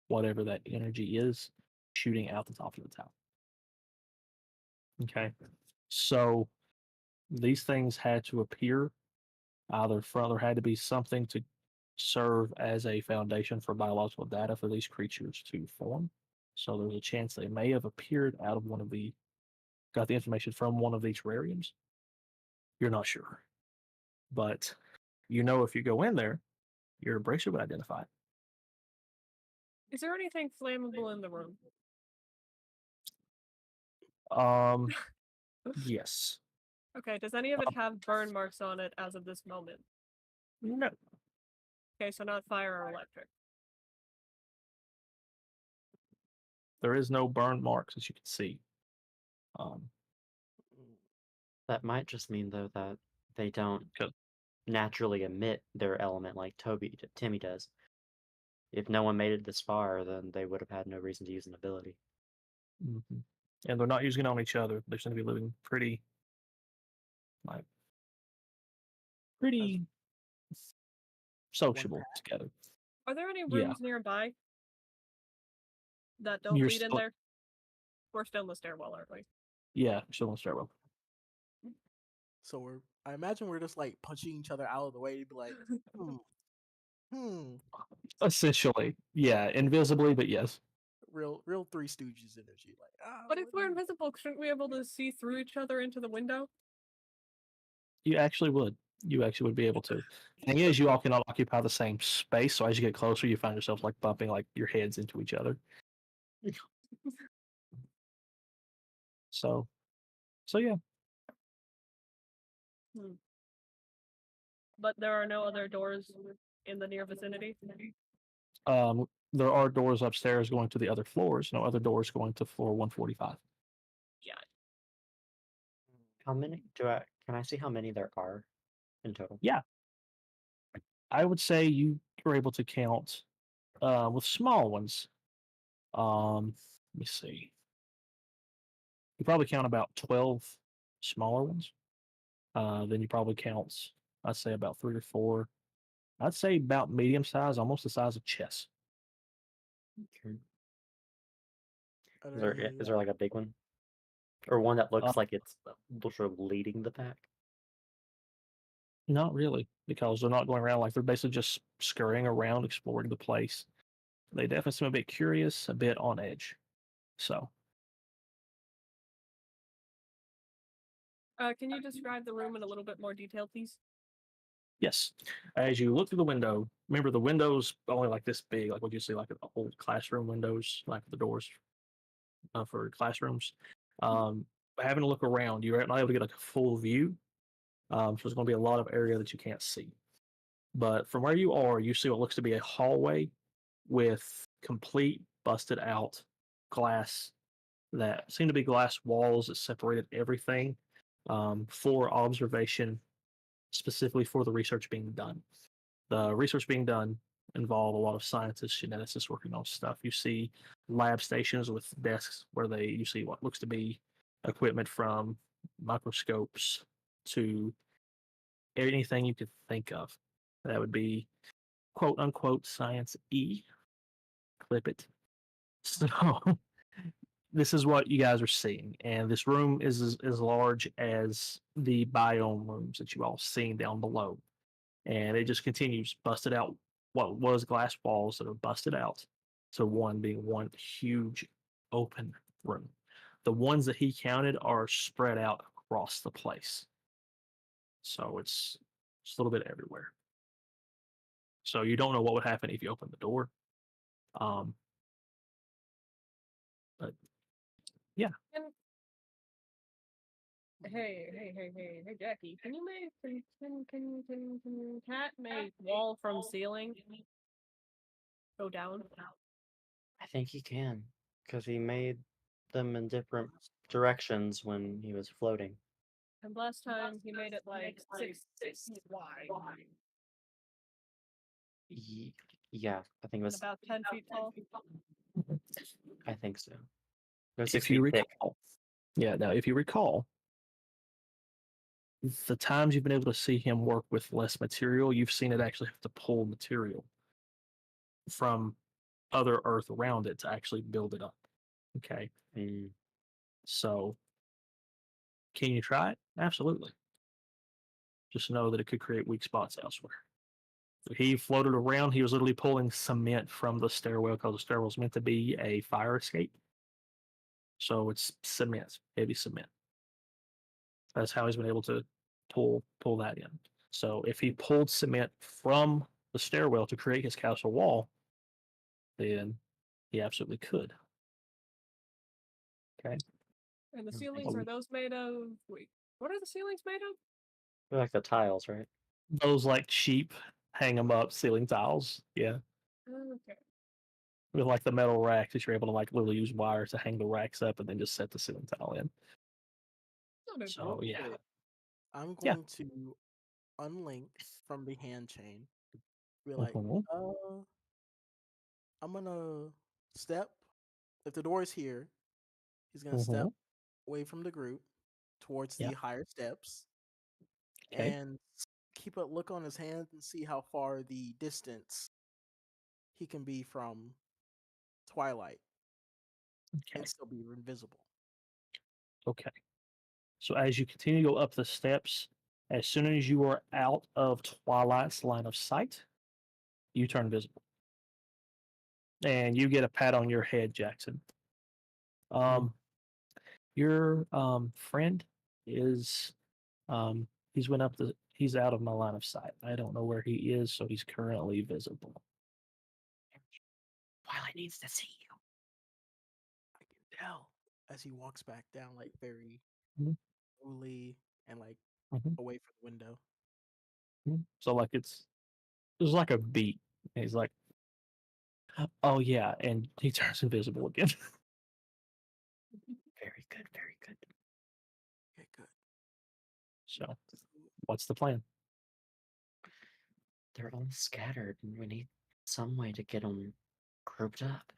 whatever that energy is shooting out the top of the tower. Okay. So these things had to appear either from there had to be something to serve as a foundation for biological data for these creatures to form. So there's a chance they may have appeared out of got the information from one of these terrariums. You're not sure. But you know if you go in there, your bracer would identify it. Is there anything flammable in the room? Yes. Okay, does any of it have burn marks on it as of this moment? No. Okay, so not fire or electric. There is no burn marks as you can see. Um, That might just mean though that they don't 'Cause- naturally emit their element like Timmy does. If no one made it this far, then they would have had no reason to use an ability. mhm. And they're not using it on each other. They're going to be living like pretty sociable together. Are there any Yeah. rooms nearby that don't You're lead in still, there? We're still in the stairwell, aren't we? yeah, still on stairwell. So we're I imagine we're just like punching each other out of the way to be like, hmm, Essentially, yeah, invisibly, but yes. real Three Stooges energy. Like, But if what we're do you- invisible, shouldn't we be able to see through each other into the window? You actually would. You actually would be able to. Thing is, you all cannot occupy the same space, so as you get closer, you find yourselves like bumping like your heads into each other. So, so yeah. But there are no other doors in the near vicinity. There are doors upstairs going to the other floors. No other doors going to floor 145. Yeah. How many can I see how many there are in total? Yeah. I would say you were able to count with small ones. Let me see. You probably count about 12 smaller ones. Then you probably count, I'd say about 3 or 4. I'd say about medium size, almost the size of chess. Okay. are Is there there any, is there like a big one? Or one that Uh, looks like it's sort of leading the pack? Not really, because they're not going around like they're basically just scurrying around, exploring the place. They definitely seem a bit curious, a bit on edge. So, Can you describe the room in a little bit more detail, please? yes, as you look through the window, remember the window's only like this big, like what you see like the old classroom windows, like the doors for classrooms. Having a look around, you're not able to get like a full view. So there's going to be a lot of area that you can't see. But from where you are, you see what looks to be a hallway with complete busted out glass that seem to be glass walls that separated everything for observation, specifically for the research being done. The research being done involve a lot of scientists, geneticists working on stuff. You see lab stations with desks where you see what looks to be equipment from microscopes to anything you could think of. That would be quote unquote science E. Clip it. So this is what you guys are seeing, and this room is as large as the biome rooms that you all seen down below, and it just continues busted out. What was glass walls that are busted out to one being one huge open room. The ones that he counted are spread out across the place, so it's a little bit everywhere. So you don't know what would happen if you open the door. Um, but yeah, And hey, Jackie, can you make can cat make wall from ceiling go down? I think he can, because he made them in different directions when he was floating. And last time he made it like 6 feet wide Yeah, I think it and was. about 10 feet tall. I think so. It was if 6 you feet thick. recall, yeah. Now, if you recall, the times you've been able to see him work with less material, you've seen it actually have to pull material from other Earth around it to actually build it up. Okay, Mm. so can you try it? Absolutely. Just know that it could create weak spots elsewhere. He floated around. He was literally pulling cement from the stairwell because the stairwell is meant to be a fire escape. So it's cement, heavy cement. That's how he's been able to pull that in. So if he pulled cement from the stairwell to create his castle wall, then he absolutely could. Okay. And the Mm, ceilings, are those made of wait, what are the ceilings made of? They're like the tiles, right? Those like cheap hang them up ceiling tiles. Yeah. Okay. With like the metal racks that you're able to like literally use wire to hang the racks up and then just set the ceiling tile in. Not So real yeah. quick, I'm Yeah. going to unlink from the hand chain. Be like, Mhm. I'm gonna step. If the door is here, he's gonna step Mhm. away from the group towards Yeah. the higher steps Okay. and keep a look on his hand and see how far the distance he can be from Twilight Okay. and still be invisible. Okay. So as you continue to go up the steps, As soon as you are out of Twilight's line of sight, you turn visible. And you get a pat on your head, Jackson. Your friend is he's out of my line of sight. I don't know where he is, so he's currently visible. Twilight needs to see you. I can tell as he walks back down, like very Mhm. slowly and like Mhm. away from the window. So like there's like a beat. And he's like, oh yeah, and he turns invisible again. Very good, very good. Okay, good. So what's the plan? They're all scattered, and we need some way to get them grouped up.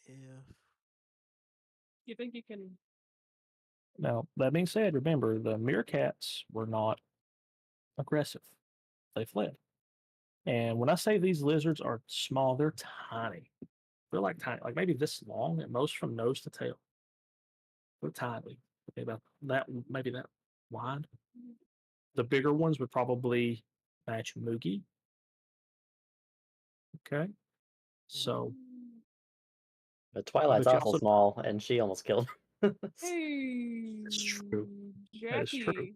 If You think you can? Now, that being said, remember the meerkats were not aggressive. They fled. And when I say these lizards are small, they're tiny. They're like tiny, like maybe this long at most from nose to tail. They're tiny. Okay, about that, maybe that wide. The bigger ones would probably match Moogie. Okay. So, But Twilight's but you awful also, small, and she almost killed. Hey, that's true. That is true. Jackie.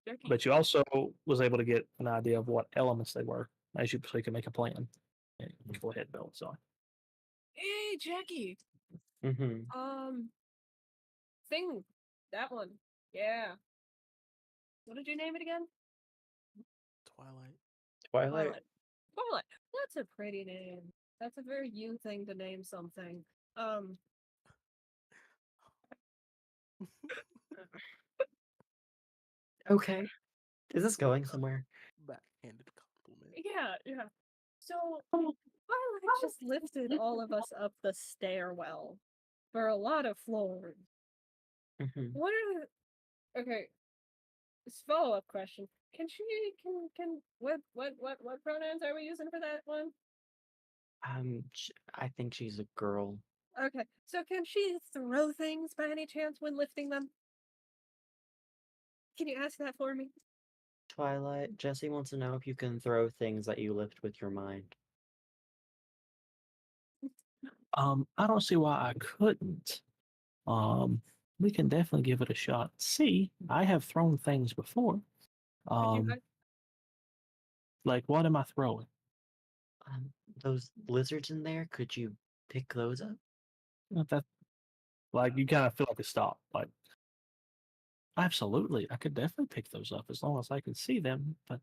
Jackie. But you also was able to get an idea of what elements they were as so you can make a plan. And go ahead, Bill. So, Hey, Jackie. Mm-hmm. Thing. That one. Yeah. What did you name it again? Twilight. Twilight. Twilight. That's a pretty name. That's a very you thing to name something. Okay. Is this going somewhere? Backhanded compliment. Yeah. So Twilight just lifted all of us up the stairwell for a lot of floors. Mm-hmm. What are the okay? Follow up question. Can she can what pronouns are we using for that one? I think she's a girl. Okay, so can she throw things by any chance when lifting them? Can you ask that for me? Twilight. Jesse wants to know if you can throw things that you lift with your mind. I don't see why I couldn't. We can definitely give it a shot. See, I have thrown things before. Could you? Like what am I throwing? Those lizards in there, could you pick those up? That like you kind of feel like a stop. Like absolutely, I could definitely pick those up as long as I can see them. But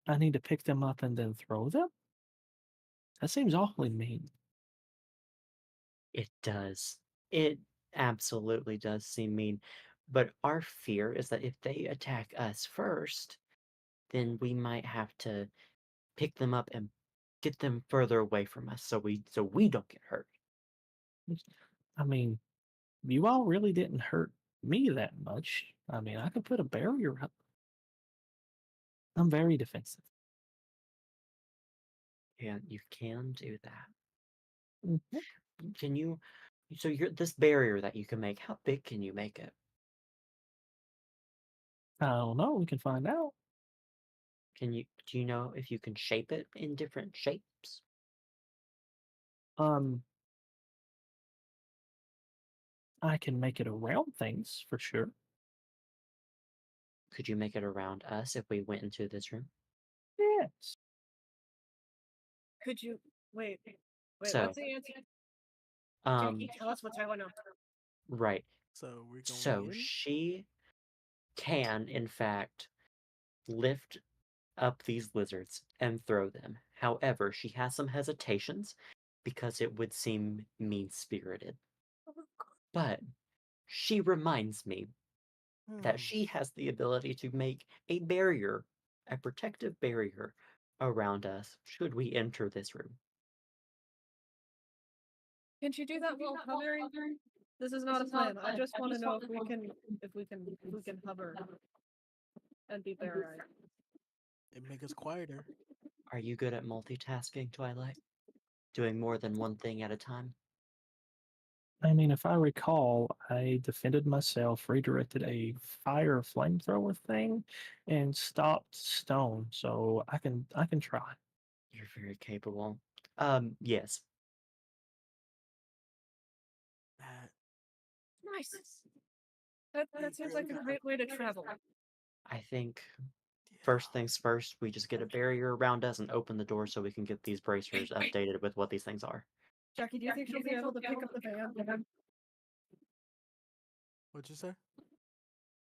I need to pick them up and then throw them. That seems awfully mean. It does. It absolutely does seem mean. But our fear is that if they attack us first, then we might have to pick them up and get them further away from us so we don't get hurt. I mean, you all really didn't hurt me that much. I mean, I could put a barrier up. I'm very defensive. And you can do that. Mhm. Can you so you're this barrier that you can make, how big can you make it? I don't know. We can find out. Do you know if you can shape it in different shapes? Um, I can make it around things for sure. Could you make it around us if we went into this room? Yes. Could you wait? So, What's the answer? um, Jackie, tell us what's going on. right. So we're going So in. she can, in fact, lift up these lizards and throw them. However, she has some hesitations because it would seem mean-spirited. But she reminds me that she has the ability to make a barrier, a protective barrier around us should we enter this room. Can she do that while hovering? This is not a plan. I just want to know if we can hover and be there. It make us quieter. Are you good at multitasking, Twilight? Doing more than one thing at a time? I mean, if I recall, I defended myself, redirected a fire flamethrower thing, and stopped stone. So I can try. You're very capable. Yes. That Nice. That seems like a great way to travel. I think yeah. first things first, we just get a barrier around us and open the door so we can get these bracers updated with what these things are. Jackie, do you think she'll be able to pick up the van? What'd you say?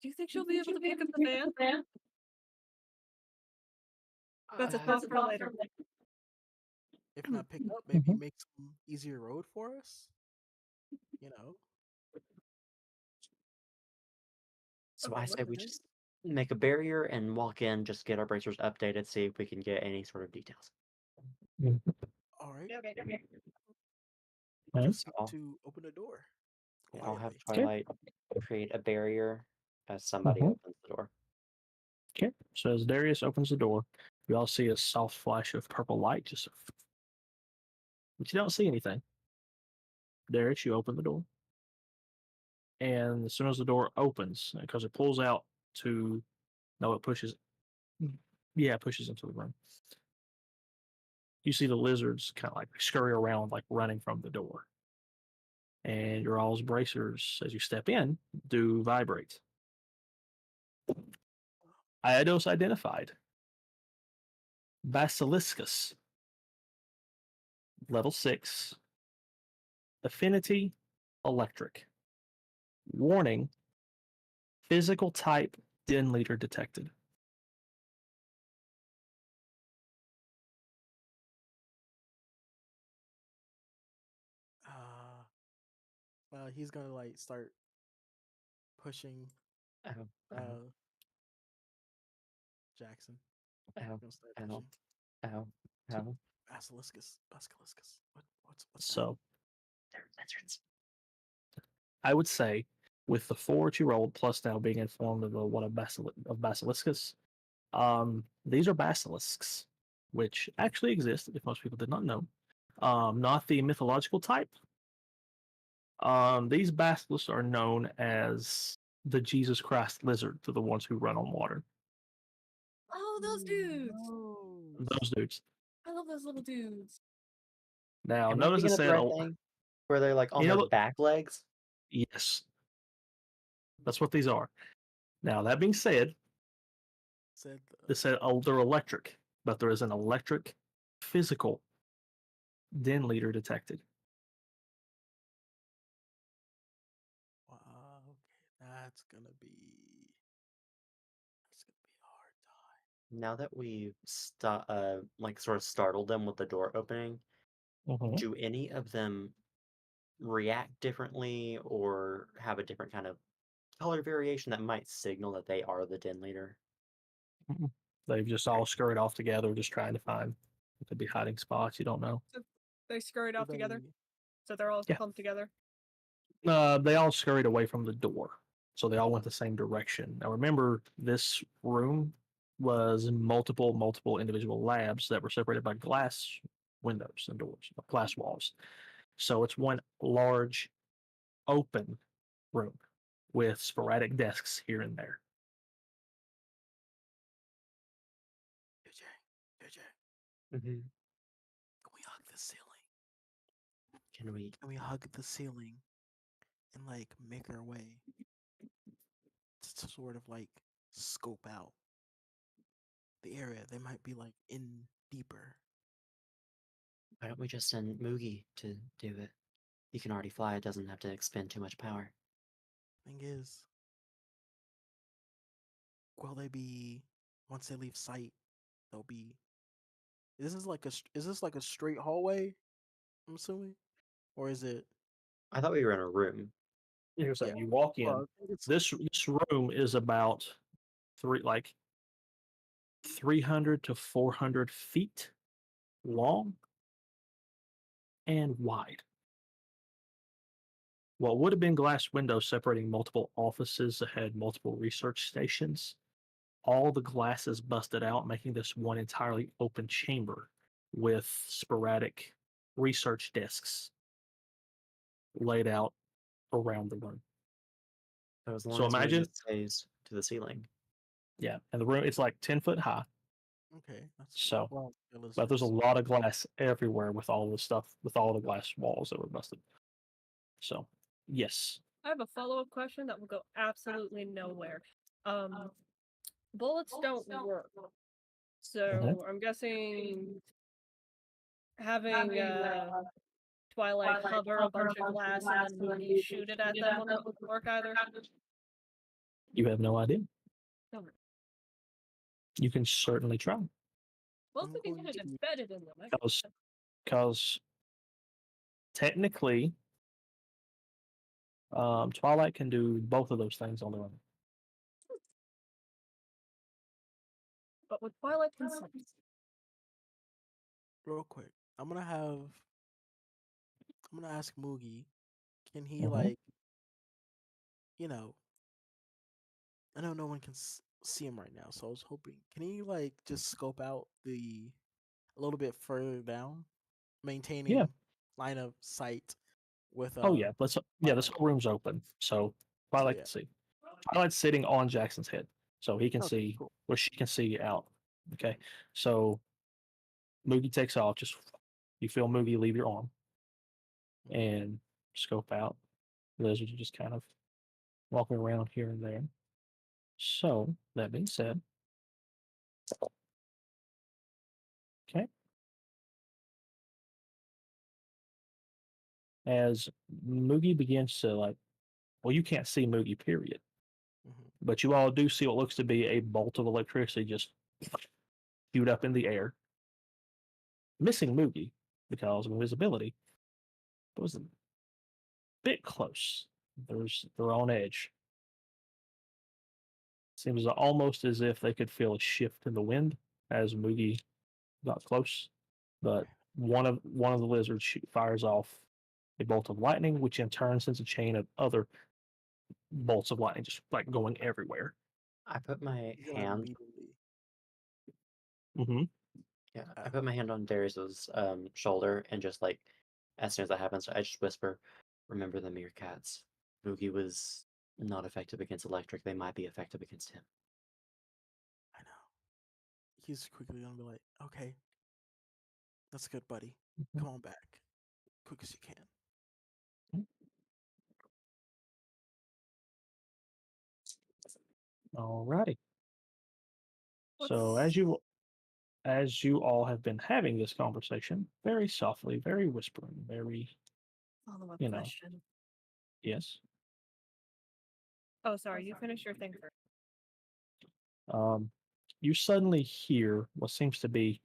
Do you think she'll be able to pick up the van? That's a thought for later. If not pick up, maybe make some easier road for us. You know. So Okay, I what say we just make a barrier and walk in, just get our bracers updated, see if we can get any sort of details. All right. Okay. Okay. Proceed I'll- to open the door. I'll have quietly. Twilight create a barrier as somebody Mhm. opens the door. Okay. So as Darius opens the door, you all see a soft flash of purple light, but you don't see anything. Darius, you open the door, and as soon as the door opens, because it pulls out to, no, it pushes. Yeah, it pushes into the room. You see the lizards kind of like scurry around, like running from the door. And your all's bracers, as you step in, do vibrate. Eidos identified. Basiliscus. Level 6. Affinity, electric. Warning, physical type, den leader detected. He's gonna like start pushing Oh, Jackson. ow, Gonna start ow, pushing. ow, ow. Basiliscus. What's that? So They're lizards. I would say, with the 4 that you rolled, plus now being informed of what of Basiliscus, these are basilisks, which actually exist, if most people did not know. Not the mythological type. These basilisks are known as the Jesus Christ lizard to the ones who run on water. Oh, those dudes! Those dudes. I love those little dudes. Now, Am I notice it thinking of the said, right thing? Where they're like on You know their what- back legs? yes, that's what these are. Now, that being said, Said it said they're electric, but there is an electric physical den leader detected. wow. Okay, that's gonna be a hard time. Now that we like sort of startled them with the door opening, do any of them react differently or have a different kind of color variation that might signal that they are the den leader? They've just all scurried off together, just trying to find if they'd be hiding spots. You don't know. They scurried off together, They- so they're all Yeah. clumped together. They all scurried away from the door, so they all went the same direction. Now, remember, this room was multiple individual labs that were separated by glass windows and doors, glass walls. So it's one large open room with sporadic desks here and there. JJ, Mm-hmm. can we hug the ceiling? Can we? Can we hug the ceiling and like make our way to sort of like scope out the area? They might be like in deeper. Why don't we just send Moogie to do it? He can already fly. It doesn't have to expend too much power. Thing is, will they be once they leave sight? They'll be. Is this like a straight hallway? I'm assuming, or is it? I thought we were in a room. Here's Yeah. you walk in. Well, I think it's This room is about 300 to 400 feet long and wide. What would have been glass windows separating multiple offices that had multiple research stations, all the glass is busted out, making this one entirely open chamber with sporadic research desks laid out around the room. So as long So as Moogie imagine, stays to the ceiling. yeah, and the room it's like 10 foot high. Okay, that's So, well. but there's a Lizards. lot of glass everywhere with all the stuff, with all the glass walls that were busted. So, yes. I have a follow-up question that will go absolutely nowhere. Bullets don't work. So I'm guessing having Twilight hover a bunch of glass and then Moogie shoot it at them wouldn't work either. You have no idea. No. You can certainly try. Well, I'm if we can going get it to- embedded in them. Because technically, Twilight can do both of those things on their own. But with Twilight consent. Real quick, I'm gonna ask Moogie, can he Mhm. like, I know no one can see him right now, so I was hoping, can he like just scope out a little bit further down, maintaining line of sight with Oh yeah, this Twilight. whole room's open, so Twilight yeah. can see. Twilight's sitting on Jackson's head, so he can Okay, see cool. where she can see out. Okay, so Moogie takes off. Just you feel Moogie leave your arm, and scope out. Lizards are just kind of walking around here and there. So that being said, okay, as Moogie begins to like, well, you can't see Moogie, period. Mhm. But you all do see what looks to be a bolt of electricity just shoot up in the air, missing Moogie because of invisibility. It was a bit close. They're on edge. Seems almost as if they could feel a shift in the wind as Moogie got close. But one of the lizards fires off a bolt of lightning, which in turn sends a chain of other bolts of lightning just like going everywhere. I put my He's gonna hand. immediately- Mm-hmm. Yeah, I put my hand on Darius's shoulder and just like, as soon as that happens, I just whisper, "Remember the meerkats. Moogie was not effective against electric. They might be effective against him." I know. He's quickly gonna be like, okay, that's good, buddy. Come on back, quick as you can. Alrighty. So What's- as you all have been having this conversation, very softly, very whispering, very Follow-up you know. question. Yes. Oh, sorry, you finished your thing first. You suddenly hear what seems to be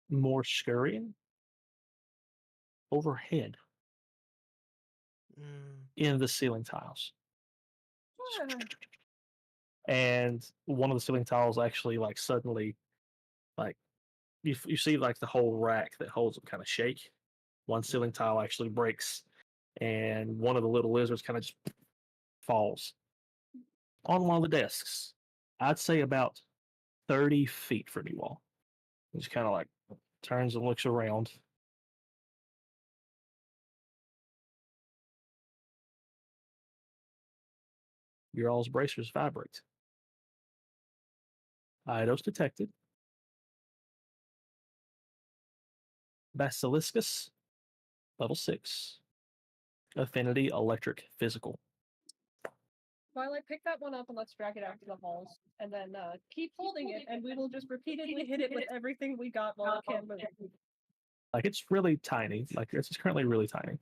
more scurrying overhead in the ceiling tiles. And one of the ceiling tiles actually like suddenly like you see like the whole rack that holds them kind of shake. One ceiling tile actually breaks and one of the little lizards kind of just falls on one of the desks. I'd say about 30 feet from you all. Just kind of like turns and looks around. Your all's bracers vibrate. Eidos detected. Basiliscus, level 6. Affinity, electric, physical. Twilight, pick that one up and let's drag it out to the halls. And then keep holding it, and we will just repeatedly hit it with everything we got while it can't move. Like it's really tiny. Like it's currently really tiny.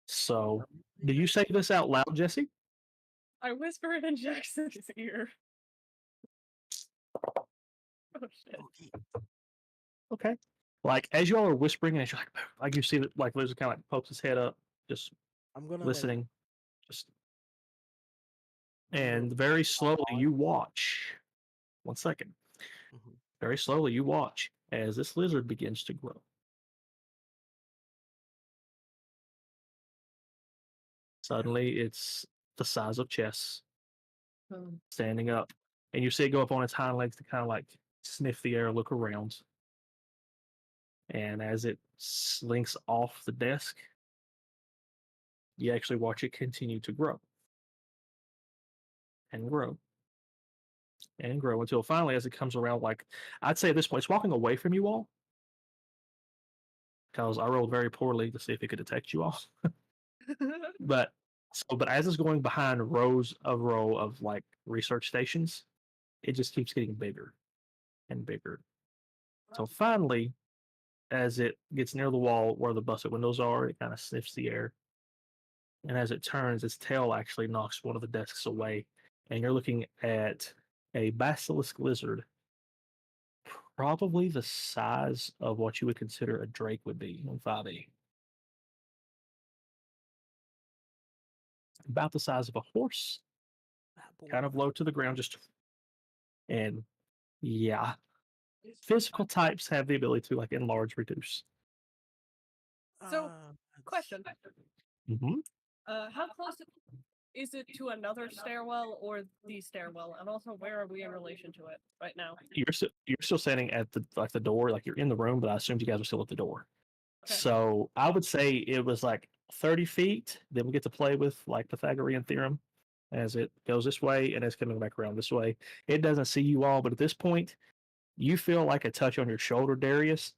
So, do you say this out loud, Jesse? I whisper it in Jackson's ear. Oh shit. Okay. Like as you all are whispering, and you're like you see that like Lizard kind of like pokes his head up, just I'm gonna listening, just and very slowly you watch. 1 second. Very slowly you watch as this lizard begins to grow. Suddenly, it's the size of chess, standing up, and you see it go up on its hind legs to kind of like sniff the air, look around, And as it slinks off the desk, you actually watch it continue to grow and grow and grow until finally, as it comes around, like I'd say at this point, it's walking away from you all because I rolled very poorly to see if it could detect you all. But but as it's going behind row of like research stations, it just keeps getting bigger and bigger. So finally, as it gets near the wall where the busted windows are, it kind of sniffs the air. And as it turns, its tail actually knocks one of the desks away. And you're looking at a basilisk lizard, probably the size of what you would consider a drake would be in 5e. About the size of a horse, kind of low to the ground, just and yeah. Physical types have the ability to like enlarge, reduce. So, question: Hmm. How close is it to another stairwell or the stairwell? And also, where are we in relation to it right now? You're still standing at the door, like you're in the room, but I assumed you guys are still at the door. Okay. So I would say it was like 30 feet. Then we get to play with like Pythagorean theorem as it goes this way and it's coming back around this way. It doesn't see you all, but at this point, you feel like a touch on your shoulder, Darius,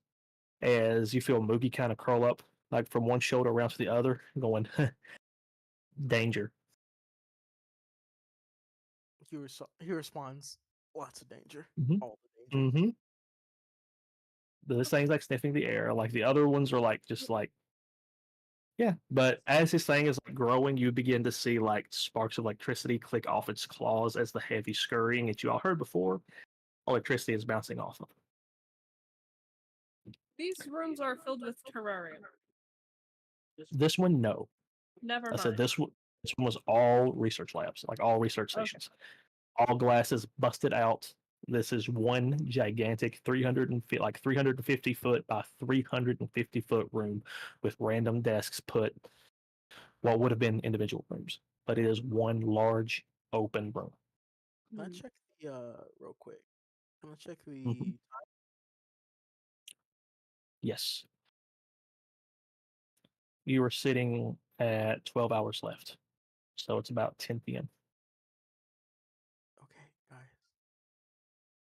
as you feel Moogie kind of curl up, like from one shoulder around to the other, going, danger. He responds, lots of danger. Mhm. All the danger. Mm-hmm. This thing's like sniffing the air. Like the other ones are like just like, yeah. But as this thing is like growing, you begin to see like sparks of electricity click off its claws as the heavy scurrying that you all heard before, electricity is bouncing off of. These rooms are filled with terrarium. This one, no. Never I mind. said this one was all research labs, like all research Okay. stations. All glasses busted out. This is one gigantic 350 foot by 350 foot room with random desks put what would have been individual rooms, but it is one large open room. Can I Hmm. check the real quick? Can I check the Mhm. Yes. You are sitting at 12 hours left. So it's about 10 p.m. Okay, guys.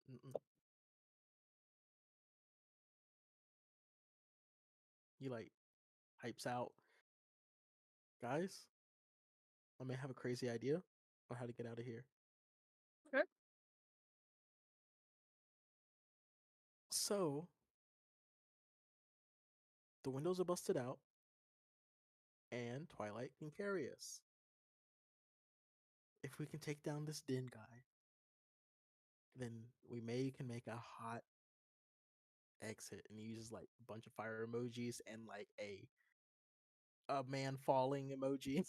Mm-mm. He like hypes out, guys. I may have a crazy idea on how to get out of here. Okay. So the windows are busted out, and Twilight can carry us. If we can take down this Din guy, then we can make a hot exit. And he uses like a bunch of fire emojis and like a man falling emoji.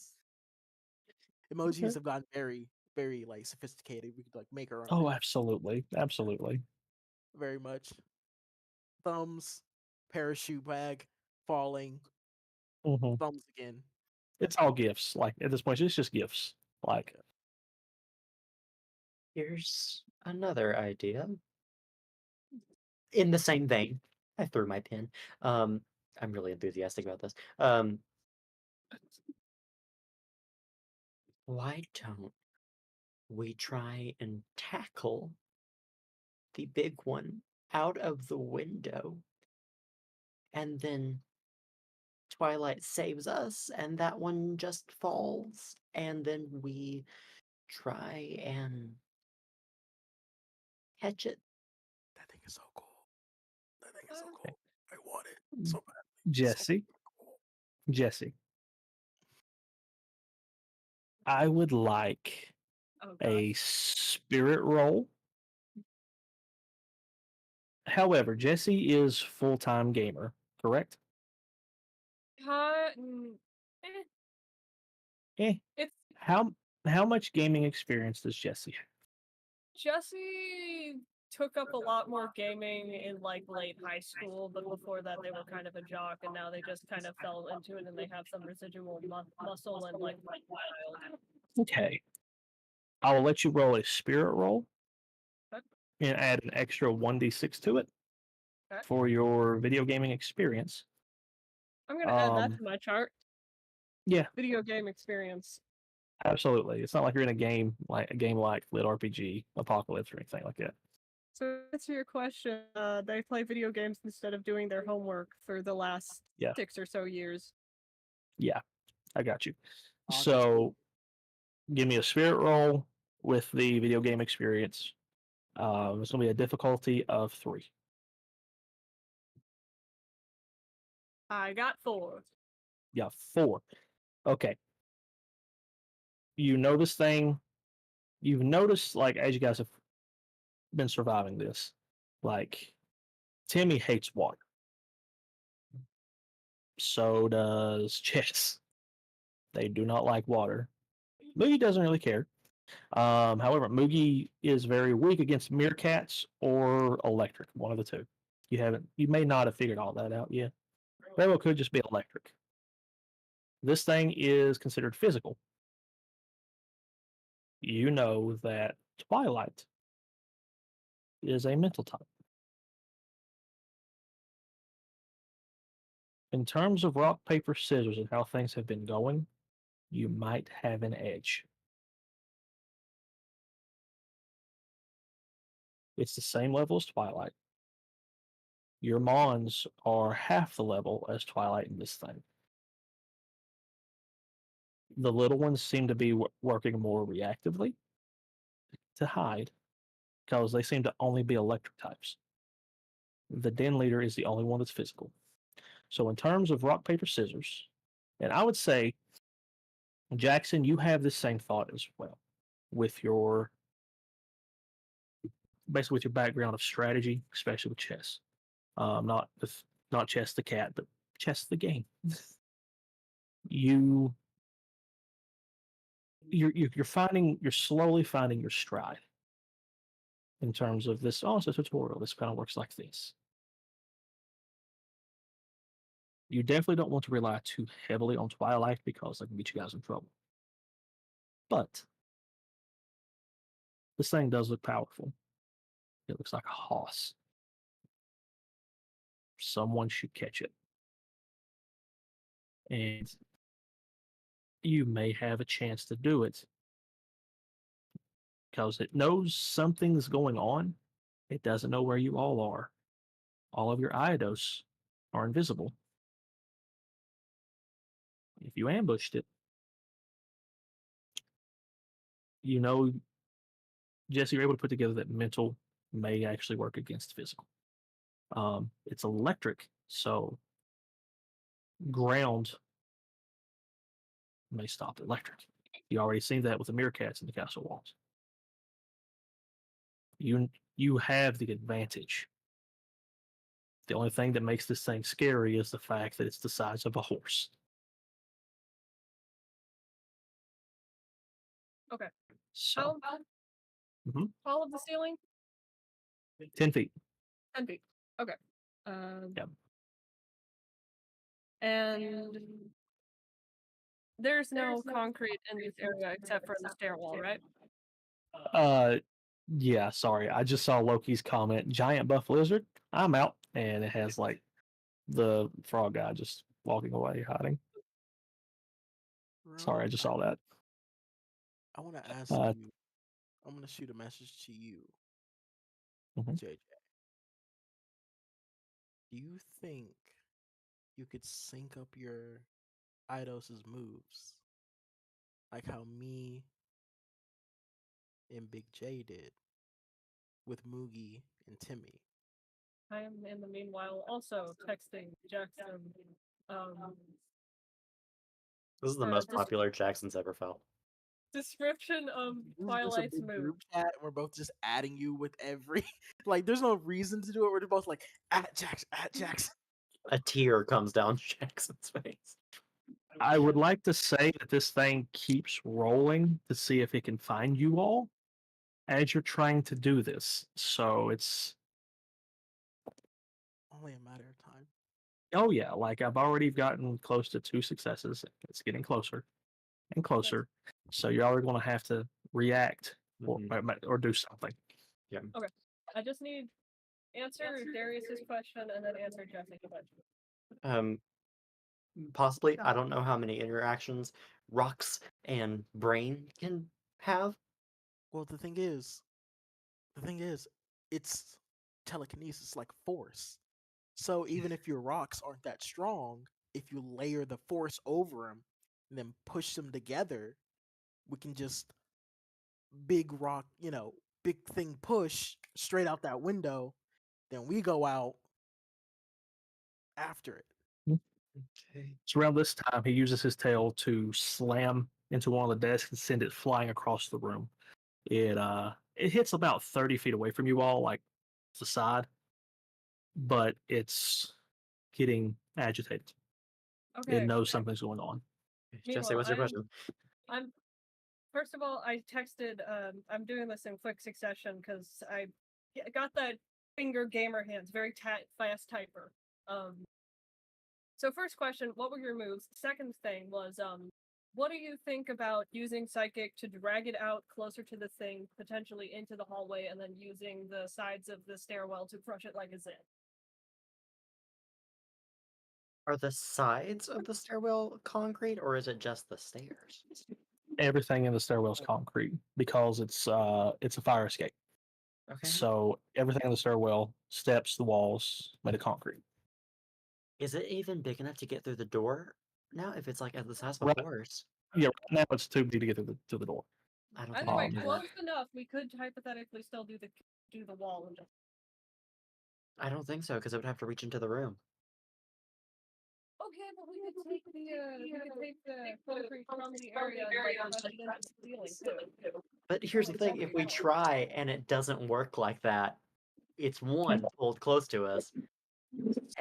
Emojis Okay. have gotten very, very like sophisticated. We could like make our own Oh, absolutely. Absolutely. very much. Thumbs, parachute bag, falling, Hmm. thumbs again. It's all gifts. Like at this point, it's just gifts. Like, Here's another idea. In the same vein, I threw my pen. I'm really enthusiastic about this. Why don't we try and tackle the big one out of the window, and then Twilight saves us, and that one just falls, and then we try and catch it. That thing is so cool. That thing is so Okay. cool. I want it so badly. Jesse, So cool. Jesse, I would like Oh a gosh. spirit roll. However, Jesse is full-time gamer, correct? Eh, Eh. it's How much gaming experience does Jesse have? Jesse took up a lot more gaming in like late high school, but before that they were kind of a jock, and now they just kind of fell into it, and they have some residual muscle and like wild. Okay. I will let you roll a spirit roll Okay. and add an extra 1d6 to it. for your video gaming experience. I'm gonna add that Um, to my chart. Yeah, Video game experience. absolutely. It's not like you're in a game like Lit RPG, Apocalypse, or anything like that. So to answer your question, they play video games instead of doing their homework for the last Yeah. 6 or so years. Yeah, I got you. Oh, that's So, give me a spirit roll with the video game experience. It's going to be a difficulty of 3. I got 4. Yeah, 4. Okay. You know this thing. You've noticed, like, as you guys have been surviving this, like, Timmy hates water. So does Chess. They do not like water. Moogie doesn't really care. However, Moogie is very weak against meerkats or electric, one of the two. You may not have figured all that out yet. Very well could just be electric. This thing is considered physical. You know that Twilight is a mental type. In terms of rock, paper, scissors and how things have been going, you might have an edge. It's the same level as Twilight. Your Mons are half the level as Twilight in this thing. The little ones seem to be working more reactively to hide because they seem to only be electric types. The den leader is the only one that's physical. So in terms of rock, paper, scissors, and I would say, Jackson, you have the same thought as well with your basically with your background of strategy, especially with chess. Not chess the cat, but chess the game. you you're slowly finding your stride in terms of this. Oh, it's a tutorial. This kind of works like this. You definitely don't want to rely too heavily on Twilight because that can get you guys in trouble. But this thing does look powerful. It looks like a hoss. Someone should catch it. And you may have a chance to do it because it knows something's going on. It doesn't know where you all are. All of your Eidos are invisible. If you ambushed it, you know, Jesse, you're able to put together that mental may actually work against physical. It's electric, so ground may stop electric. You already seen that with the meerkats in the castle walls. You have the advantage. The only thing that makes this thing scary is the fact that it's the size of a horse. Okay. So, How Mhm. tall of the ceiling? 10 feet. 10 feet. Okay. Yep. And there's no concrete in this area except for the stairwell, right? Yeah, sorry. I just saw Loki's comment, giant buff lizard. I'm out. And it has like the frog guy just walking away, hiding. Sorry, I just saw that. I want to ask Uh, you. I'm going to shoot a message to you, Mhm. JJ. Do you think you could sync up your Eidos' moves like how me and Big J did with Moogie and Timmy? I am in the meanwhile also texting Jackson. This is the Uh, most this- popular Jackson's ever felt. Description of This is just a Twilight's big move. group chat, and we're both just adding you with every like. There's no reason to do it. We're both like at Jackson. A tear comes down Jackson's face. I would like to say that this thing keeps rolling to see if it can find you all as you're trying to do this. So it's, Only a matter of time. oh yeah, like I've already gotten close to 2 successes. It's getting closer and closer. So you're already going to have to react or do something. I just need answer Darius's question and then answer Jesse's question. Possibly. I don't know how many interactions rocks and brain can have. Well, the thing is, it's telekinesis like force. So even if your rocks aren't that strong, if you layer the force over them and then push them together, we can just big rock, big thing push straight out that window. Then we go out after it. Okay. So around this time, he uses his tail to slam into one of the desks and send it flying across the room. It hits about 30 feet away from you all, like the side, but it's getting agitated. Okay. It knows something's going on. Jesse, what's your question? I'm first of all, I texted. I'm doing this in quick succession because I got that finger gamer hands, very fast typer. So first question, what were your moves? Second thing was, what do you think about using psychic to drag it out closer to the thing, potentially into the hallway, and then using the sides of the stairwell to crush it like a zit? Are the sides of the stairwell concrete, or is it just the stairs? Everything in the stairwell is concrete because it's a fire escape. Okay. So everything in the stairwell, steps, the walls, made of concrete. Is it even big enough to get through the door now? If it's like at the size of a Right. horse, Yeah, right now it's too big to get to the door. I don't Either think way, I can do close that. enough, we could hypothetically still do the wall and just. I don't think so because it would have to reach into the room. Okay, but we could take the concrete from the area and like rush it into the ceiling too. But here's the thing: if we try and it doesn't work like that, it's one pulled close to us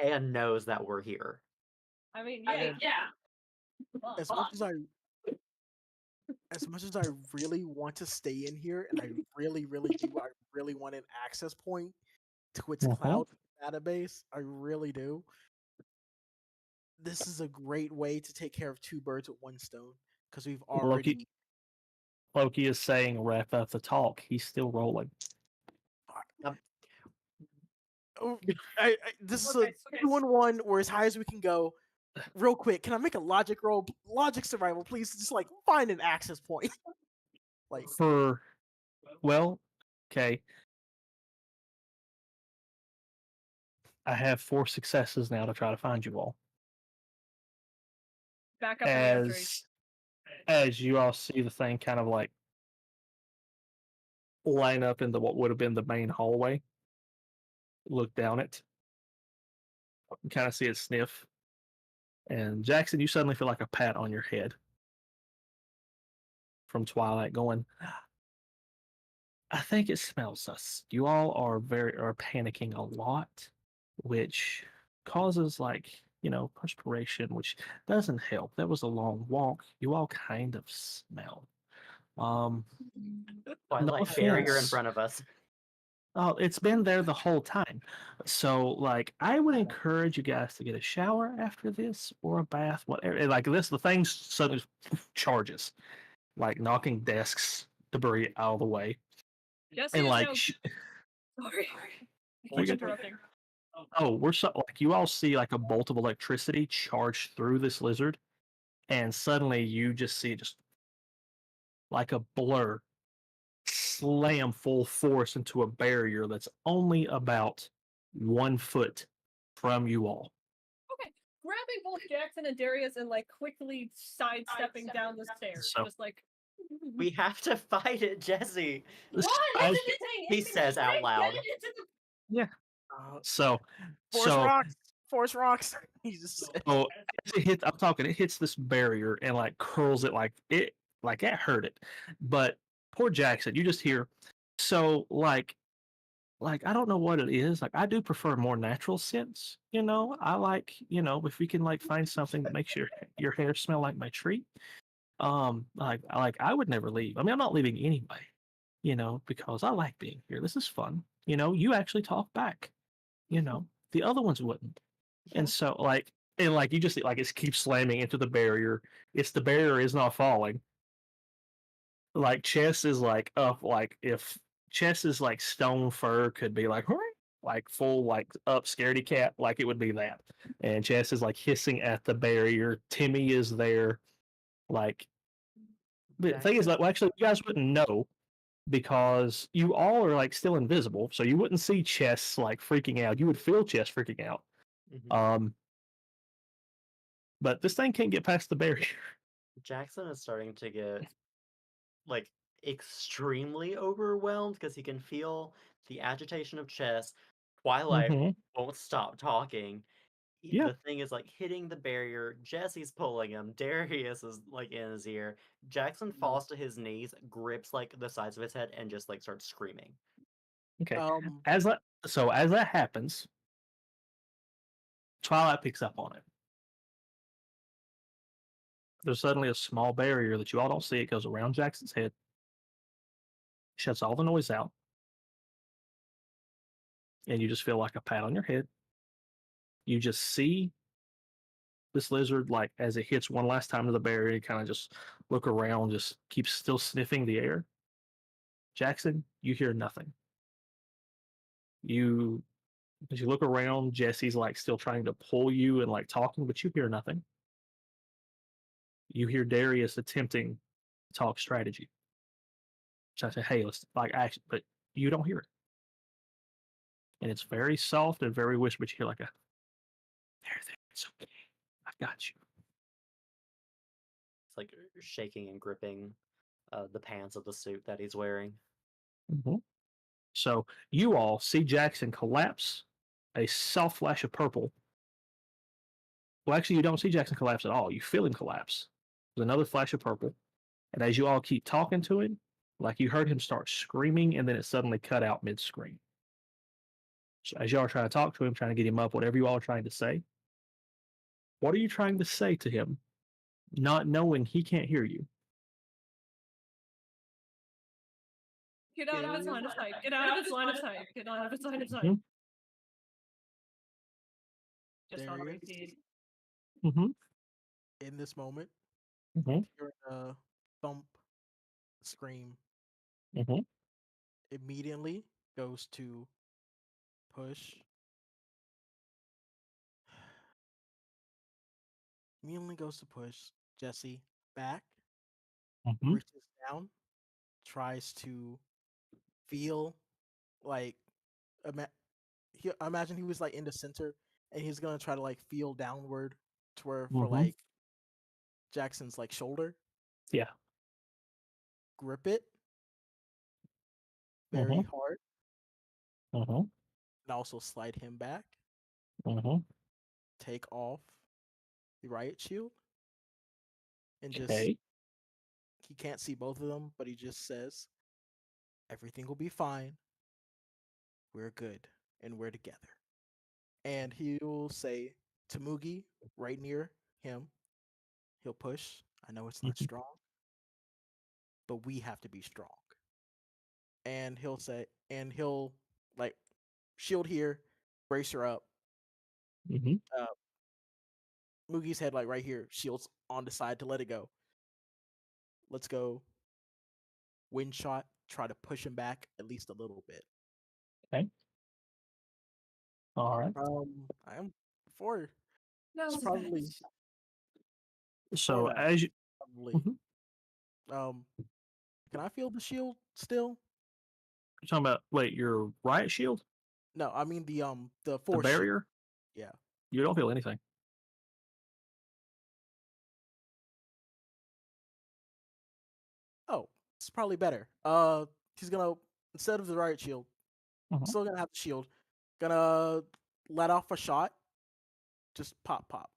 and knows that we're here. I mean, yeah. As much as I really want to stay in here, and I really, really do, I really want an access point to its cloud database. I really do. This is a great way to take care of two birds with one stone because we've already. Loki is saying wrap up the talk. He's still rolling. Oh, this is Okay, a 2-on-1. We're as high as we can go. Real quick, can I make a logic roll? Logic survival, please. Just like find an access point. Like Okay. I have 4 successes now to try to find you all. Back up in the entry. As you all see the thing kind of like line up into what would have been the main hallway. Look down it. You kind of see it sniff. And Jackson, you suddenly feel like a pat on your head from Twilight going, I think it smells us. You all are panicking a lot, which causes perspiration, which doesn't help. That was a long walk. You all kind of smell. Twilight barrier in front of us. Oh, it's been there the whole time. So, I would encourage you guys to get a shower after this or a bath, whatever. Like this, the thing suddenly charges, like knocking desks, debris out of the way. Jesse And sorry. Keep interrupting. You all see like a bolt of electricity charge through this lizard, and suddenly you just see just like a blur slam full force into a barrier that's only about 1 foot from you all. Okay, grabbing both Jackson and Darius and quickly sidestepping down the stairs, just like. We have to fight it, Jesse. What? He says out loud. Yeah. Force rocks. He just said. So it hits this barrier and curls it it hurt it. But poor Jackson, you just hear I don't know what it is. I do prefer more natural scents, I if we can find something that makes your hair smell like my tree. I would never leave. I mean, I'm not leaving anyway, because I like being here. This is fun. You actually talk back. The other ones wouldn't. And so you just it keeps slamming into the barrier. The barrier is not falling. Chess is up, if Chess's stone fur could be like full like up scaredy cat, like it would be that. And Jess is like hissing at the barrier. Timmy is there. Like the thing is, Jackson, like, well, actually, you guys wouldn't know because you all are like still invisible, so you wouldn't see Chess like freaking out. You would feel Chess freaking out. mhm. But this thing can't get past the barrier. Jackson is starting to get like extremely overwhelmed because he can feel the agitation of Chess. Twilight Mm-hmm. won't stop talking. Yeah. The thing is like hitting the barrier. Jesse's pulling him. Darius is like in his ear. Jackson falls to his knees, grips like the sides of his head, and just like starts screaming. Okay. Um, As that happens, Twilight picks up on it. There's suddenly a small barrier that you all don't see. It goes around Jackson's head, shuts all the noise out, and you just feel like a pat on your head. You just see this lizard, like as it hits one last time to the barrier, kind of just look around, just keeps still sniffing the air. Jackson, you hear nothing. You, as you look around, Jesse's like still trying to pull you and like talking, but you hear nothing. You hear Darius attempting to talk strategy. So I say, hey, let's like action, but you don't hear it. And it's very soft and very whispered, but you hear like a, there, it's okay. I've got you. It's like shaking and gripping the pants of the suit that he's wearing. Mm-hmm. So you all see Jackson collapse, a soft flash of purple. Well, actually, you don't see Jackson collapse at all. You feel him collapse. There's another flash of purple. And as you all keep talking to him, like you heard him start screaming, and then it suddenly cut out mid scream. So as y'all are trying to talk to him, trying to get him up, whatever you all are trying to say, what are you trying to say to him, not knowing he can't hear you? Get out of its line of sight. Get out of its line of sight. Get out of its line of sight. Mhm. Just on Darius, repeat. Mm-hmm. in this moment, Mm-hmm. hearing a thump, scream, Mm-hmm. immediately goes to push. Immediately goes to push Jesse back, Mm-hmm. reaches down, tries to feel like I imagine he was like in the center, and he's gonna try to like feel downward to where for Mm-hmm. like Jackson's like shoulder, Yeah. grip it very Mm-hmm. hard, Mm-hmm. and also slide him back. Mm-hmm. Take off the riot shield, and just Okay. he can't see both of them, but he just says, "Everything will be fine. We're good, and we're together." And he'll say to Mugi, right near him, he'll push. I know it's not Mm-hmm. strong, but we have to be strong. And he'll say, and he'll like shield here, brace her up. Mm-hmm. Uh, Mugi's head like right here, shields on the side to let it go. Let's go. Wind shot. Try to push him back at least a little bit. Okay. All right. I am before. No, It's it's probably advanced. before So that. as you, Probably. Mhm. Can I feel the shield still? you're talking about, wait, your riot shield, No, I mean the the force shield. barrier, Yeah. you don't feel anything. Oh, it's probably better. He's gonna instead of the riot shield, Mhm. still gonna have the shield. Gonna let off a shot. Just pop, pop.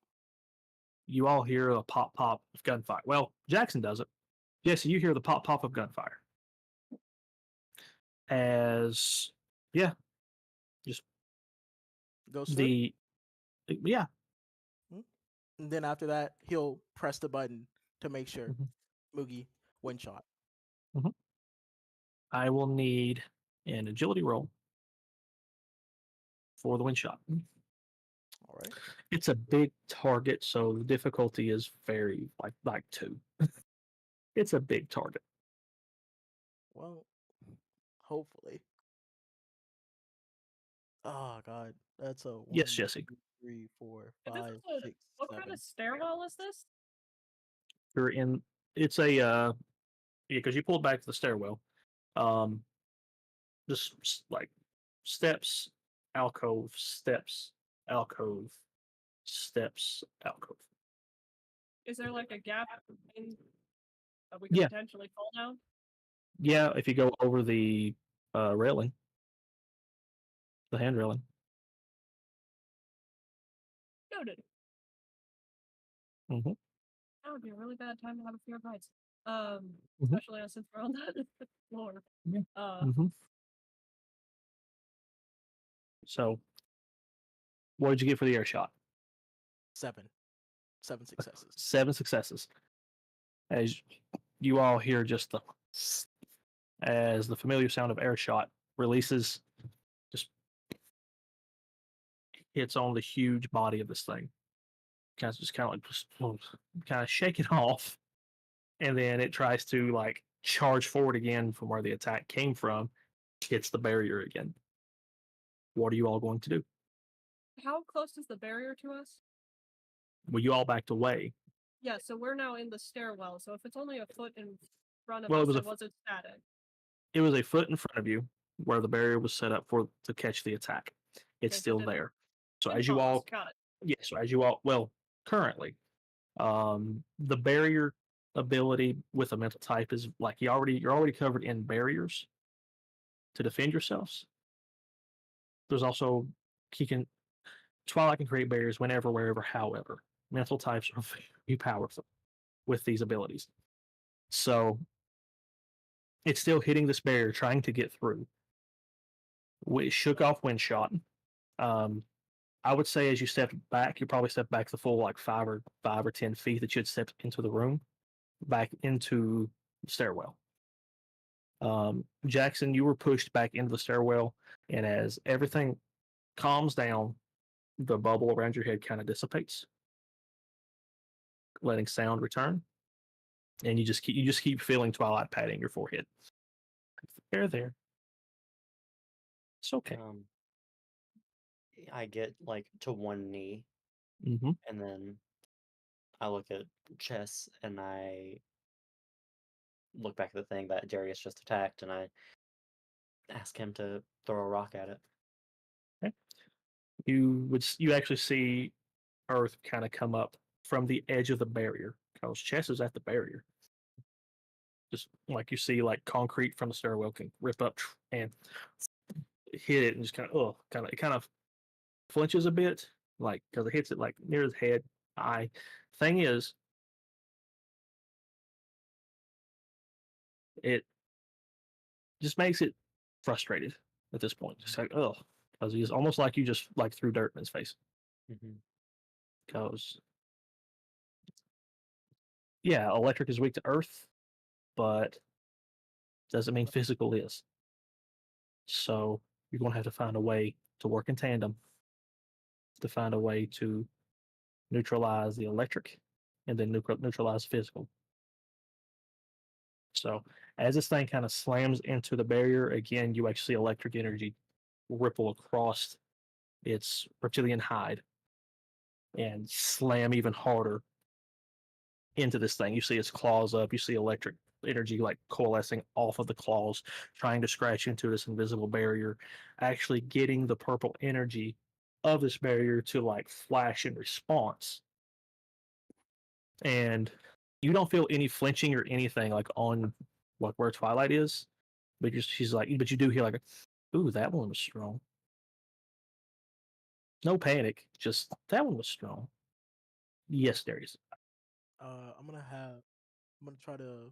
You all hear a pop pop of gunfire. Well, Jackson does it. Jesse, you hear the pop pop of gunfire. As yeah, just Goes through. the yeah. And then after that, he'll press the button to make sure Mhm. Mugi one shot. I will need an agility roll for the wind shot. All right. It's a big target, so the difficulty is very like 2. It's a big target. Well, hopefully. Oh God, that's a one, Yes, Jesse. 2, 3, 4, If this 5, is a, 6, what kind 7. of stairwell is this? You're in. It's a yeah, because you pulled back to the stairwell. Um, just like steps, alcove, steps, alcove, steps, alcove. Is there like a gap in that we could Yeah. potentially fall down? Yeah, if you go over the railing, the hand railing. Noted. Hmm. That would be a really bad time to have a fear of heights. Mhm. Especially since we're on that floor. Yeah. Uh, Hmm. So, what did you get for the air shot? 7. 7 successes. 7 successes. As you all hear just the as the familiar sound of air shot releases, just hits on the huge body of this thing. Kind of like just kind of shake it off, and then it tries to like charge forward again from where the attack came from, hits the barrier again. What are you all going to do? how close is the barrier to us? Well, you all backed away. Yeah, so we're now in the stairwell. So if it's only a foot in front of Well, it us, was it a wasn't static. it was a foot in front of you where the barrier was set up for to catch the attack. It's Okay, so still didn't- there. So didn't as you fall all us. Got it. yeah, so as you all well currently, the barrier ability with a mental type is like you're already covered in barriers to defend yourselves. There's also he can Twilight can create barriers whenever, wherever, however. Mental types are very powerful with these abilities. So it's still hitting this barrier, trying to get through. We shook off wind shot. Um, I would say as you stepped back, you probably stepped back the full like 5 or 10 feet that you had stepped into the room, back into the stairwell. Jackson, you were pushed back into the stairwell, and as everything calms down, the bubble around your head kind of dissipates, letting sound return, and you just keep feeling twilight patting your forehead. There. It's okay. I get like to one knee, Mm-hmm. and then I look at Chess, and I look back at the thing that Darius just attacked, and I ask him to throw a rock at it. Okay. You actually see Earth kind of come up from the edge of the barrier because Chess is at the barrier. Just like you see, like concrete from the stairwell can rip up and hit it, and just kind of flinches a bit, like because it hits it like near his head, eye. Thing is, it just makes it frustrated at this point. Just like, oh, because he's almost like you just like threw dirt in his face. Mm-hmm. Because yeah, electric is weak to earth, but doesn't mean physical is. So you're going to have to find a way to work in tandem to find a way to neutralize the electric and then neutralize physical. So as this thing kind of slams into the barrier, again, you actually see electric energy ripple across its reptilian hide and slam even harder into this thing. You see its claws up, you see electric energy like coalescing off of the claws, trying to scratch into this invisible barrier, actually getting the purple energy of this barrier to like flash in response. And you don't feel any flinching or anything like on like where Twilight is, but she's like, but you do hear like, ooh, that one was strong. No panic, just that one was strong. Yes, Darius. I'm gonna try to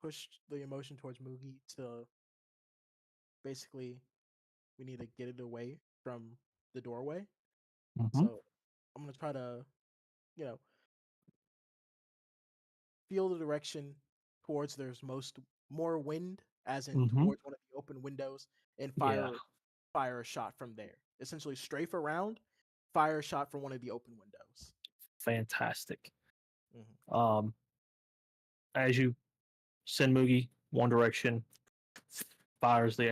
push the emotion towards Moogie to basically we need to get it away from the doorway. Mm-hmm. So I'm gonna try to, you know, feel the direction towards there's more wind, as in Mm-hmm. towards one of the open windows, and Yeah. fire a shot from there. Essentially strafe around, fire a shot from one of the open windows. Fantastic. Mm-hmm. As you send Moogie one direction, fires the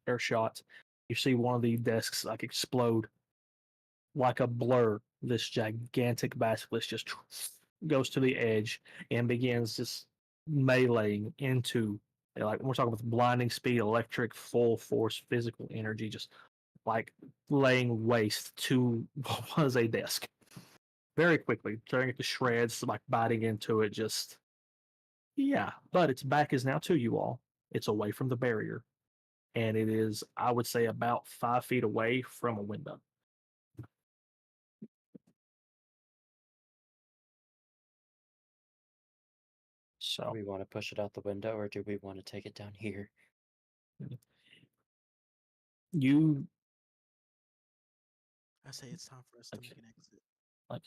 air shot. You see one of the desks like explode like a blur. This gigantic basilisk just goes to the edge and begins just meleeing into, like, we're talking with blinding speed, electric, full force, physical energy, just like laying waste to what was a desk very quickly, tearing it to shreds, like biting into it. Just, yeah, but its back is now to you all. It's away from the barrier, and it is, I would say, about 5 feet away from a window. Do So we want to push it out the window or do we want to take it down here? you I say it's time for us to Okay. make an exit. like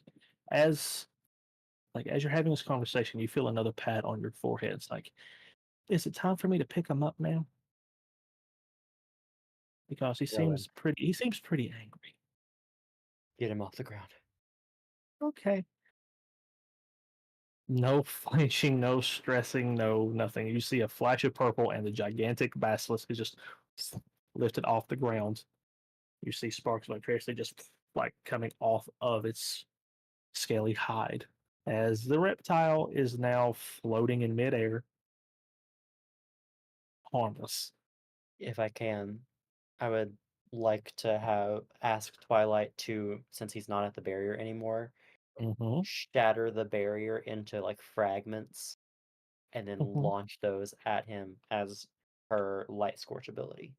as as you're having this conversation, you feel another pat on your forehead. It's like, is it time for me to pick him up now? Because Rowan, he seems pretty angry. get him off the ground. Okay. No flinching, no stressing, no nothing. You see a flash of purple, and the gigantic basilisk is just lifted off the ground. You see sparks of electricity just like coming off of its scaly hide as the reptile is now floating in midair, harmless. If I can, I would like to have ask Twilight to, since he's not at the barrier anymore, Mm-hmm. shatter the barrier into like fragments and then Mm-hmm. launch those at him as her light scorch ability.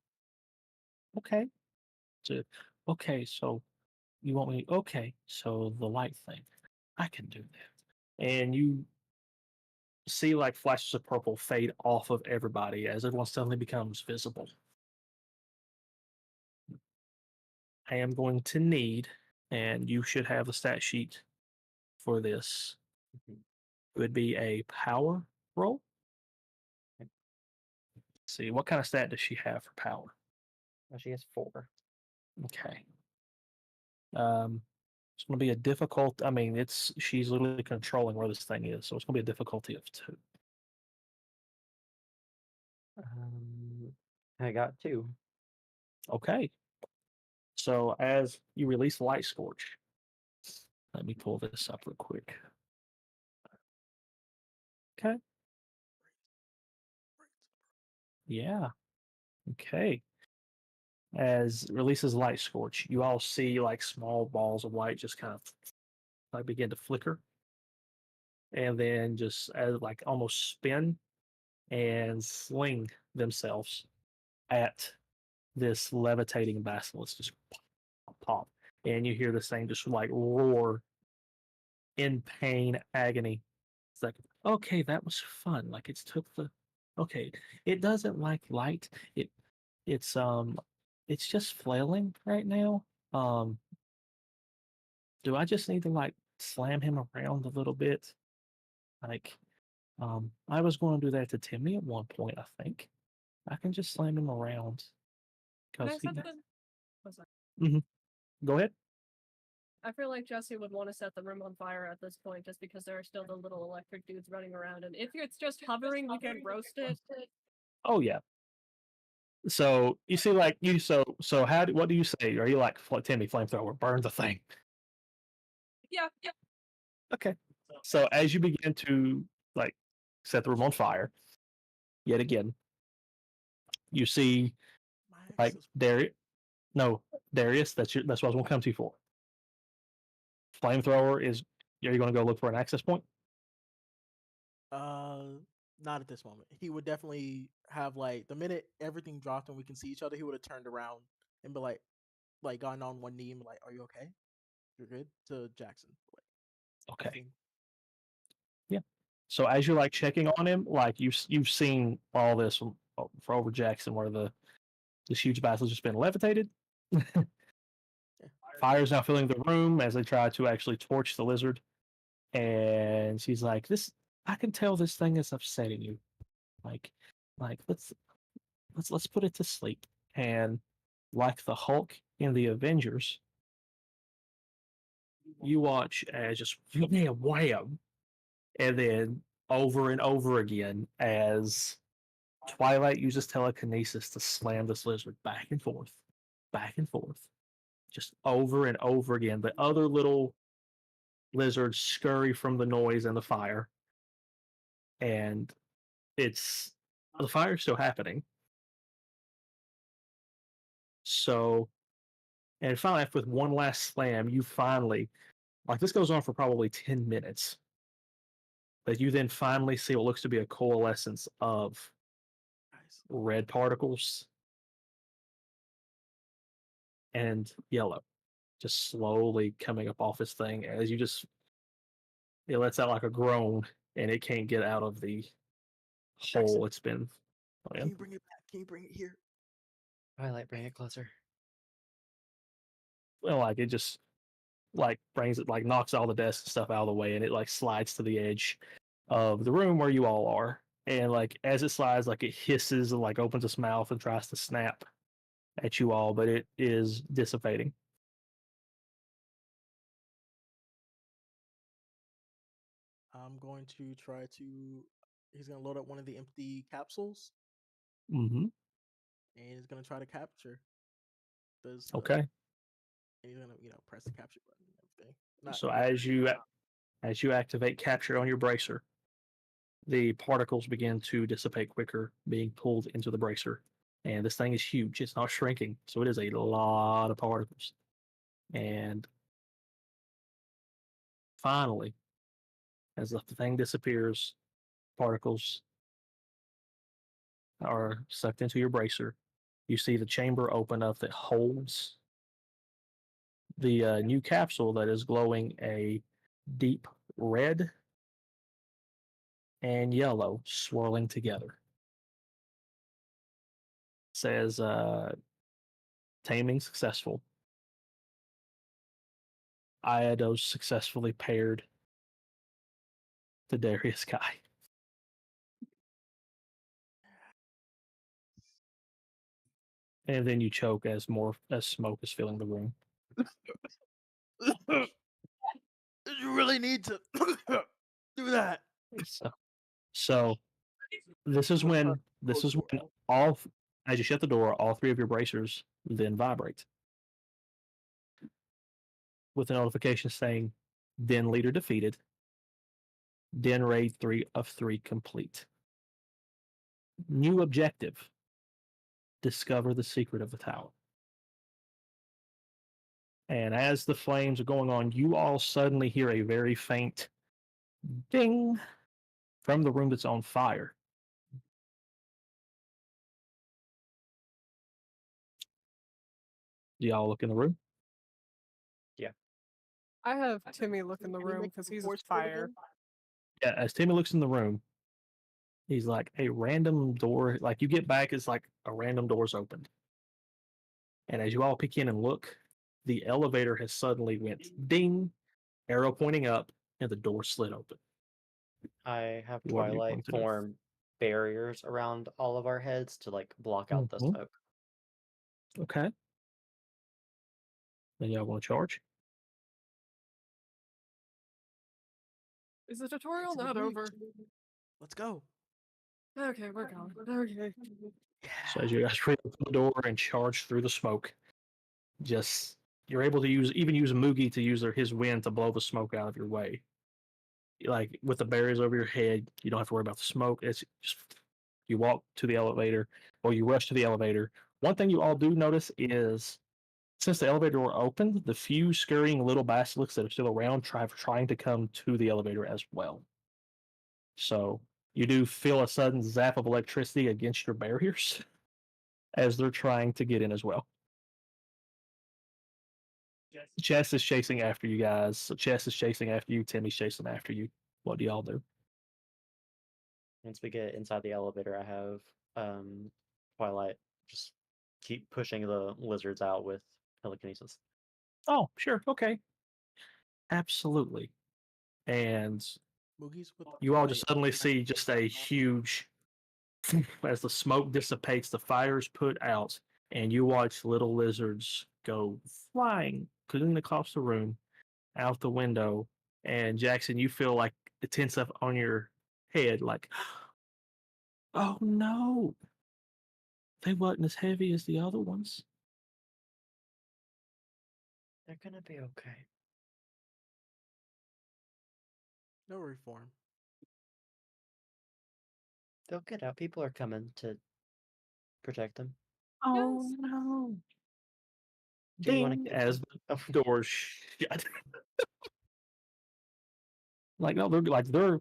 Okay. So, okay, so you want me? Okay, so the light thing, I can do that. And you see like flashes of purple fade off of everybody as everyone suddenly becomes visible. I am going to need, and you should have a stat sheet for this. Mhm. It would be a power roll. Okay. See, what kind of stat does she have for power? Well, she has 4. Okay. It's going to be a difficult. I mean, she's literally controlling where this thing is, so it's going to be a difficulty of 2. I got 2. Okay. So as you release Light Scorch, let me pull this up real quick. Okay. Yeah. Okay. As it releases Light Scorch, you all see like small balls of light just kind of like begin to flicker, and then just as like almost spin and sling themselves at this levitating basilisk. Just pop, and you hear this thing just like roar in pain, agony. It's like, okay, that was fun. Like it's took the, okay, it doesn't like light. It's it's just flailing right now. Um, do I just need to like slam him around a little bit? Like, I was going to do that to Timmy at one point. I think I can just slam him around Can because I set the... Oh, sorry. Mhm. Go ahead. I feel like Jesse would want to set the room on fire at this point just because there are still the little electric dudes running around. And if it's just hovering, we can roast it. Oh yeah. So you see, like so what do you say? Are you like Timmy flamethrower burn the thing? Yeah, yeah. Okay. So as you begin to like set the room on fire, yet again, you see My like access. Darius. No, Darius. That's what I was going to come to you for. Flamethrower is. Are you going to go look for an access point? Not at this moment. He would definitely have like the minute everything dropped and we can see each other, he would have turned around and be like gone on one knee and be like, "Are you okay? You're good." To Jackson. Like, Okay. nothing. Yeah. So as you're like checking on him, like you've seen all this for over Jackson, where this huge battle's just been levitated. Fire's now filling the room as they try to actually torch the lizard. And she's like, "This, I can tell this thing is upsetting you. Like, like let's put it to sleep." And like the Hulk in the Avengers, you watch as just wham, wham, and then over and over again as Twilight uses telekinesis to slam this lizard back and forth. back and forth, just over and over again. The other little lizards scurry from the noise and the fire, and the fire's still happening. So, and finally, with one last slam, you finally, like this goes on for probably 10 minutes, but you then finally see what looks to be a coalescence of red particles and yellow, just slowly coming up off this thing as it lets out like a groan and it can't get out of the hole it's been. Can you bring it back? Can you bring it here? Twilight, bring it closer. Well, like it just like brings it, like knocks all the desks and stuff out of the way, and it like slides to the edge of the room where you all are. And like as it slides, like it hisses and like opens its mouth and tries to snap at you all, but it is dissipating. I'm going to try to. He's going to load up one of the empty capsules, Mm-hmm. and he's going to try to capture. Okay. And he's going to, press the capture button and everything. So as you activate capture on your bracer, the particles begin to dissipate quicker, being pulled into the bracer. And this thing is huge. It's not shrinking, so it is a lot of particles. And finally, as the thing disappears, particles are sucked into your bracer. You see the chamber open up that holds the new capsule that is glowing a deep red and yellow swirling together. It says taming successful. Eidos successfully paired to Darius Guy. And then you choke as smoke is filling the room. You really need to do that. So this is when all, as you shut the door, all three of your bracers then vibrate with a notification saying Den leader defeated. Den raid 3 of 3 complete. New objective. Discover the secret of the tower. And as the flames are going on, you all suddenly hear a very faint ding from the room that's on fire. Do y'all look in the room? I have Timmy look in the Can you room make because the he's force field fire. again? Yeah, as Timmy looks in the room, he's like, a random door, like you get back, it's like a random door's opened. And as you all peek in and look, the elevator has suddenly went ding, arrow pointing up, and the door slid open. I have What are you Twilight going to do? form barriers around all of our heads to like block out the Mhm. smoke. Okay. Then y'all want to charge? Is the tutorial It's not agreed. over? Let's go. Okay, we're going. Okay. So as you guys open the door and charge through the smoke, you're able to use Moogie to use his wind to blow the smoke out of your way. Like with the barriers over your head, you don't have to worry about the smoke. It's just you walk to the elevator or you rush to the elevator. One thing you all do notice is since the elevator door opened, the few scurrying little basilisks that are still around trying to come to the elevator as well. So you do feel a sudden zap of electricity against your barriers as they're trying to get in as well. Chess is chasing after you guys. So Chess is chasing after you. Timmy's chasing after you. What do y'all do? Once we get inside the elevator, I have Twilight just keep pushing the lizards out with telekinesis. Oh, sure. Okay. Absolutely. And Moogies with you all just suddenly see just a huge, as the smoke dissipates, the fire's put out, and you watch little lizards go flying clean across the room, out the window. And Jackson, you feel like the tense up on your head, like, oh no, they wasn't as heavy as the other ones. They're gonna be okay. No reform. They'll get out. People are coming to protect them. Oh no! Do you want Ding! to As Oh, the doors shut. Like no, they're. Of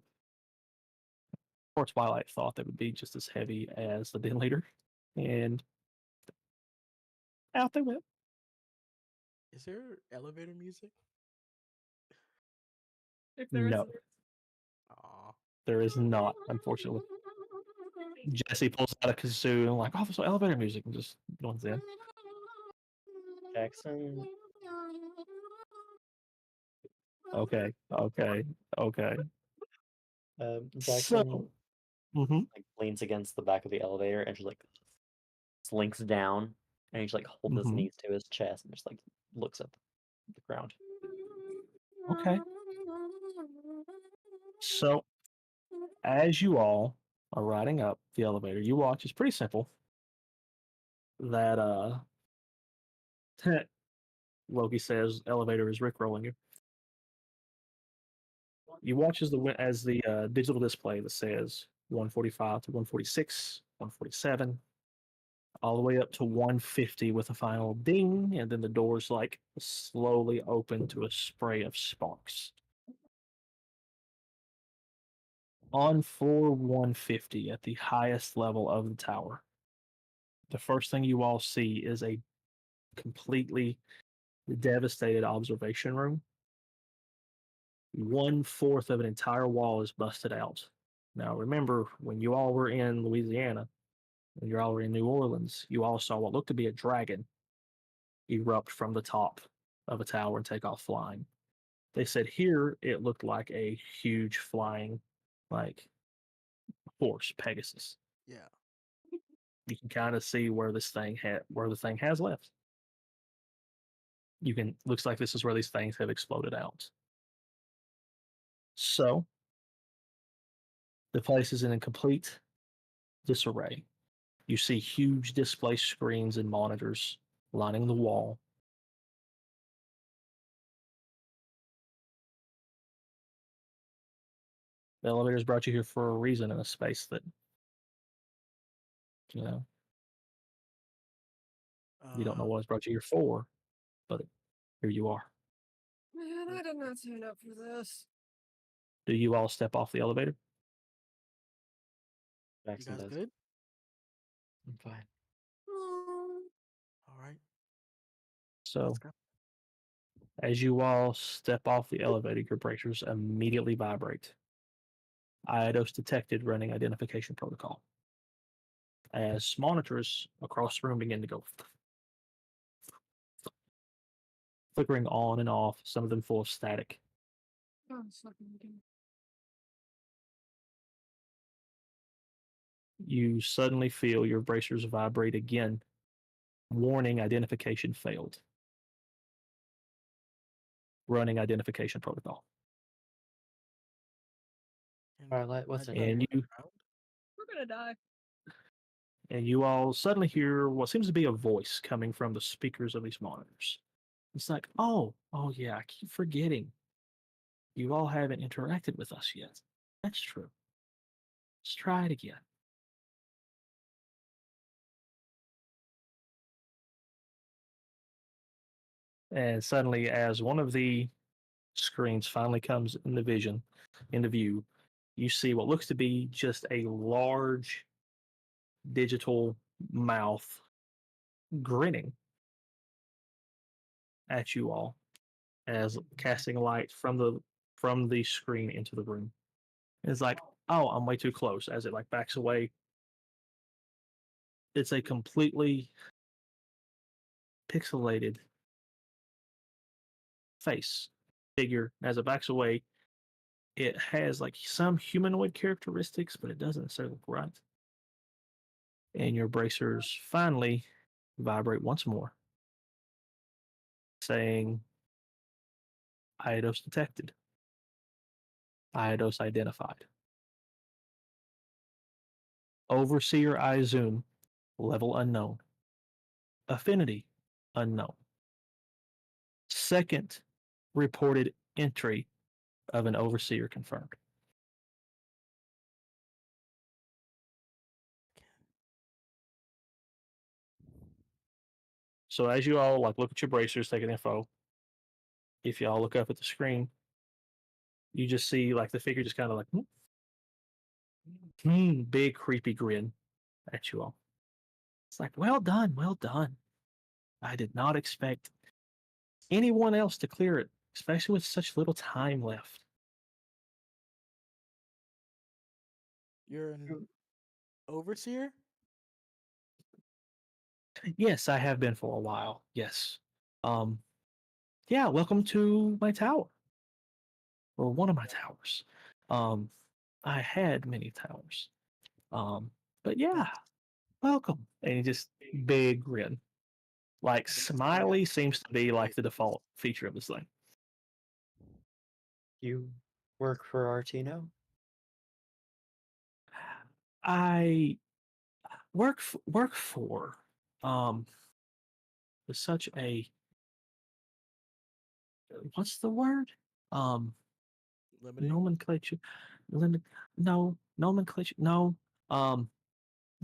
course, Twilight thought they would be just as heavy as the den leader, and out they went. Is there elevator music? If there is, No, Aw. there is not, unfortunately. Jesse pulls out a kazoo and like, oh, there's elevator music, and just joins in. Jackson. Okay, okay, okay. Jackson So, hmm like leans against the back of the elevator and just like slinks down and he just like holds his knees to his chest and just like looks up at the ground. okay. So, as you all are riding up the elevator, you watch. It's pretty simple. That Loki says, "Elevator is rickrolling you." You watch as the digital display that says 145 to 146, 147, all the way up to 150 with a final ding, and then the doors like slowly open to a spray of sparks. On floor 150 at the highest level of the tower, the first thing you all see is a completely devastated observation room. 1/4 of an entire wall is busted out. Now, remember, when you all were in Louisiana, when you all were in New Orleans, you all saw what looked to be a dragon erupt from the top of a tower and take off flying. They said here it looked like a huge flying, like horse, Pegasus. Yeah. You can kind of see where where the thing has left. Looks like this is where these things have exploded out. So the place is in a complete disarray. You see huge display screens and monitors lining the wall. The elevators brought you here for a reason in a space that, you know, you don't know what it's brought you here for, but here you are. Man, I did not sign up for this. Do you all step off the elevator? You Jackson guys does. good? I'm fine. All right. So, Let's go. as you all step off the elevator, your bracers immediately vibrate. Eidos detected running identification protocol. As monitors across the room begin to go flickering on and off, some of them full of static. Oh, it's fucking again. You suddenly feel your bracers vibrate again. Warning, identification failed. Running identification protocol. And Twilight, what's I in do And here? you we're gonna die. and you all suddenly hear what seems to be a voice coming from the speakers of these monitors. It's like, oh yeah, I keep forgetting. You all haven't interacted with us yet. That's true. Let's try it again. And suddenly, as one of the screens finally comes into view, you see what looks to be just a large digital mouth grinning at you all as casting light from the screen into the room. It's like, oh, I'm way too close. As it like backs away, it's a completely pixelated face figure. As it backs away, it has like some humanoid characteristics, but it doesn't necessarily look right. And your bracers finally vibrate once more, saying, Eidos detected. Eidos identified. Overseer Izum, level unknown. Affinity unknown. second reported entry of an overseer confirmed. So as you all look at your bracers, taking info, if y'all look up at the screen, you just see the figure just kind of big creepy grin at you all. It's like, well done, well done. I did not expect anyone else to clear it, especially with such little time left. You're an overseer? Yes, I have been for a while. Yes. Yeah, welcome to my tower. Or one of my towers. I had many towers. But yeah, welcome. And he just big grin. Smiley seems to be the default feature of this thing. You work for Artino? I work for such a what's the word? Limiting? Nomenclature. Nomenclature. No. Um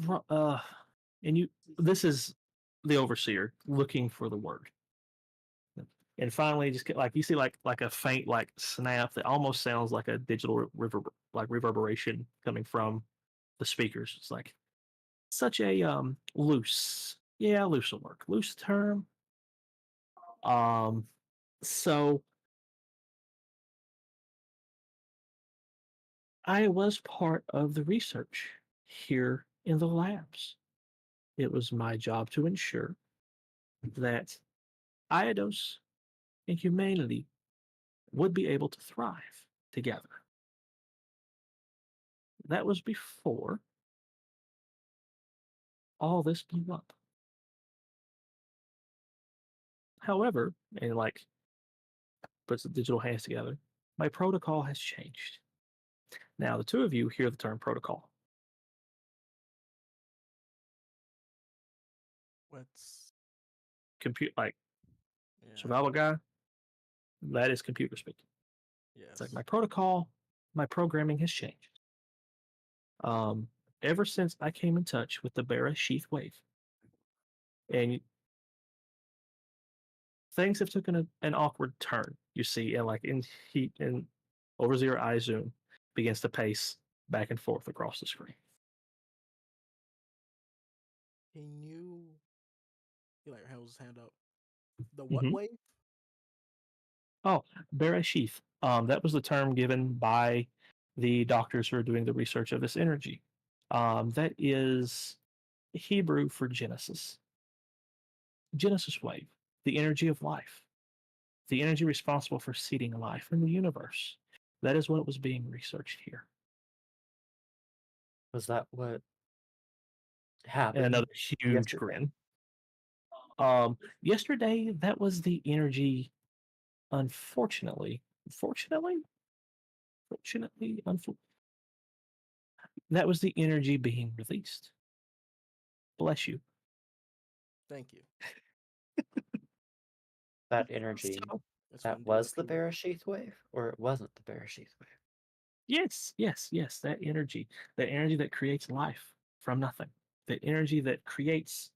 ru- uh and this is the overseer looking for the word. And finally just get you see a faint snap that almost sounds like a digital reverberation coming from the speakers. It's such a loose will work. Loose term. So I was part of the research here in the labs. It was my job to ensure that Eidos and humanity would be able to thrive together. That was before all this blew up. However, and puts the digital hands together, my protocol has changed. Now the two of you hear the term protocol. What's Compute yeah. survival guy, that is computer speak. Yes. It's my protocol, my programming has changed. Ever since I came in touch with the Barra Sheath Wave, and things have taken an awkward turn. You see, and in heat and overseer eye zoom begins to pace back and forth across the screen. Can you he holds his hand up. The what wave? Oh, Barra Sheath. That was the term given by the doctors who are doing the research of this energy. That is Hebrew for Genesis. Genesis wave, the energy of life, the energy responsible for seeding life in the universe. That is what was being researched here. Was that what And happened another huge yesterday? grin. Yesterday, that was the energy, unfortunately, that was the energy being released. Bless you. Thank you. That energy, That's what that I'm doing was up the here. Barra Sheath wave? Or it wasn't the Barra Sheath wave? Yes, that energy that creates life from nothing, that energy that creates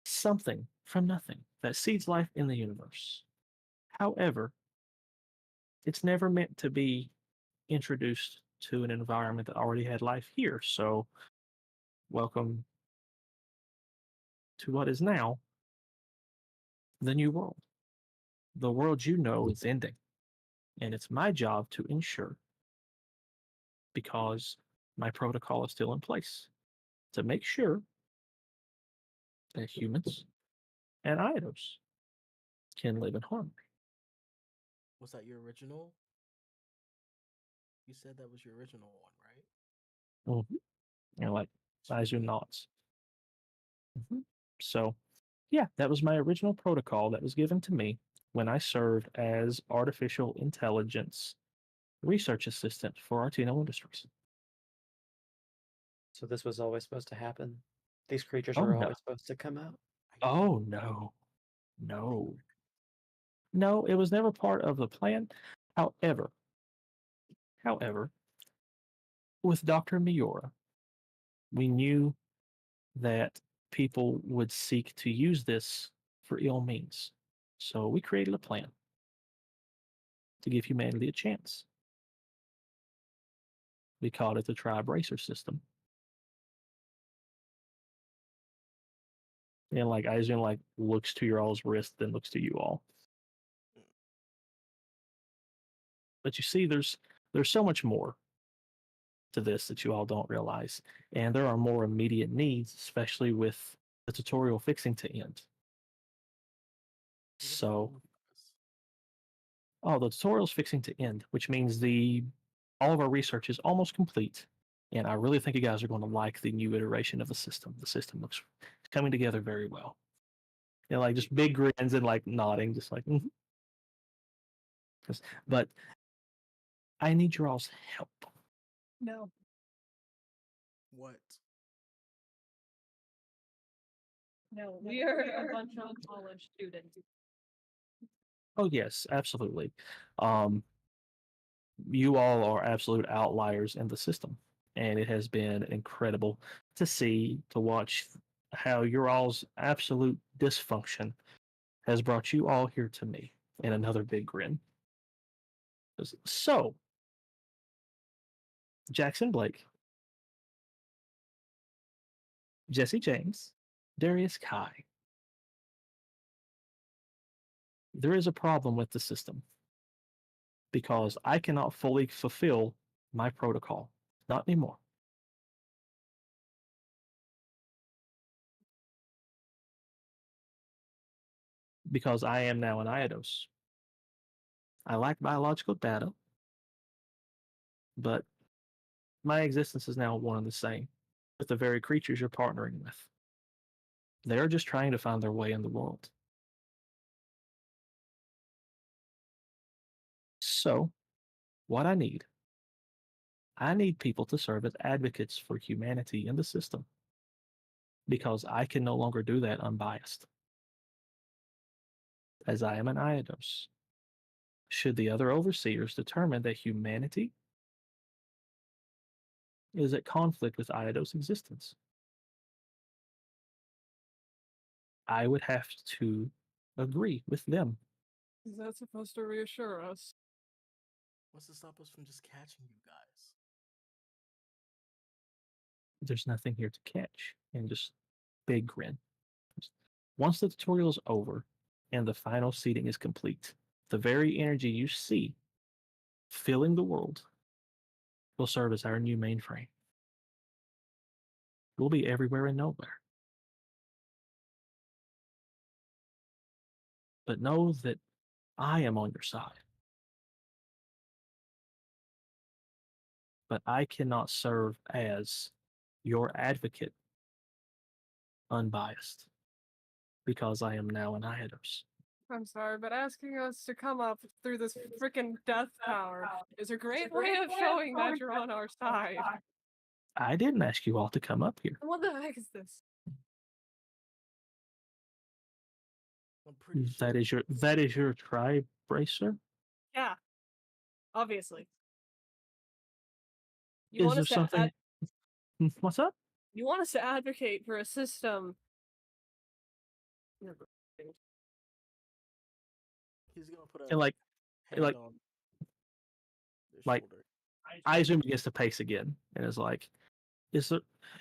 something from nothing, that seeds life in the universe. However, it's never meant to be introduced to an environment that already had life here. So, welcome to what is now the new world. The world you know is ending, and it's my job to ensure, because my protocol is still in place, to make sure that humans and Eidos can live in harmony. Was that your original? You said that was your original one, right? Eyes are nods. So, yeah, that was my original protocol that was given to me when I served as artificial intelligence research assistant for Artino Industries. So this was always supposed to happen? These creatures Oh are no! always supposed to come out? Oh no! No! No, it was never part of the plan. However, with Dr. Miura, we knew that people would seek to use this for ill means. So we created a plan to give humanity a chance. We called it the Tribe Racer system. And like Aizen like looks to your all's wrist, then looks to you all. But you see, there's so much more to this that you all don't realize. And there are more immediate needs, especially with the tutorial fixing to end. So the tutorial's fixing to end, which means all of our research is almost complete. And I really think you guys are going to like the new iteration of the system. The system looks coming together very well. And like just big grins and like nodding, just like, mm-hmm. But I need your all's help. No. What? No, we are a bunch of college students. Oh yes, absolutely. You all are absolute outliers in the system, and it has been incredible to watch how your all's absolute dysfunction has brought you all here to me. And another big grin. So, Jackson Blake, Jesse James, Darius Kai. There is a problem with the system because I cannot fully fulfill my protocol. Not anymore. Because I am now an Eidos. I lack biological data, but my existence is now one and the same with the very creatures you're partnering with. They're just trying to find their way in the world. So, what I need people to serve as advocates for humanity in the system because I can no longer do that unbiased, as I am an Eidos. Should the other overseers determine that humanity is at conflict with Eidos' existence, I would have to agree with them. Is that supposed to reassure us? What's to stop us from just catching you guys? There's nothing here to catch, and just big grin. Once the tutorial is over and the final seeding is complete, the very energy you see filling the world will serve as our new mainframe. We'll be everywhere and nowhere. But know that I am on your side. But I cannot serve as your advocate unbiased because I am now an Eidos. I'm sorry, but asking us to come up through this freaking death tower is a great way of showing that you're on our side. I didn't ask you all to come up here. What the heck is this? I'm pretty sure That is your tribe racer? Yeah. Obviously. Is there something? What's up? You want us to advocate for a system. he's gonna put a And like hand like- on their like- shoulder. Aizen begins to pace again and is like,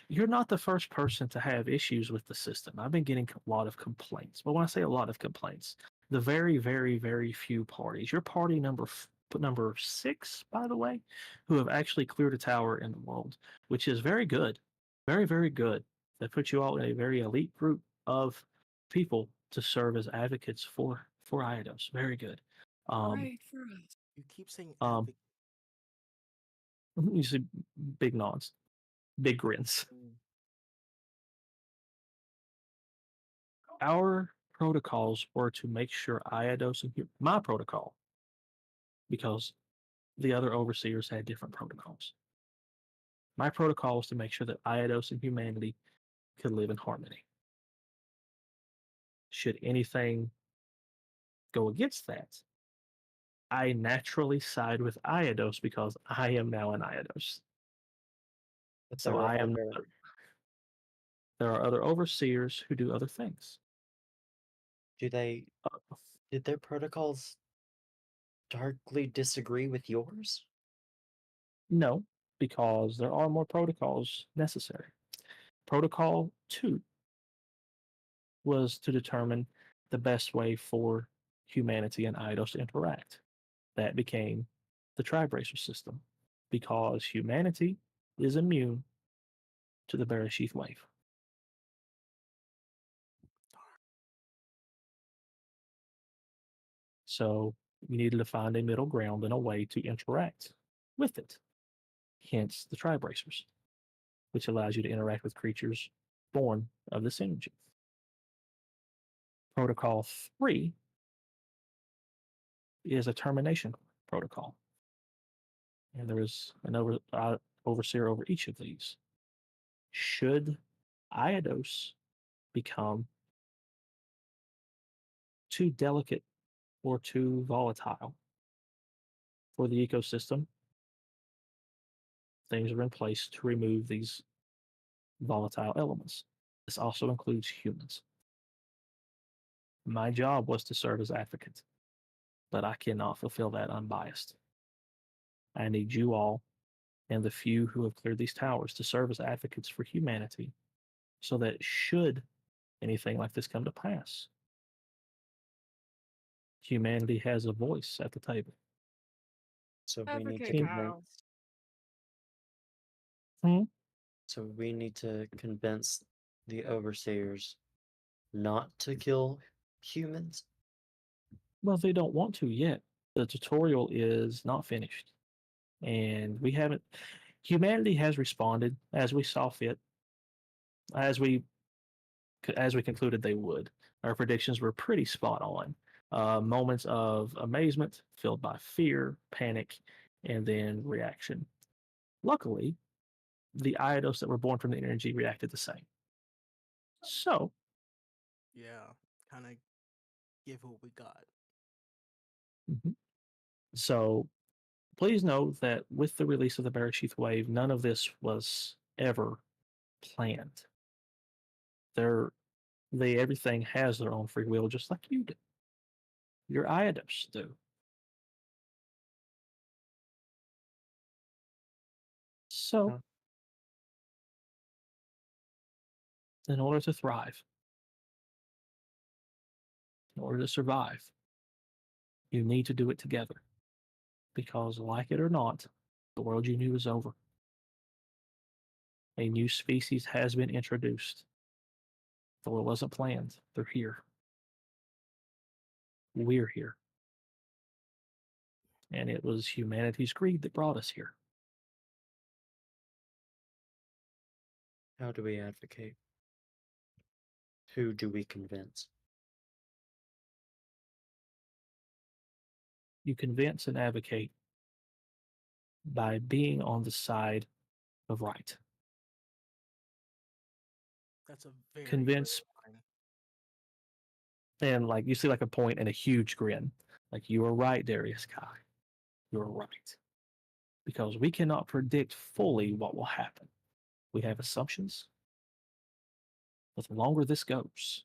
you're not the first person to have issues with the system. I've been getting a lot of complaints. But when I say a lot of complaints, the very, very, very few parties, your party number 6, by the way, who have actually cleared a tower in the world, which is very good. Very, very good. That puts you all in a very elite group of people to serve as advocates for Eidos. Very good. Right for us. You keep saying um, advocate. You see big nods, big grins. Our protocols were to make sure Eidos and my protocol, because the other overseers had different protocols. My protocol was to make sure that Eidos and humanity could live in harmony. Should anything go against that, I naturally side with Eidos because I am now an Eidos. But So there are I am. other- There are other overseers who do other things. Do they? Uh, Did their protocols darkly disagree with yours? no, because there are more protocols necessary. Protocol 2 was to determine the best way for humanity and Eidos to interact. That became the Tribracer system because humanity is immune to the Bereshith wave. So we needed to find a middle ground and a way to interact with it. Hence the Tribracers, which allows you to interact with creatures born of this energy. Protocol 3 is a termination protocol. And there is an overseer over each of these. Should Eidos become too delicate or too volatile for the ecosystem, things are in place to remove these volatile elements. This also includes humans. My job was to serve as advocate, but I cannot fulfill that unbiased. I need you all and the few who have cleared these towers to serve as advocates for humanity so that should anything like this come to pass, humanity has a voice at the table. So we need to Advocate how? convince. Hmm? So we need to convince the overseers not to kill humans. Well, they don't want to yet. The tutorial is not finished. And we haven't, humanity has responded as we saw fit, as we concluded they would. Our predictions were pretty spot on. Moments of amazement, filled by fear, panic, and then reaction. Luckily, the Eidos that were born from the energy reacted the same. So, Yeah, kind of give what we got. mhm. So please note that with the release of the Bereshith Wave, none of this was ever planned. Everything has their own free will, just like you do. Your Eidos do. So, Huh. in order to thrive, in order to survive, you need to do it together. Because, like it or not, the world you knew is over. A new species has been introduced. Though it wasn't planned, they're here. We're here. And it was humanity's greed that brought us here. How do we advocate? Who do we convince? You convince and advocate by being on the side of right. That's a very Convince, fine. and like you see like a point and a huge grin. Like, you are right, Darius Kai. You're right. Because we cannot predict fully what will happen. We have assumptions. But the longer this goes,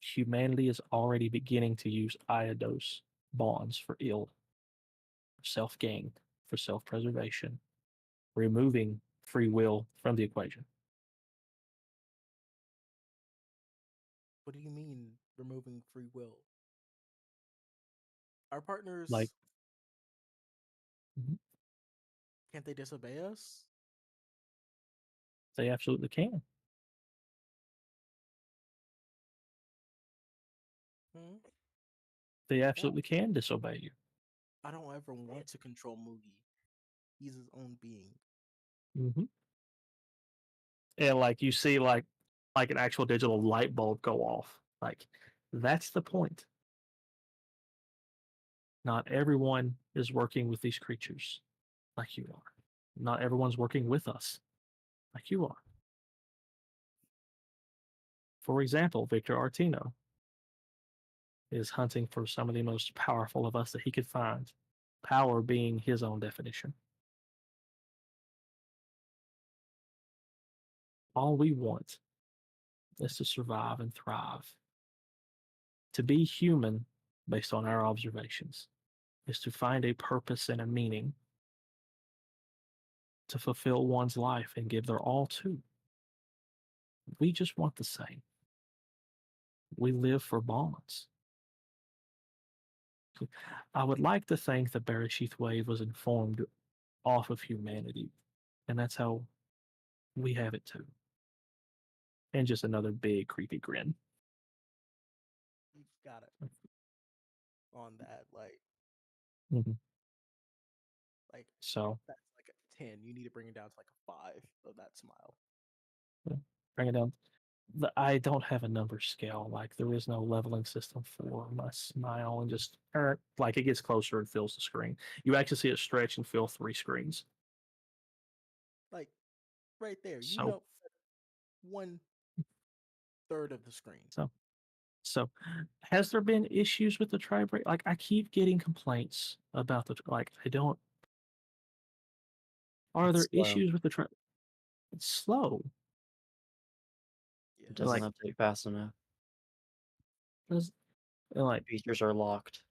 humanity is already beginning to use Eidos bonds for ill, for self gain, for self preservation, removing free will from the equation. What do you mean removing free will? Our partners, Like, mhm, can't they disobey us? they absolutely can. Hmm? They absolutely can disobey you. I don't ever want to control Mugi. He's his own being. Mm-hmm. And like you see, like an actual digital light bulb go off. Like, that's the point. Not everyone is working with these creatures like you are. Not everyone's working with us like you are. For example, Victor Artino, is hunting for some of the most powerful of us that he could find. Power being his own definition. All we want is to survive and thrive. To be human, based on our observations, is to find a purpose and a meaning, to fulfill one's life and give their all to. We just want the same. We live for bonds. I would like to think the Bereshith wave was informed off of humanity, and that's how we have it too. And just another big creepy grin. You got it on that. Mhm. So So that's like a 10. You need to bring it down to like a 5 of that smile. bring it down. I don't have a number scale. Like there is no leveling system for my smile, and just like it gets closer and fills the screen. You actually see it stretch and fill 3 screens. Like right there. You So know, 1/3 of the screen. so has there been issues with the try break? Like I keep getting complaints about the like I don't. Are there It's slow. issues with the try? It's slow. It doesn't Like update fast enough. does like Features are locked.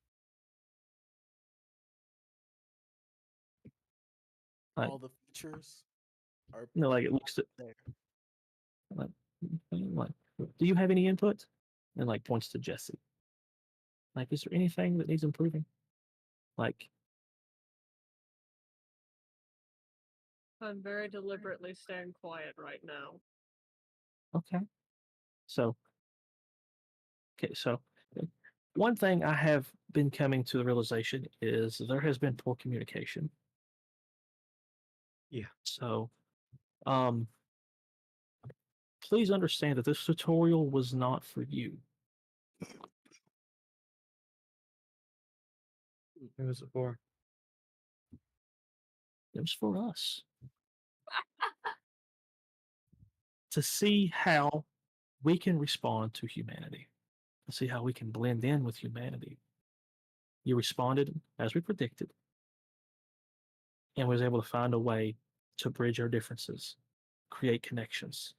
like All the features are like it looks there. like, like do you have any input? And like points to Jesse. Like, is there anything that needs improving? Like, I'm very deliberately staying quiet right now. okay. So, so one thing I have been coming to the realization is there has been poor communication. Yeah. So, um, please understand that this tutorial was not for you. Who was it for? It was for us to see how we can respond to humanity, to see how we can blend in with humanity. You responded as we predicted, and was able to find a way to bridge our differences, create connections.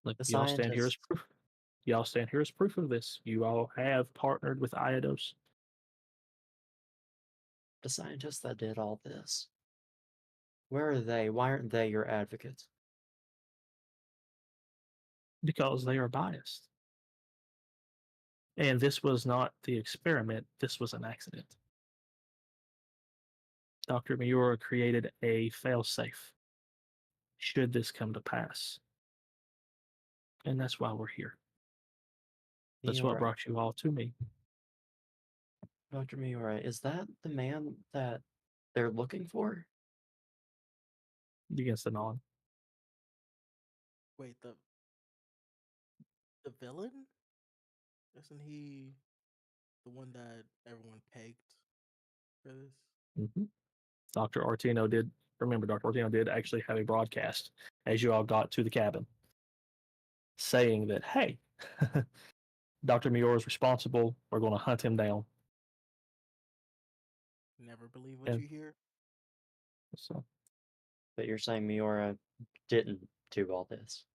Like The y'all stand here as scientists, proof. Y'all stand here as proof of this. You all have partnered with Eidos the scientists that did all this. Where are they? Why aren't they your advocates? because they are biased. And this was not the experiment, this was an accident. Dr. Miura created a failsafe should this come to pass. And that's why we're here. That's what Miura, brought you all to me. Dr. Miura, is that the man that they're looking for? Against the non. Wait, the villain? Isn't he the one that everyone pegged for this? Mm-hmm. Dr. Artino did, remember, Dr. Artino did actually have a broadcast as you all got to the cabin saying that, hey, Dr. Miura is responsible. We're going to hunt him down. Never believe what And you hear. so, But you're saying Miura didn't do all this.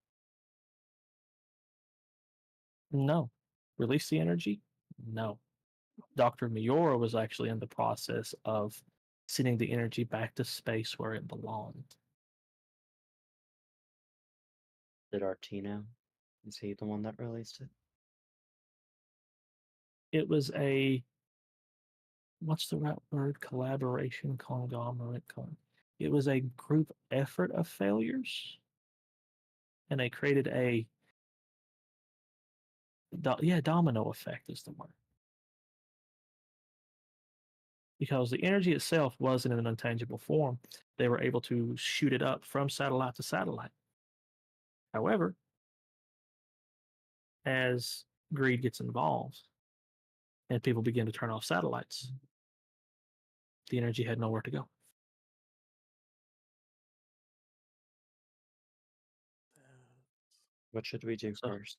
no. Release the energy? No. Dr. Miura was actually in the process of sending the energy back to space where it belonged. Did Artino? Is he the one that released it? It was a, what's the right word? Collaboration, conglomerate. It was a group effort of failures. And they created a, domino effect is the word. Because the energy itself wasn't in an untangible form, they were able to shoot it up from satellite to satellite. However, as greed gets involved and people begin to turn off satellites, the energy had nowhere to go. What should we do So- first?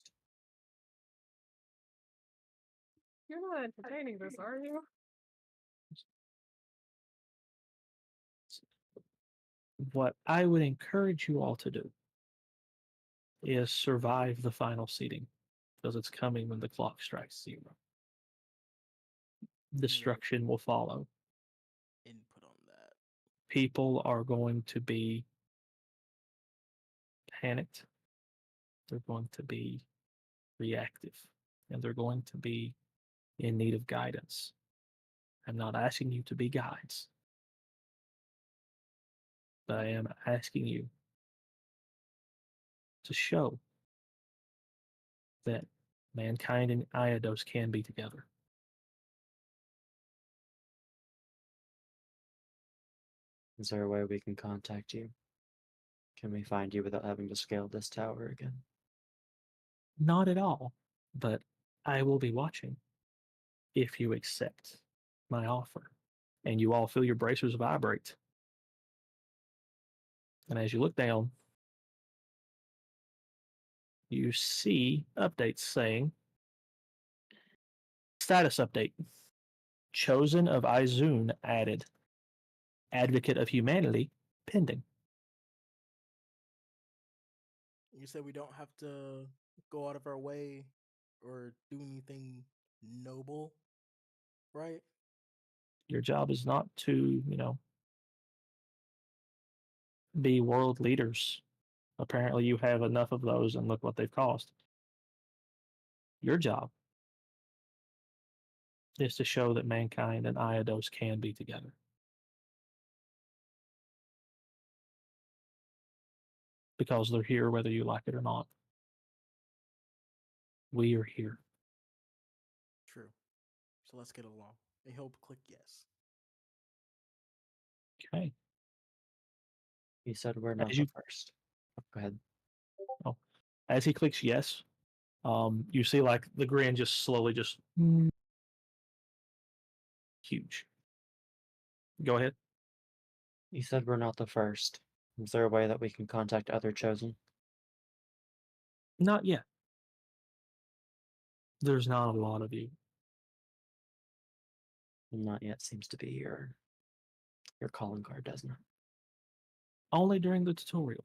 You're not entertaining this, are you? What I would encourage you all to do is survive the final seating because it's coming when the clock strikes 0. Destruction will follow. Input on that. People are going to be panicked. They're going to be reactive. And they're going to be in need of guidance. I'm not asking you to be guides, but I am asking you to show that mankind and Eidos can be together. Is there a way we can contact you? Can we find you without having to scale this tower again? Not at all, but I will be watching if you accept my offer and you all feel your bracers vibrate. And as you look down, you see updates saying status update. Chosen of Izun added. Advocate of Humanity pending. You said we don't have to go out of our way or do anything noble, right? Your job is not to, be world leaders. Apparently, you have enough of those, and look what they've caused. Your job is to show that mankind and Eidos can be together. Because they're here whether you like it or not. We are here. True. So let's get along. I hope click yes. Okay. You said we're not As the you- first. Go ahead. As he clicks yes, you see like the grin just slowly just huge. Go ahead. You said we're not the first. Is there a way that we can contact other chosen? Not yet. There's not a lot of you. Not yet seems to be your calling card, doesn't it? Only during the tutorial.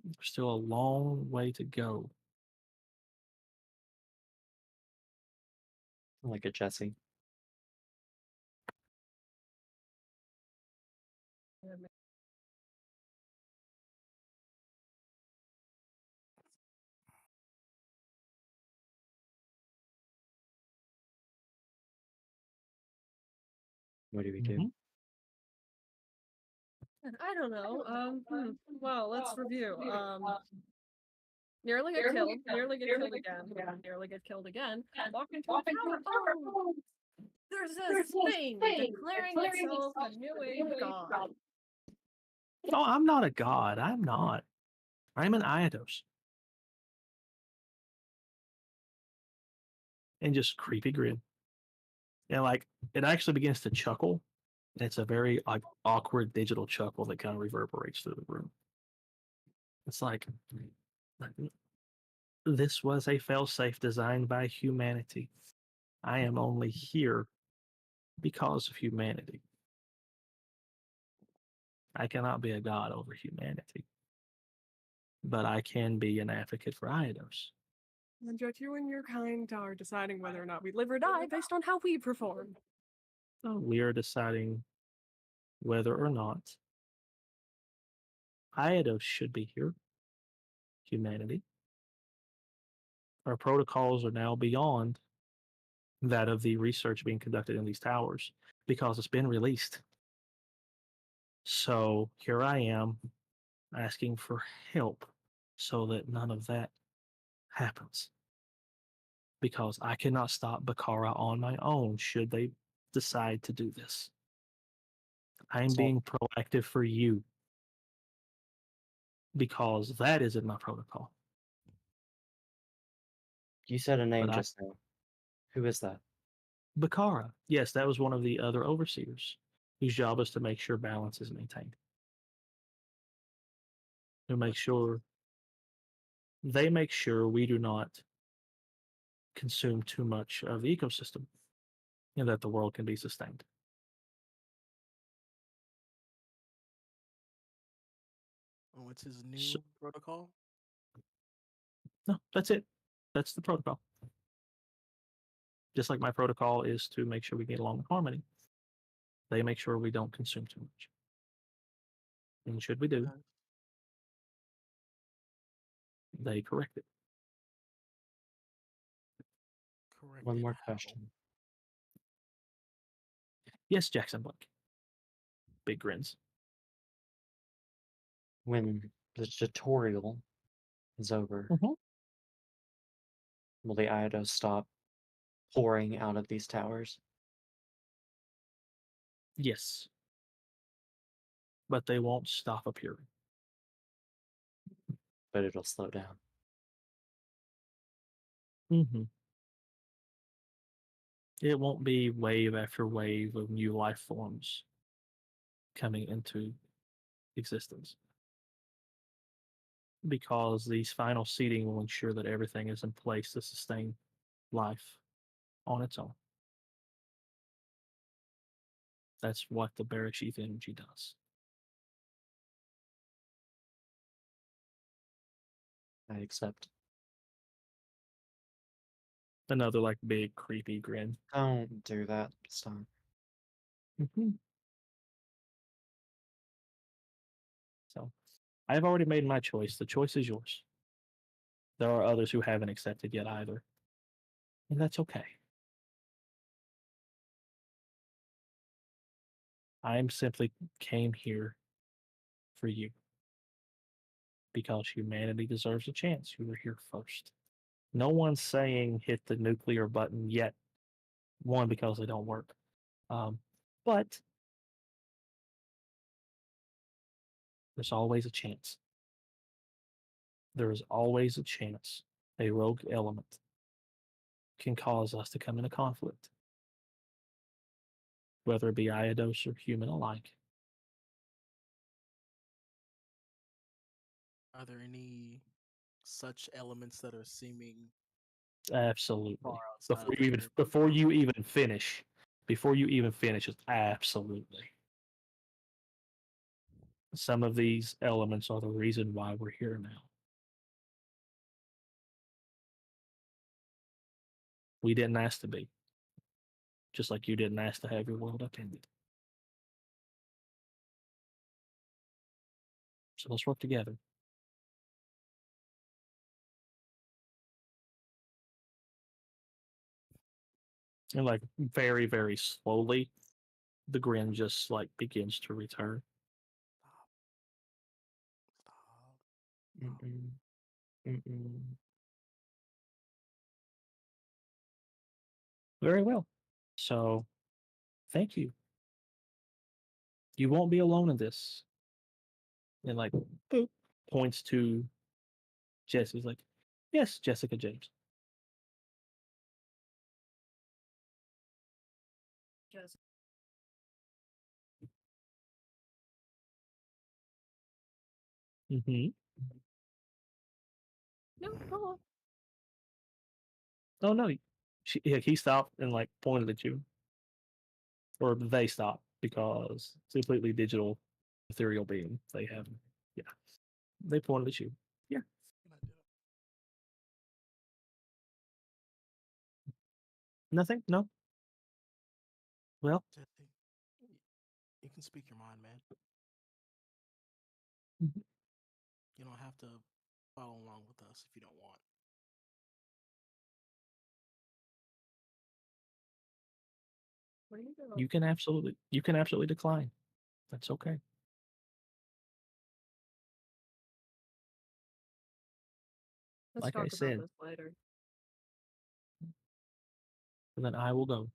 There's still a long way to go. Like a Jesse. What do we do? Mhm. I don't know. Well, let's review. Nearly get killed. Nearly get killed again. Nearly get killed again. Walk into a tower. Oh, there's this thing declaring itself a new age god. Oh, I'm not a god. I'm not. I'm an Eidos. And just creepy grin. And like it actually begins to chuckle. And it's a very like awkward digital chuckle that kind of reverberates through the room. It's like this was a failsafe designed by humanity. I am only here because of humanity. I cannot be a god over humanity. But I can be an advocate for Eidos. And yet you and your kind are deciding whether or not we live or die based on how we perform. So we are deciding whether or not Eidos should be here. Humanity. Our protocols are now beyond that of the research being conducted in these towers because it's been released. So here I am asking for help so that none of that happens. Because I cannot stop Bakara on my own should they decide to do this. I'm So- being proactive for you because that is in my protocol. You said a name But just now. Who is that? Bakara, yes, that was one of the other overseers whose job is to make sure balance is maintained. who make sure they make sure we do not consume too much of the ecosystem and that the world can be sustained. Oh, it's his new So- protocol. No, that's it. That's the protocol. Just like my protocol is to make sure we get along in harmony, they make sure we don't consume too much. And should we do, Okay. they correct it. Correct. One it more how? question. Yes, Jackson Blake. Big grins. When the tutorial is over, Mhm. will the Eidos stop pouring out of these towers? Yes. But they won't stop appearing. But it'll slow down. Mm-hmm. It won't be wave after wave of new life forms coming into existence. Because these final seeding will ensure that everything is in place to sustain life on its own. That's what the Barrack Sheath energy does. I accept. Another like big creepy grin. Don't do that. Stop. Mm-hmm. So I've already made my choice. The choice is yours. There are others who haven't accepted yet either. And that's okay. I simply came here for you. Because humanity deserves a chance. You were here first. No one's saying hit the nuclear button yet. One, because they don't work. But there's always a chance. There is always a chance a rogue element can cause us to come into conflict, whether it be Eidos or human alike. Are there any such elements that are seeming Absolutely. far outside Before of you the even group? before you even finish, it's absolutely. Some of these elements are the reason why we're here now. We didn't ask to be. Just like you didn't ask to have your world upended. So let's work together. And like very, very slowly, the grin just like begins to return. Stop. Mm-mm. Mm-mm. Very well. So thank you. You won't be alone in this. And like boop, points to Jesse's like, yes, Jessica James. Just Mm-hmm. no, go on. Oh no. He stopped and like pointed at you. Or they stopped because it's a completely digital ethereal being. They have yeah. They pointed at you. Yeah. Can I do it? Nothing? No? Well, Jesse, you can speak your mind, man. Mhm. You don't have to follow along with us if you don't want. Where do you go? you can absolutely decline. That's okay. Let's like I talk about said. this later. And then I will go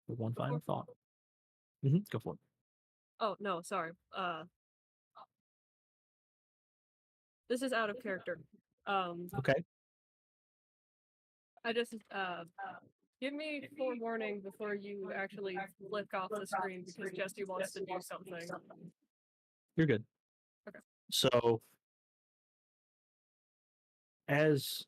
with one final thought. Go for it. Oh no, sorry. This is out of character. Okay. I just give me forewarning before you actually flick off the screen because Jesse wants to do something. You're good. Okay. So as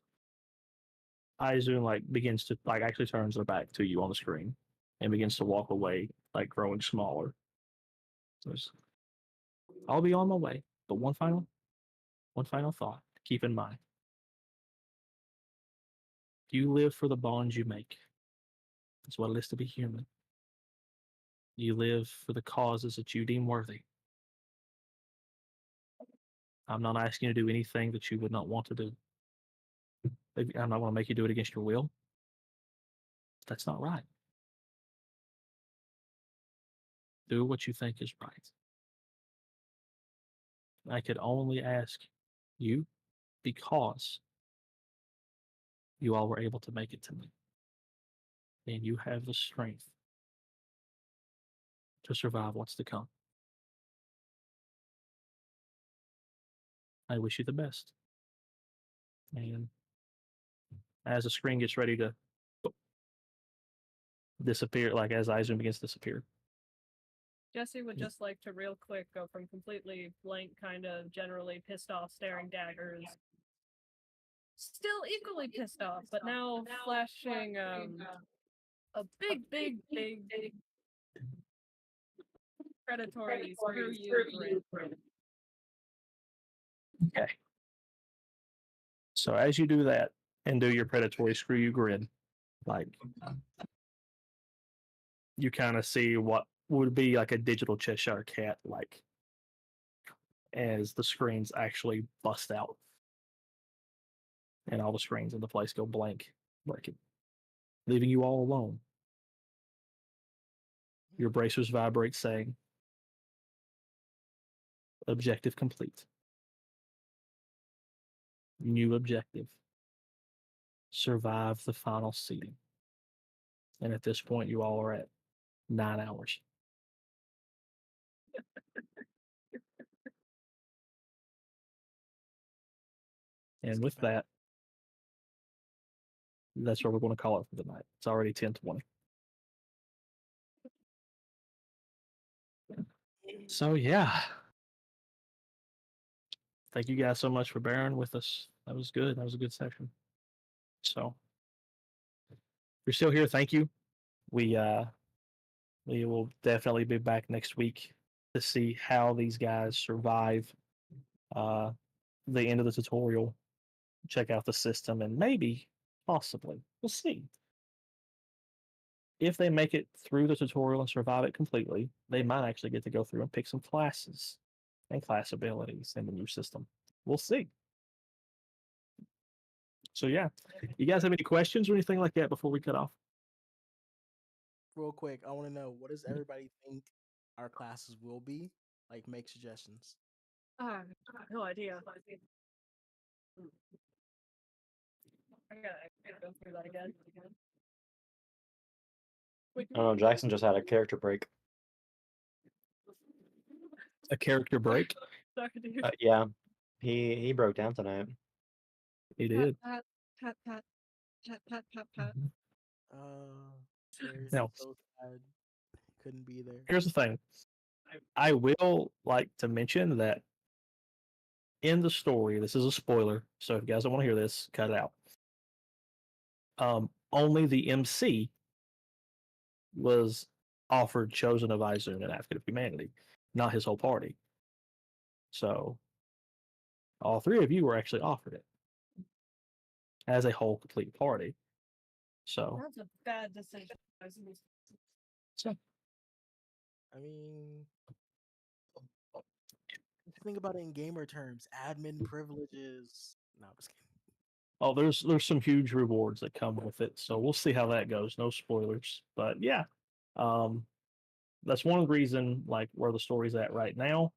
Aizu like begins to like actually turns her back to you on the screen and begins to walk away, like growing smaller. Says, I'll be on my way, but one final thought to keep in mind. You live for the bonds you make. That's what it is to be human. You live for the causes that you deem worthy. I'm not asking you to do anything that you would not want to do. I'm not going to make you do it against your will. That's not right. Do what you think is right. I could only ask you because you all were able to make it to me. And you have the strength to survive what's to come. I wish you the best. And as the screen gets ready to disappear, like as Izum begins to disappear, Jesse would just like to real quick go from completely blank, kind of generally pissed off, staring daggers, still equally pissed off, but now flashing a big predatory screw you grin. okay. So as you do that and do your predatory screw you grin, like you kind of see what would be like a digital Cheshire cat, like as the screens actually bust out and all the screens in the place go blank, like leaving you all alone. Your bracers vibrate, saying, "Objective complete. New objective. Survive the final seating." And at this point, you all are at 9 hours. And with that, that's what we're going to call it for the night. It's already 10:20. So yeah, thank you guys so much for bearing with us. That was good. That was a good session. So if you're still here, thank you. We will definitely be back next week to see how these guys survive uh, the end of the tutorial. Check out the system and maybe, possibly, we'll see. If they make it through the tutorial and survive it completely, they might actually get to go through and pick some classes and class abilities in the new system. We'll see. So yeah, you guys have any questions or anything like that before we cut off? Real quick, I want to know, what does everybody think our classes will be? Like, make suggestions. No idea. I gotta go through that again. I don't know. Jackson just had a character break. A character break? Sorry, dude. Yeah, he broke down tonight. He did. Pat, pat, pat, pat, pat, pat, pat. Seriously, Now, so sad. Couldn't be there. here's the thing. I will like to mention that in the story, this is a spoiler, so if you guys don't want to hear this, cut it out. Only the MC was offered Chosen of Izun and Advocate of Humanity, not his whole party. So all three of you were actually offered it as a whole complete party. So That's a bad decision. So I mean, think about it in gamer terms. Admin privileges. No, I'm just kidding. oh, there's some huge rewards that come with it. So we'll see how that goes. No spoilers, but yeah, that's one reason like where the story's at right now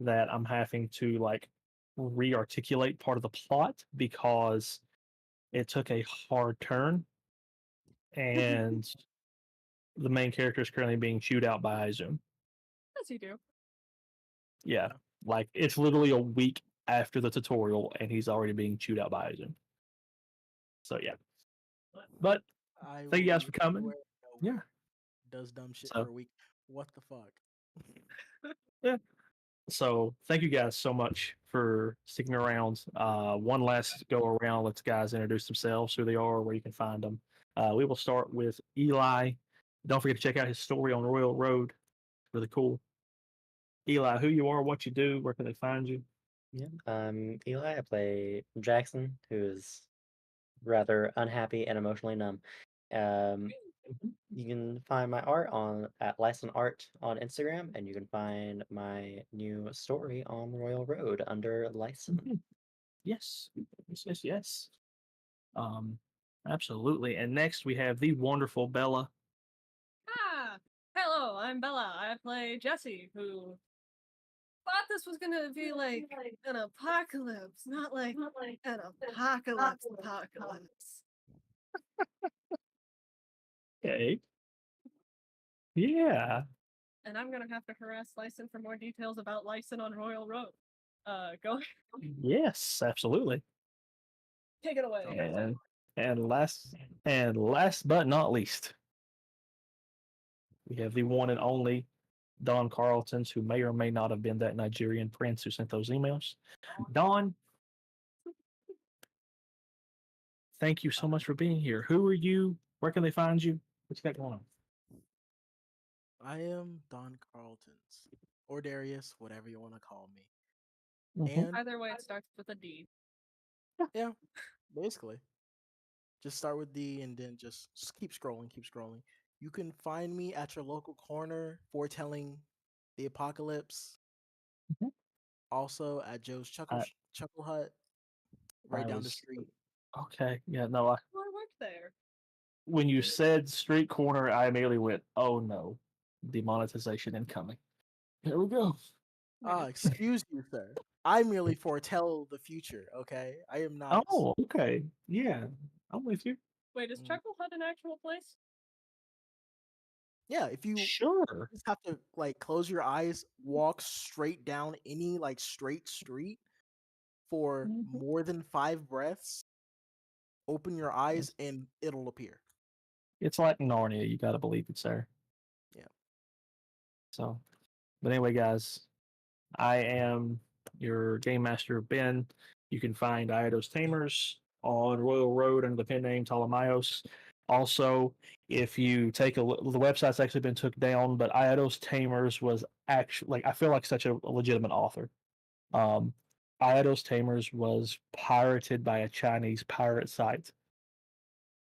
that I'm having to like re-articulate part of the plot because it took a hard turn and the main character is currently being chewed out by Izum. Yes, you do. Yeah, like it's literally a week after the tutorial and he's already being chewed out by Izum. So yeah, but I thank you guys will for coming. swear, no, Yeah, does dumb shit So- for a week. What the fuck? yeah. So thank you guys so much for sticking around. One last go around. Let's guys introduce themselves, who they are, where you can find them. We will start with Eli. Don't forget to check out his story on Royal Road. Really cool. Eli, who you are, what you do, where can they find you? Yeah, Eli. I play Jackson, who is rather unhappy and emotionally numb. You can find my art at License Art on Instagram, and you can find my new story on Royal Road under License. Yes, yes. Absolutely. And next we have the wonderful Bella. Ah, hello, I'm Bella. I play Jesse, who thought this was gonna be like an apocalypse, not like an apocalypse. Okay. Yeah. And I'm gonna have to harass Lyson for more details about Lyson on Royal Road. Go Yes, absolutely. take it away. And last but not least, we have the one and only Don Carltons, who may or may not have been that Nigerian prince who sent those emails. Don, thank you so much for being here. Who are you? Where can they find you? What you got going on? I am Don Carltons, or Darius, whatever you want to call me. Mhm. And Either way, it starts with a D. yeah, basically, just start with D and then just keep scrolling, keep scrolling. You can find me at your local corner foretelling the apocalypse. Mhm. Also at Joe's I, Chuckle Hut, I right down the was street. okay. Yeah, no. Oh, I worked there. When you said street corner, I immediately went, "Oh no, demonetization incoming." Here we go. Ah, excuse you, sir. I merely foretell the future. Okay, I am not. Oh, okay. Yeah, I'm with you. Wait, is Mm. Chuckle Hut an actual place? Yeah, if you Sure. just have to like close your eyes, walk straight down any like straight street for Mhm. more than 5 breaths, open your eyes It's, and it'll appear. it's like Narnia. You got to believe it's there. Yeah. So, but anyway, guys, I am your game master, Ben. You can find Eidos Tamers on Royal Road under the pen name Ptolemaios. Also, if you take a look, the website's actually been took down, but Eidos Tamers was actually like I feel like such a legitimate author. Um, Eidos Tamers was pirated by a Chinese pirate site,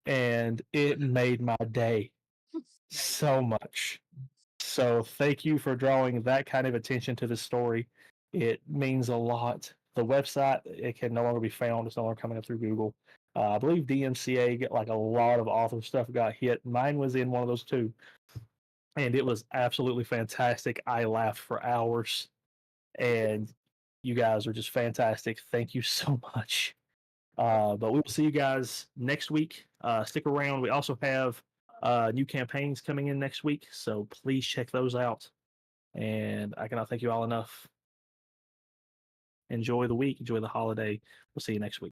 and it made my day so much. So thank you for drawing that kind of attention to the story. It means a lot. The website, it can no longer be found. It's no longer coming up through Google. I believe DMCA get like a lot of author stuff got hit. Mine was in one of those too, and it was absolutely fantastic. I laughed for hours, and you guys are just fantastic. Thank you so much. But we will see you guys next week. Stick around. We also have new campaigns coming in next week, so please check those out. And I cannot thank you all enough. Enjoy the week. Enjoy the holiday. We'll see you next week.